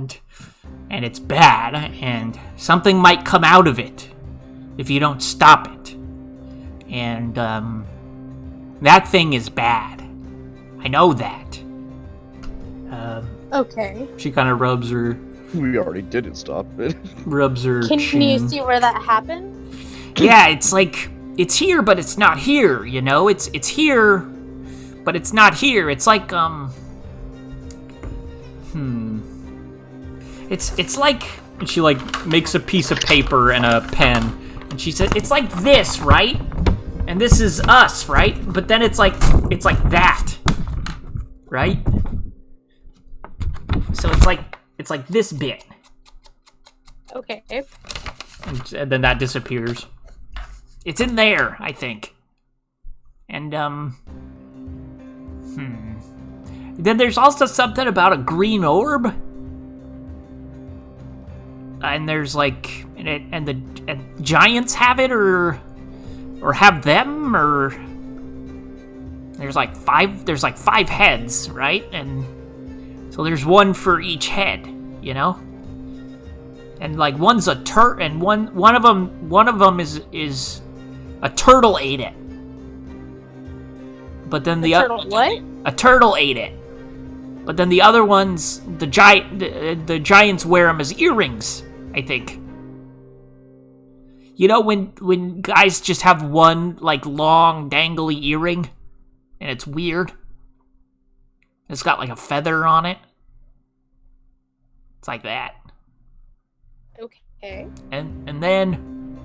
and it's bad, and something might come out of it if you don't stop it. And that thing is bad. I know that. Okay. She kind of rubs her We already didn't stop it. Can chin. you see where that happened? Yeah, it's like it's here, but it's not here. You know, it's here, but it's not here. It's like It's like, and she makes a piece of paper and a pen, and she said, "It's like this, right? And this is us, right? But then it's like that, right? So it's like this bit." Okay. And then that disappears. It's in there, I think. And then there's also something about a green orb. And there's and giants have it, or have them, or there's five heads, right? And so there's one for each head, you know. And one's a and one of them is a turtle ate it. But then the turtle what? A turtle ate it. But then the other ones, the giants wear them as earrings, I think. You know when guys just have one long dangly earring, and it's weird. It's got a feather on it. It's like that. Okay. And then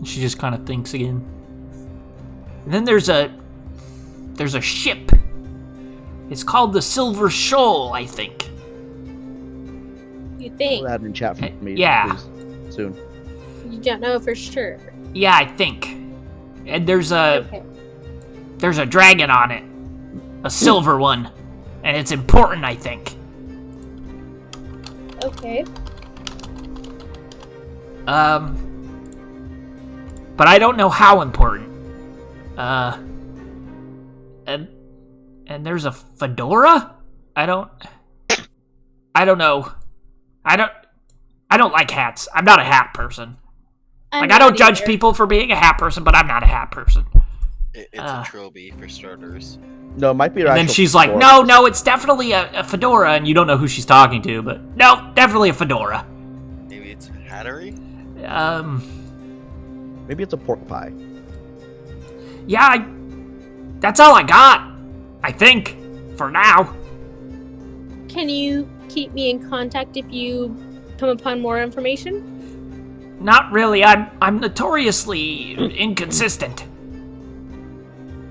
she just kind of thinks again. And then there's a ship. It's called the Silver Shoal, I think. You think? We'll add in chat for me. Yeah. Please, soon. You don't know for sure. Yeah, I think. And there's a dragon on it. A silver one. And it's important, I think. Okay. But I don't know how important. And there's a fedora? I don't know. I don't like hats. I'm not a hat person. I don't judge people for being a hat person, but I'm not a hat person. It's a trilby for starters. No, it might be. And then she's like, no, it's definitely a fedora, and you don't know who she's talking to, but no, definitely a fedora. Maybe it's hattery? Maybe it's a pork pie. Yeah, that's all I got, I think, for now. Can you keep me in contact if you come upon more information? Not really. I'm notoriously inconsistent.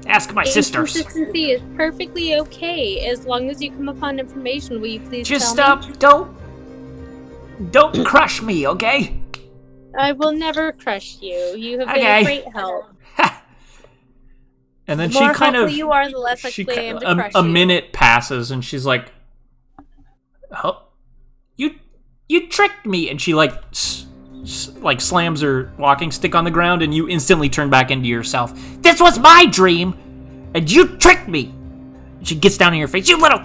Ask my sisters. Inconsistency is perfectly okay as long as you come upon information. Will you please Just tell me? don't crush me, okay? I will never crush you. You have been Okay. a great help. And then The more she kind helpful of you are, the less she likely I am to a crush you. minute passes, and she's like, "Oh, you tricked me," and she like slams her walking stick on the ground, and you instantly turn back into yourself. This was my dream, and you tricked me. She gets down in your face. You little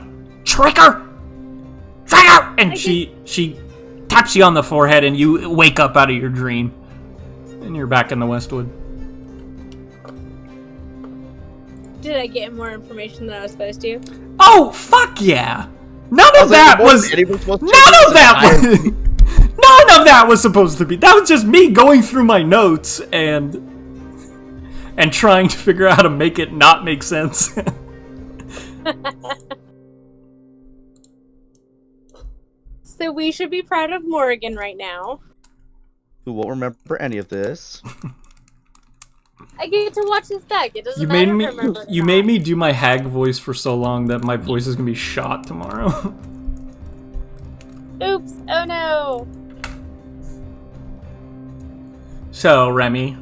tricker! Tricker! And she taps you on the forehead, and you wake up out of your dream, and you're back in the Westwood. Did I get more information than I was supposed to? Oh, fuck yeah! None of that was supposed to be. That was just me going through my notes and trying to figure out how to make it not make sense. So we should be proud of Morgan right now. Who won't remember any of this? I get to watch this back. It doesn't You matter made me. if I remember. You made me do my hag voice for so long that my voice is gonna be shot tomorrow. Oops! Oh no! So, Remy,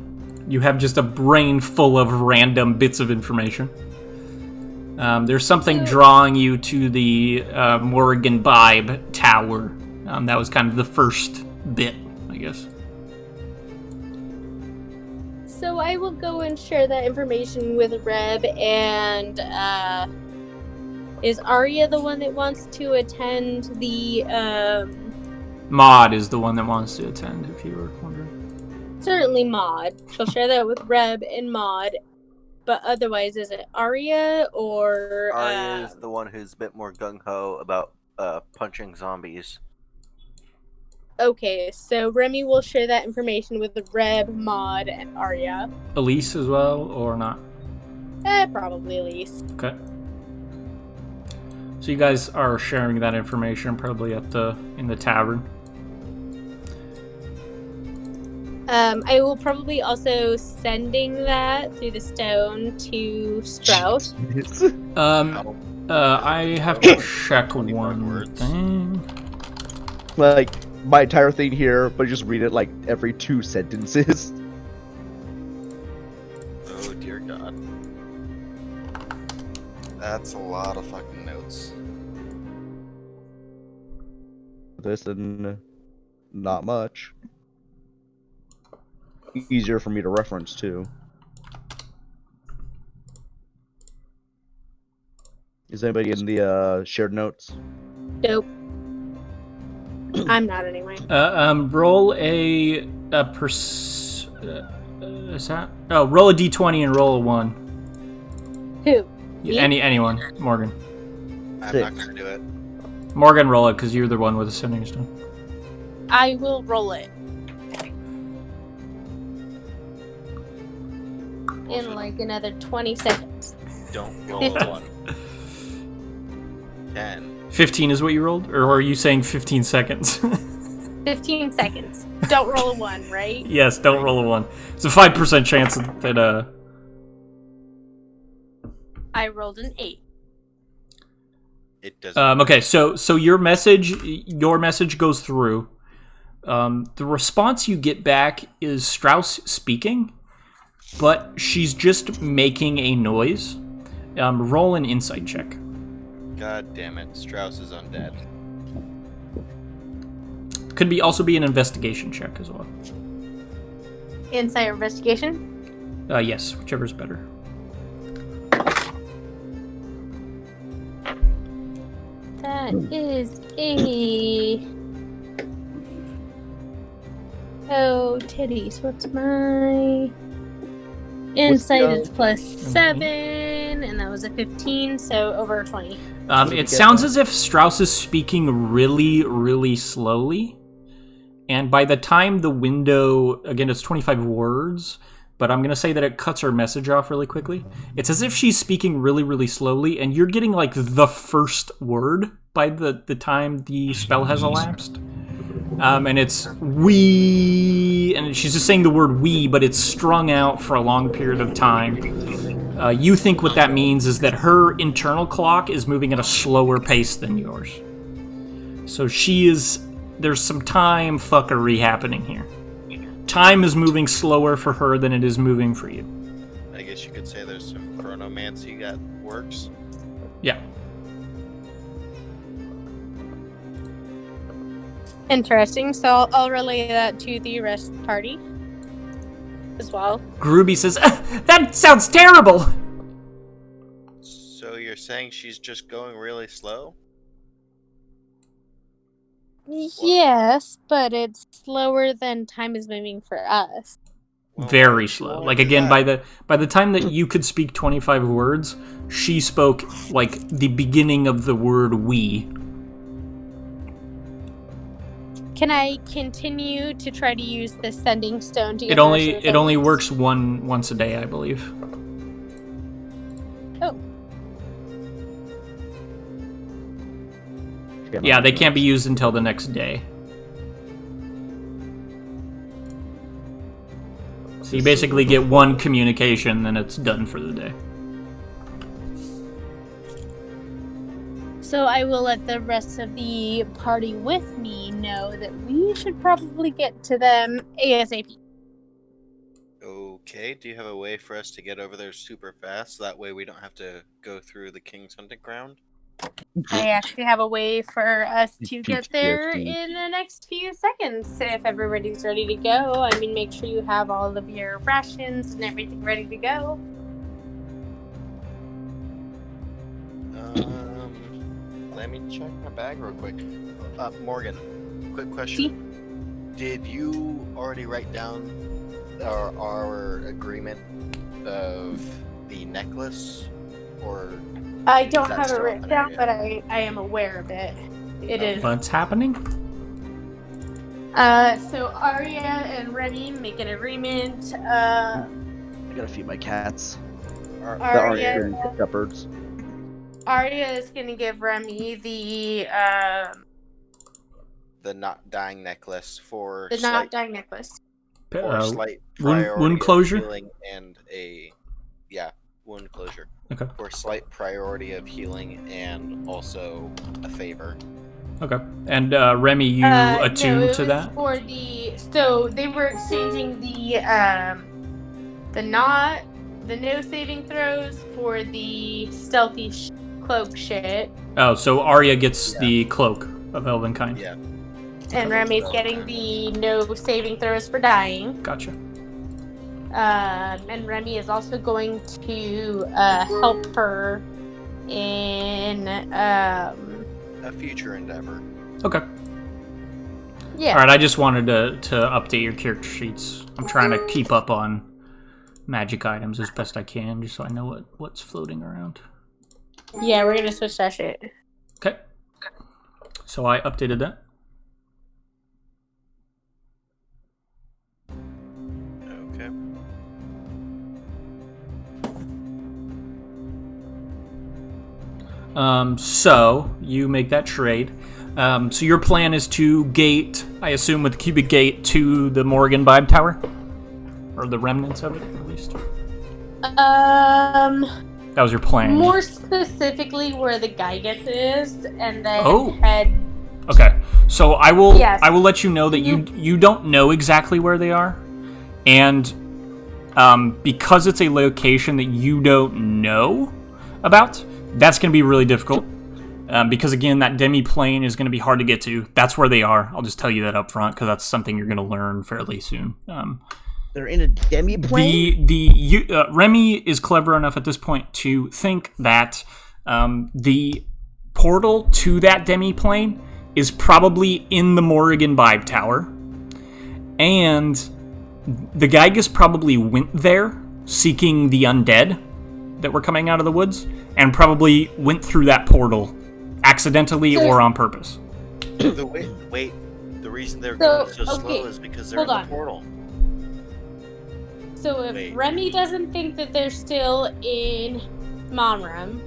you have just a brain full of random bits of information. There's something drawing you to the Morgan Bibe Tower. That was kind of the first bit, I guess. So I will go and share that information with Reb, and is Arya the one that wants to attend the Maud is the one that wants to attend, if you were wondering. Certainly Maud. She'll share that with Reb and Maud. But otherwise, is it Arya or... Arya is the one who's a bit more gung-ho about punching zombies. Okay, so Remy will share that information with the Reb, Maud, and Arya. Elise as well, or not? Probably Elise. Okay. So you guys are sharing that information probably in the tavern. I will probably also sending that through the stone to Strauss. I have to check one thing. Like, my entire thing here, but just read it like every 2 sentences. Oh dear God. That's a lot of fucking notes. This and not much. Easier for me to reference too. Is anybody in the shared notes? Nope. I'm not anyway. Roll a is that? Oh, roll a d20 and roll a 1. Who? Me? Anyone. Morgan. I'm 6. not gonna do it. Morgan, roll it because you're the one with the sending stone. I will roll it. In like another 20 seconds. Don't roll a 1. 10. 15 is what you rolled, or are you saying 15 seconds? 15 seconds. Don't roll a 1, right? Yes, don't roll a 1. It's a 5% chance that I rolled an 8. It doesn't. Okay, so your message goes through. The response you get back is Strauss speaking, but she's just making a noise. Roll an insight check. God damn it, Strauss is undead. Could also be an investigation check as well. Insight or investigation? Yes, whichever's better. That is a... Oh, titties. What's my... Insight is +7, and that was a 15, so over 20. It sounds as if Strauss is speaking really, really slowly. And by the time the window, again, it's 25 words, but I'm going to say that it cuts her message off really quickly. It's as if she's speaking really, really slowly, and you're getting, like, the first word by the time the spell has elapsed. And it's we, and she's just saying the word we, but it's strung out for a long period of time. You think what that means is that her internal clock is moving at a slower pace than yours. So there's some time fuckery happening here. Time is moving slower for her than it is moving for you. I guess you could say there's some chronomancy that works. Yeah. Interesting. So I'll relay that to the rest of the party as well. Groovy says, that sounds terrible! So you're saying she's just going really slow? Yes, but it's slower than time is moving for us. Well, why Very would you slow. wanna Like, do again, that? by the time that you could speak 25 words, she spoke, like, the beginning of the word we. Can I continue to try to use the sending stone to get It the rest of the only things? works once a day, I believe. Oh. Yeah, they can't be used until the next day. So you basically get one communication, then it's done for the day. So I will let the rest of the party with me know that we should probably get to them ASAP. Okay, do you have a way for us to get over there super fast? So that way we don't have to go through the King's Hunting Ground? I actually have a way for us to get there PTSD. in the next few seconds if everybody's ready to go. I mean, make sure you have all of your rations and everything ready to go. Let me check my bag real quick. Morgan, quick question. Did you already write down our agreement of the necklace? Or I don't Is that have it still written up in down, there but I am aware of it. It is. What's happening? So Arya and Remy make an agreement. I gotta feed my cats. Ar- That aren't Arya, good shepherds. Arya is gonna give Remy the not dying necklace for not slight, dying necklace. slight wound priority closure? of healing and wound closure. Okay. For slight priority of healing and also a favor. Okay. And Remy, you No, attuned it to was that? for the. So they were exchanging the no saving throws for the stealthy cloak shit, Oh, so Arya gets the cloak of Elvenkind. Yeah. and Remy's getting the no saving throws for dying. Gotcha. And Remy is also going to help her in A future endeavor. Okay. yeah. All right. I just wanted to update your character sheets. I'm trying to keep up on magic items as best I can, just so I know what's floating around. Yeah, we're gonna switch that shit. Okay. So I updated that. Okay. So you make that trade. So your plan is to gate, I assume, with the cubic gate to the Morgan Vibe Tower, or the remnants of it, at least. That was your plan. More specifically, where the Gygus is, and then Oh. head. Okay. So I will Yes. I will let you know that you don't know exactly where they are, and because it's a location that you don't know about, that's going to be really difficult. Because again, that demi-plane is going to be hard to get to. That's where they are. I'll just tell you that up front, because that's something you're going to learn fairly soon. They're in a demi-plane? Remy is clever enough at this point to think that the portal to that demi-plane is probably in the Morrigan Vibe Tower, and the Gygus probably went there seeking the undead that were coming out of the woods, and probably went through that portal accidentally or on purpose. The reason they're going so slow okay, is because they're hold in on. the portal. So if Wait. Remy doesn't think that they're still in Monram,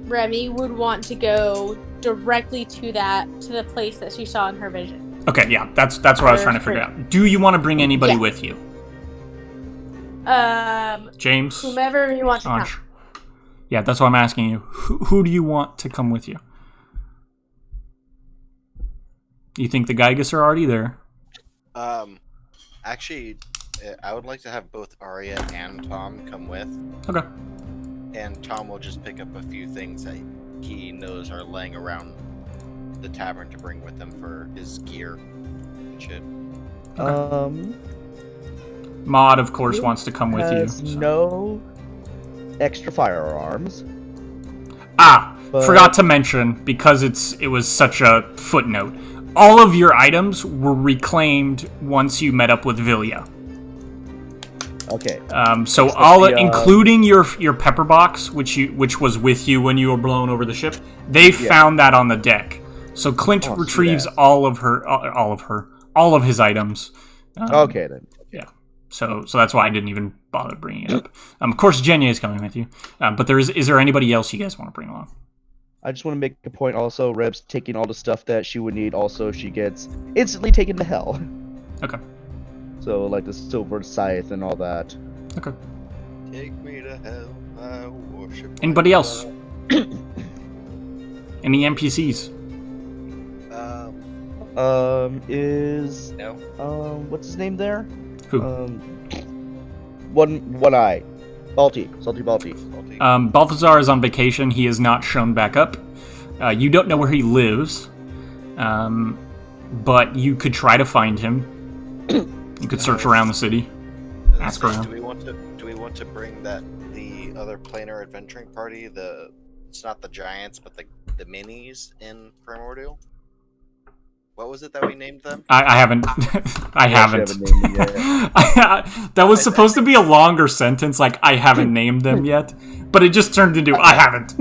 Remy would want to go directly to the place that she saw in her vision. Okay, yeah, that's what I was trying to figure out. Do you want to bring anybody Yeah. with you? James? Whomever you want to Anj? come. Yeah, that's what I'm asking you. Who do you want to come with you? You think the Gygus are already there? Actually, I would like to have both Arya and Tom come with, Okay. and Tom will just pick up a few things that he knows are laying around the tavern to bring with him for his gear and shit. Maud, of course, wants to come with you. Has no extra firearms. But... forgot to mention, because it was such a footnote, all of your items were reclaimed once you met up with Vilya. Okay. So including your pepper box, which was with you when you were blown over the ship, they found that on the deck. So Clint retrieves all of his items. Okay then. Yeah. So that's why I didn't even bother bringing it up. Of course, Jenya is coming with you. But is there anybody else you guys want to bring along? I just want to make a point also, Reb's taking all the stuff that she would need, also she gets instantly taken to hell. Okay. So, like the silver scythe and all that. Okay. Take me to hell, I worship. Anybody else? Any NPCs? Is... No. What's his name there? Who? One eye. Salty Balti. Balthazar is on vacation. He has not shown back up. You don't know where he lives, but you could try to find him. You could search around the city. Ask around. Do we want to bring the other planar adventuring party? It's not the giants, but the minis in Primordial. What was it that we named them? I haven't. I haven't. That was supposed to be a longer sentence, like I haven't named them yet, but it just turned into I haven't.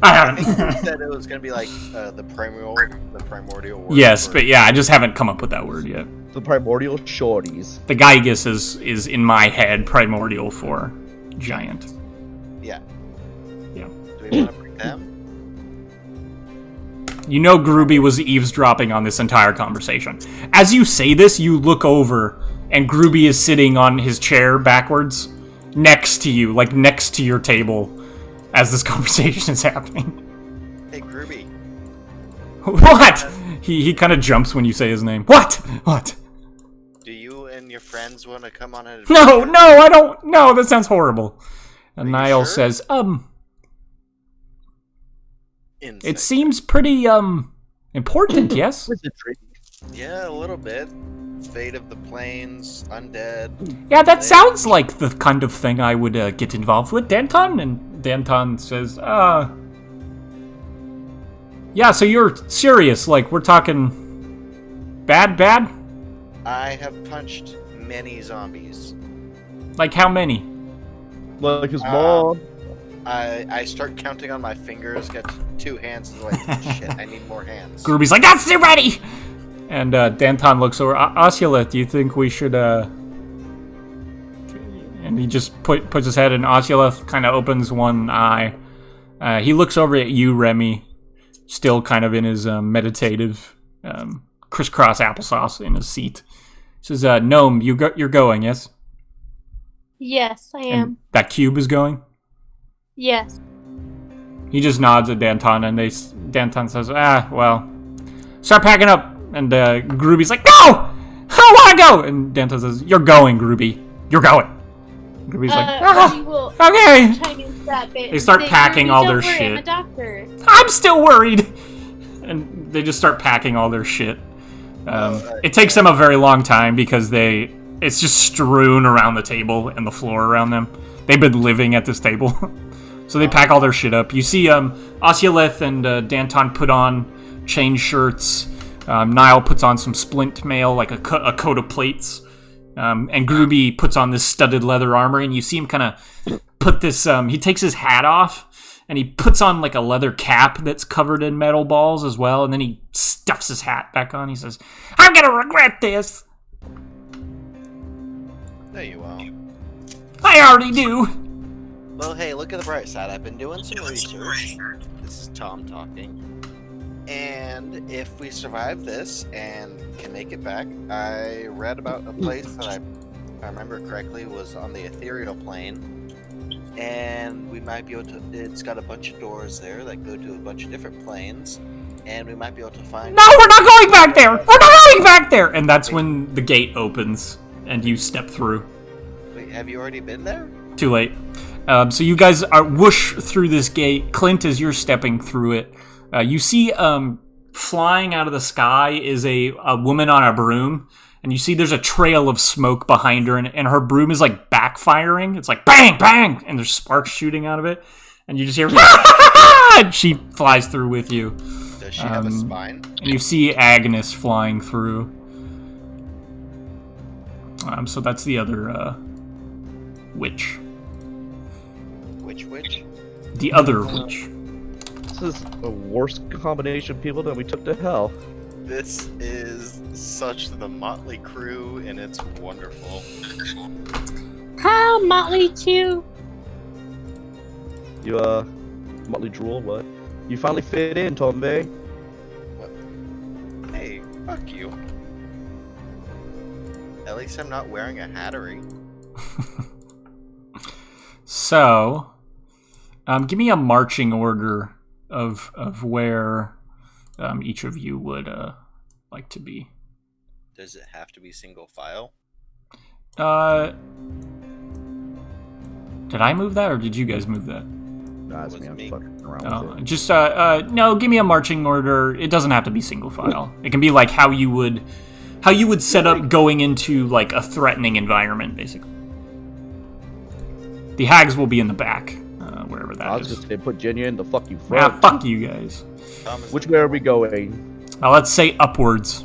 I think you said it was going to be like the primordial word. Yes, but yeah, I just haven't come up with that word yet. The primordial shorties. The Gygus is in my head primordial for giant. Yeah. Yeah. Do we want to bring them? You know Gruby was eavesdropping on this entire conversation. As you say this, you look over, and Gruby is sitting on his chair backwards, next to you, like next to your table, as this conversation is happening. Hey, Gruby. What? He kind of jumps when you say his name. What? Do you and your friends want to come on an No, I don't. No, that sounds horrible. And Niall says, Insect. It seems pretty, important, yes? Yeah, a little bit. Fate of the Plains, undead. Yeah, that sounds like the kind of thing I would get involved with, Danton. And Danton says, yeah, so you're serious, like, we're talking bad? I have punched many zombies. Like, how many? Like his ball. I start counting on my fingers, get 2 hands, and like, shit, I need more hands. Gruby's like, that's too many! And Danton looks over. Osculeth, do you think we should, And he just puts his head in. Osculeth kind of opens one eye. He looks over at you, Remy, still kind of in his meditative crisscross applesauce in his seat. He says, Gnome, you're going, yes? Yes, I am. And that cube is going? Yes. He just nods at Danton, and Danton says, well, start packing up. And Gruby's like, no! I don't want to go! And Danton says, you're going, Gruby. You're going. Gruby's like, okay. They start packing all their shit. I'm a doctor. I'm still worried. And they just start packing all their shit. It takes them a very long time because it's just strewn around the table and the floor around them. They've been living at this table. So they pack all their shit up. You see Osculeth and Danton put on chain shirts. Niall puts on some splint mail, like a coat of plates. And Gruby puts on this studded leather armor. And you see him kind of put this... he takes his hat off. And he puts on like a leather cap that's covered in metal balls as well. And then he stuffs his hat back on. He says, I'm going to regret this. No, you won't. I already do. Well, hey, look at the bright side. I've been doing some research. This is Tom talking. And if we survive this and can make it back, I read about a place that if I remember correctly, was on the ethereal plane. And we might be able to... It's got a bunch of doors there that go to a bunch of different planes. And we might be able to find... No, we're not going back there! We're not going back there! And that's when the gate opens and you step through. Wait, have you already been there? Too late. So you guys are whoosh through this gate. Clint, as you're stepping through it, You see flying out of the sky is a woman on a broom, and you see there's a trail of smoke behind her, and her broom is like backfiring. It's like bang, bang, and there's sparks shooting out of it, and you just hear and she flies through with you. Does she have a spine? And you see Agnes flying through. So that's the other witch. Which witch? The other witch. This is a worse combination of people than we took to hell. This is such the motley crew, and it's wonderful. How motley too? You, Motley Drool, what? You finally fit in, Tombe. What? Hey, fuck you. At least I'm not wearing a hattery. So, give me a marching order of where each of you would like to be. Does it have to be single file? Did I move that, or did you guys move that? Nah, it's me. I'm me. fucking around with it. Just no. Give me a marching order. It doesn't have to be single file. It can be like how you would set up going into like a threatening environment, basically. The hags will be in the back, wherever that I was is. just gonna put Jenya in the fucking front. Ah, fuck you guys. Which way are we going? Let's say upwards.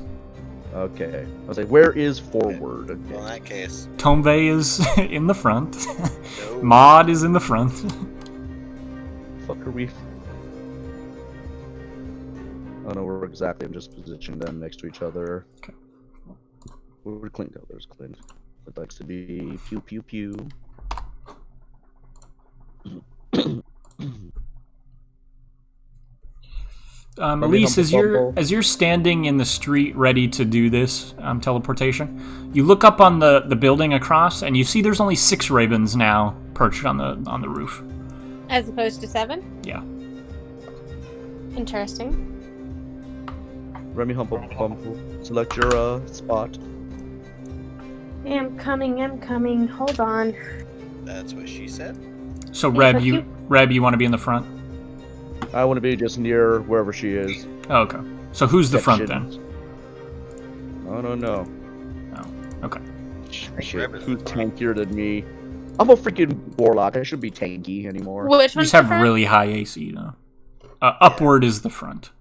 Okay. I was like, where is forward? Okay. Well, in that case, Tombe is in the front. no. Maud is in the front. Fuck are we? I don't know where exactly. I'm just positioning them next to each other. Okay. Where's Clint? Oh, there's Clint. It likes to be pew pew pew. Elise, as you're standing in the street ready to do this teleportation, you look up on the building across, and you see there's only 6 ravens now perched on the roof. As opposed to 7? Yeah. Interesting. Remy Humble Bumble. Select your spot. I'm coming. Hold on. That's what she said. So Yeah, Reb, you want to be in the front? I want to be just near wherever she is. Oh, okay. So who's the front Sections. then? I don't know. Oh, okay. Shit, Reb is who's the front. tankier than me? I'm a freaking warlock. I shouldn't be tanky anymore. Which You one's just have different? really high AC though. Upward is the front.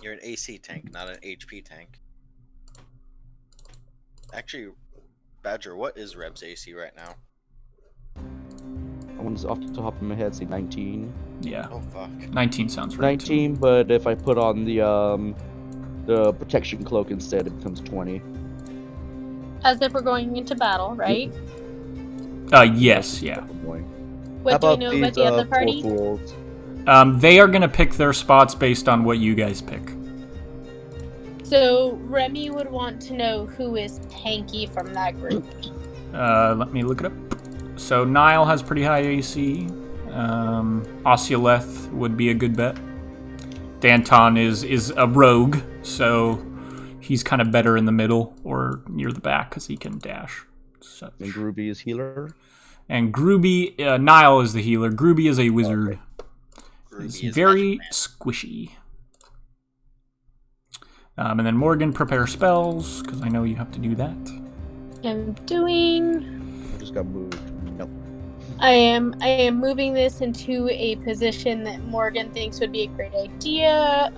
You're an AC tank, not an HP tank. Actually, Badger, what is Reb's AC right now? That one's off the top of my head, say 19. Yeah. Oh fuck. 19 sounds right. 19, but if I put on the protection cloak instead, it becomes 20. As if we're going into battle, right? Yes, yeah. What do we know about the other party? Fools? They are gonna pick their spots based on what you guys pick. So Remy would want to know who is tanky from that group. Let me look it up. So Nile has pretty high AC. Ossioleth would be a good bet. Danton is a rogue, so he's kind of better in the middle or near the back because he can dash. Such. And Groovy is healer. And Grooby, Nile is the healer. Grooby is a wizard. Ruby He's is very Magic Man. squishy. And then Morgan, prepare spells, because I know you have to do that. I'm doing. I just got moved. Nope. I am moving this into a position that Morgan thinks would be a great idea.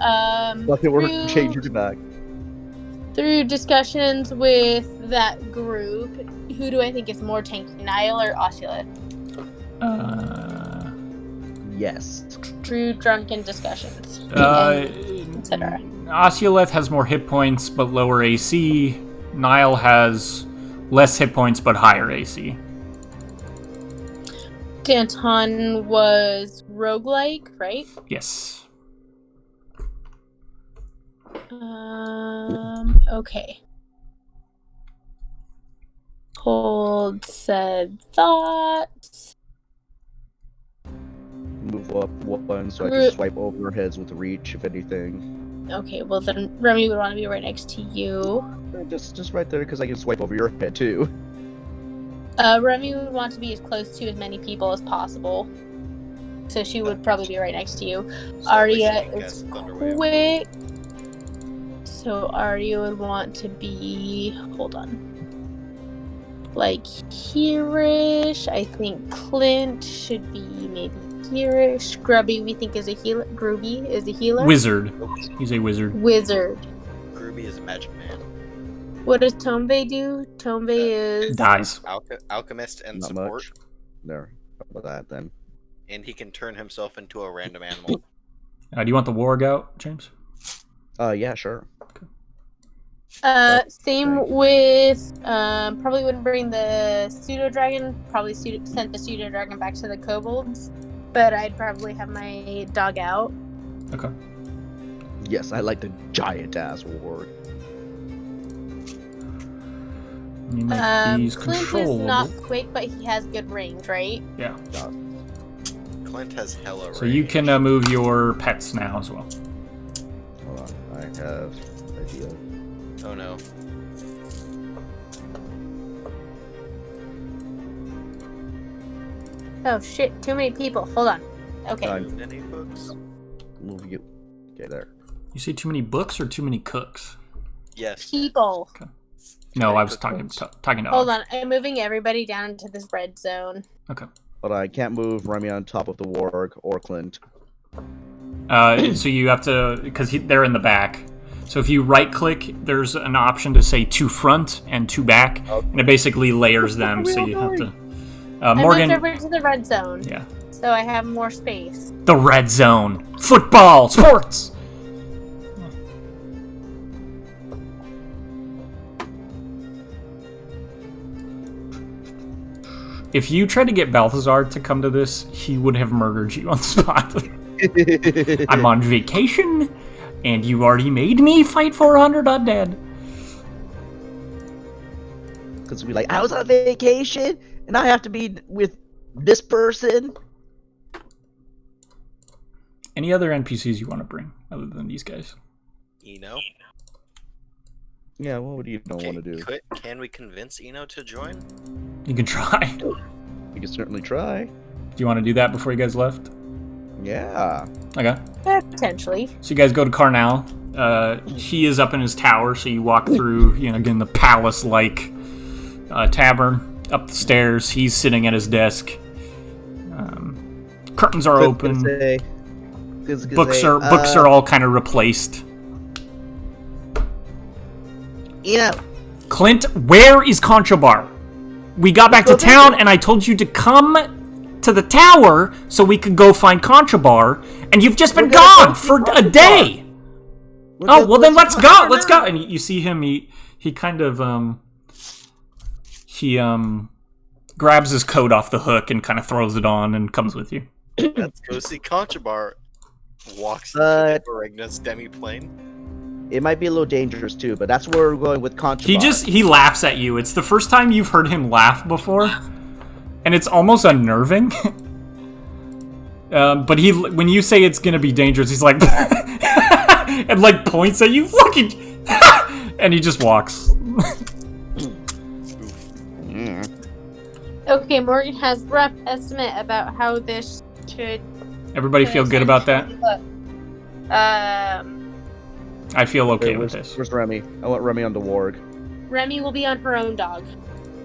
Nothing, we're changing it back. Through discussions with that group, who do I think is more tanky, Nile or Oculus? Yes. Through drunken discussions, etc. Ossioleth has more hit points but lower AC. Nile has less hit points but higher AC. Danton was roguelike, right? Yes. Okay. Hold said thoughts. Move up one so I can swipe over heads with reach, if anything. Okay, well then Remy would want to be right next to you. Just right there, because I can swipe over your head too. Remy would want to be as close to as many people as possible. So she would probably be right next to you. So at least Arya you can is cast Thunderwave. quick. So Arya would want to be... Hold on. Like here-ish. I think Clint should be maybe here-ish. Grubby we think is a healer. Grooby is a healer. Wizard. He's a wizard. Wizard. Groovy is a magic man. What does Tombe do? Tombe is... Dies. Alchemist and Not support. much. There. How about that then? And he can turn himself into a random animal. Do you want the warg out, James? Yeah, sure. Same with probably wouldn't bring the pseudo dragon. Probably sent the pseudo dragon back to the kobolds, but I'd probably have my dog out. Okay. Yes, I like the giant ass warg. Let me make these Clint is controllable. not quick, but he has good range, right? Yeah. Clint has hella So you can move your pets now as well. Hold on, I have an idea. Oh no. Oh shit! Too many people. Hold on. Okay. Done. Many books? Move you. Okay, there. You say too many books or too many cooks? Yes. People. No, I was talking to Hold on. I'm moving everybody down into this red zone. Okay. But I can't move Remy on top of the warg or Clint. So you have to, because they're in the back. So if you right-click, there's an option to say to front and to back, and it basically layers them. So you have to. Morgan. I moved over to the red zone. Yeah. So I have more space. The red zone. Football. Sports. If you tried to get Balthazar to come to this, he would have murdered you on the spot. I'm on vacation, and you already made me fight 400 undead. Because we like, I was on vacation, and I have to be with this person. Any other NPCs you want to bring, other than these guys? Eno? Yeah, what would you don't want to do? Can we convince Eno to join? You can try. You can certainly try. Do you want to do that before you guys left? Yeah. Okay. Potentially. So you guys go to Carnal. He is up in his tower, so you walk through, again, the palace-like tavern, up the stairs. He's sitting at his desk. Curtains are open. Books are all kind of replaced. Clint, where is Conchobar? We got back to town, and I told you to come to the tower so we could go find Conchobar, and you've just been gone for a day. Oh, well then let's go. Let's go. And you see him. He kind of grabs his coat off the hook and kind of throws it on and comes with you. Let's go see Conchobar. Walks into Varigna's demi-plane. It might be a little dangerous too, but that's where we're going with Conchobar. He laughs at you. It's the first time you've heard him laugh before, and it's almost unnerving. But when you say it's gonna be dangerous, he's like, and like points at you, fucking, and he just walks. Okay, Morgan has rough estimate about how this should. Everybody feel good about that? I feel okay with this. Where's Remy? I want Remy on the warg. Remy will be on her own dog.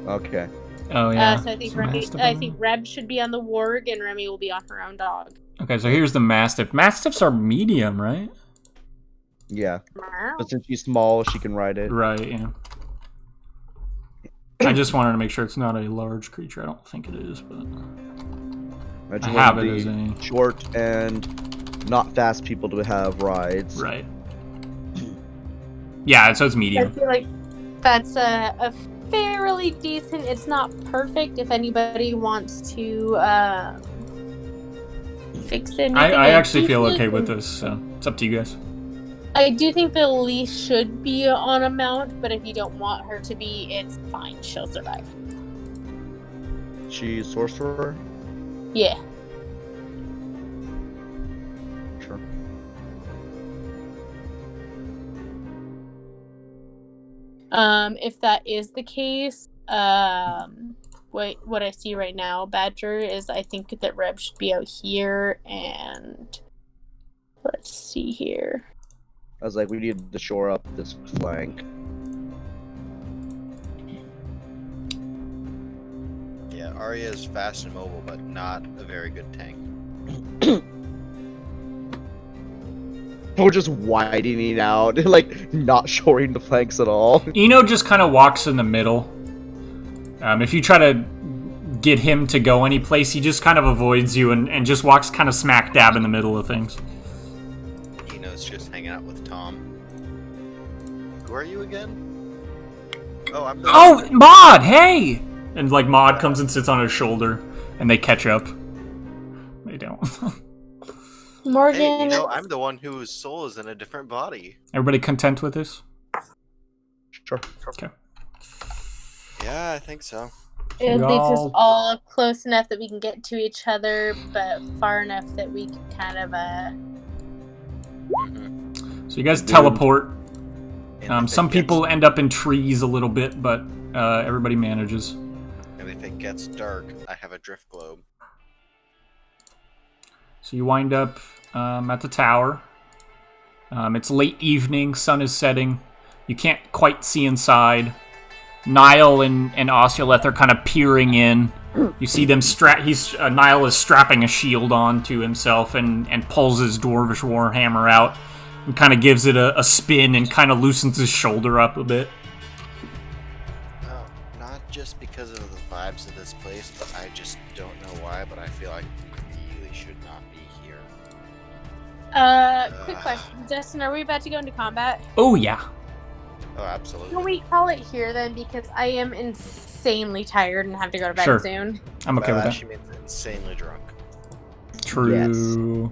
Okay. Oh yeah. So I think Reb should be on the warg, and Remy will be on her own dog. Okay, so here's the Mastiff. Mastiffs are medium, right? Yeah. But since she's small, she can ride it. Right, yeah. I just wanted to make sure it's not a large creature. I don't think it is, but I have it as a short and not fast people to have rides. Right. Yeah, so it's medium. I feel like that's a fairly decent. It's not perfect. If anybody wants to fix it, I actually feel okay with this, so it's up to you guys. I do think the leash should be on a mount, but if you don't want her to be, it's fine. She'll survive. She's sorcerer? Yeah. Sure. If that is the case, what I see right now, Badger, is I think that Reb should be out here, and let's see here. I was like, we need to shore up this flank. Yeah, Arya is fast and mobile, but not a very good tank. We're just widening out, like, not shoring the flanks at all. Eno just kind of walks in the middle. If you try to get him to go any place, he just kind of avoids you and just walks kind of smack dab in the middle of things. Eno's just hanging out with Tom. Who are you again? Oh, I'm the... Oh, Maud, hey! And, like, Maud comes and sits on his shoulder, and they catch up. They don't. Morgan. Hey, you know, I'm the one whose soul is in a different body. Everybody content with this? Sure. Okay. Yeah, I think so. It leaves us Y'all- all close enough that we can get to each other, but far enough that we can kind of So you guys teleport. And if Some it gets- people end up in trees a little bit, but everybody manages. And if it gets dark, I have a drift globe. So you wind up at the tower. It's late evening, sun is setting. You can't quite see inside. Niall and Oculeth are kind of peering in. You see them Niall is strapping a shield on to himself and pulls his dwarvish warhammer out and kind of gives it a spin and kind of loosens his shoulder up a bit. Not just because of the vibes of this place, but I just don't know why, but I feel like we really should not be here. quick question. Justin, are we about to go into combat? Oh, yeah. Oh, absolutely. Can we call it here then? Because I am insanely tired and have to go to bed Sure. soon. I'm okay That with that. actually means insanely drunk. True.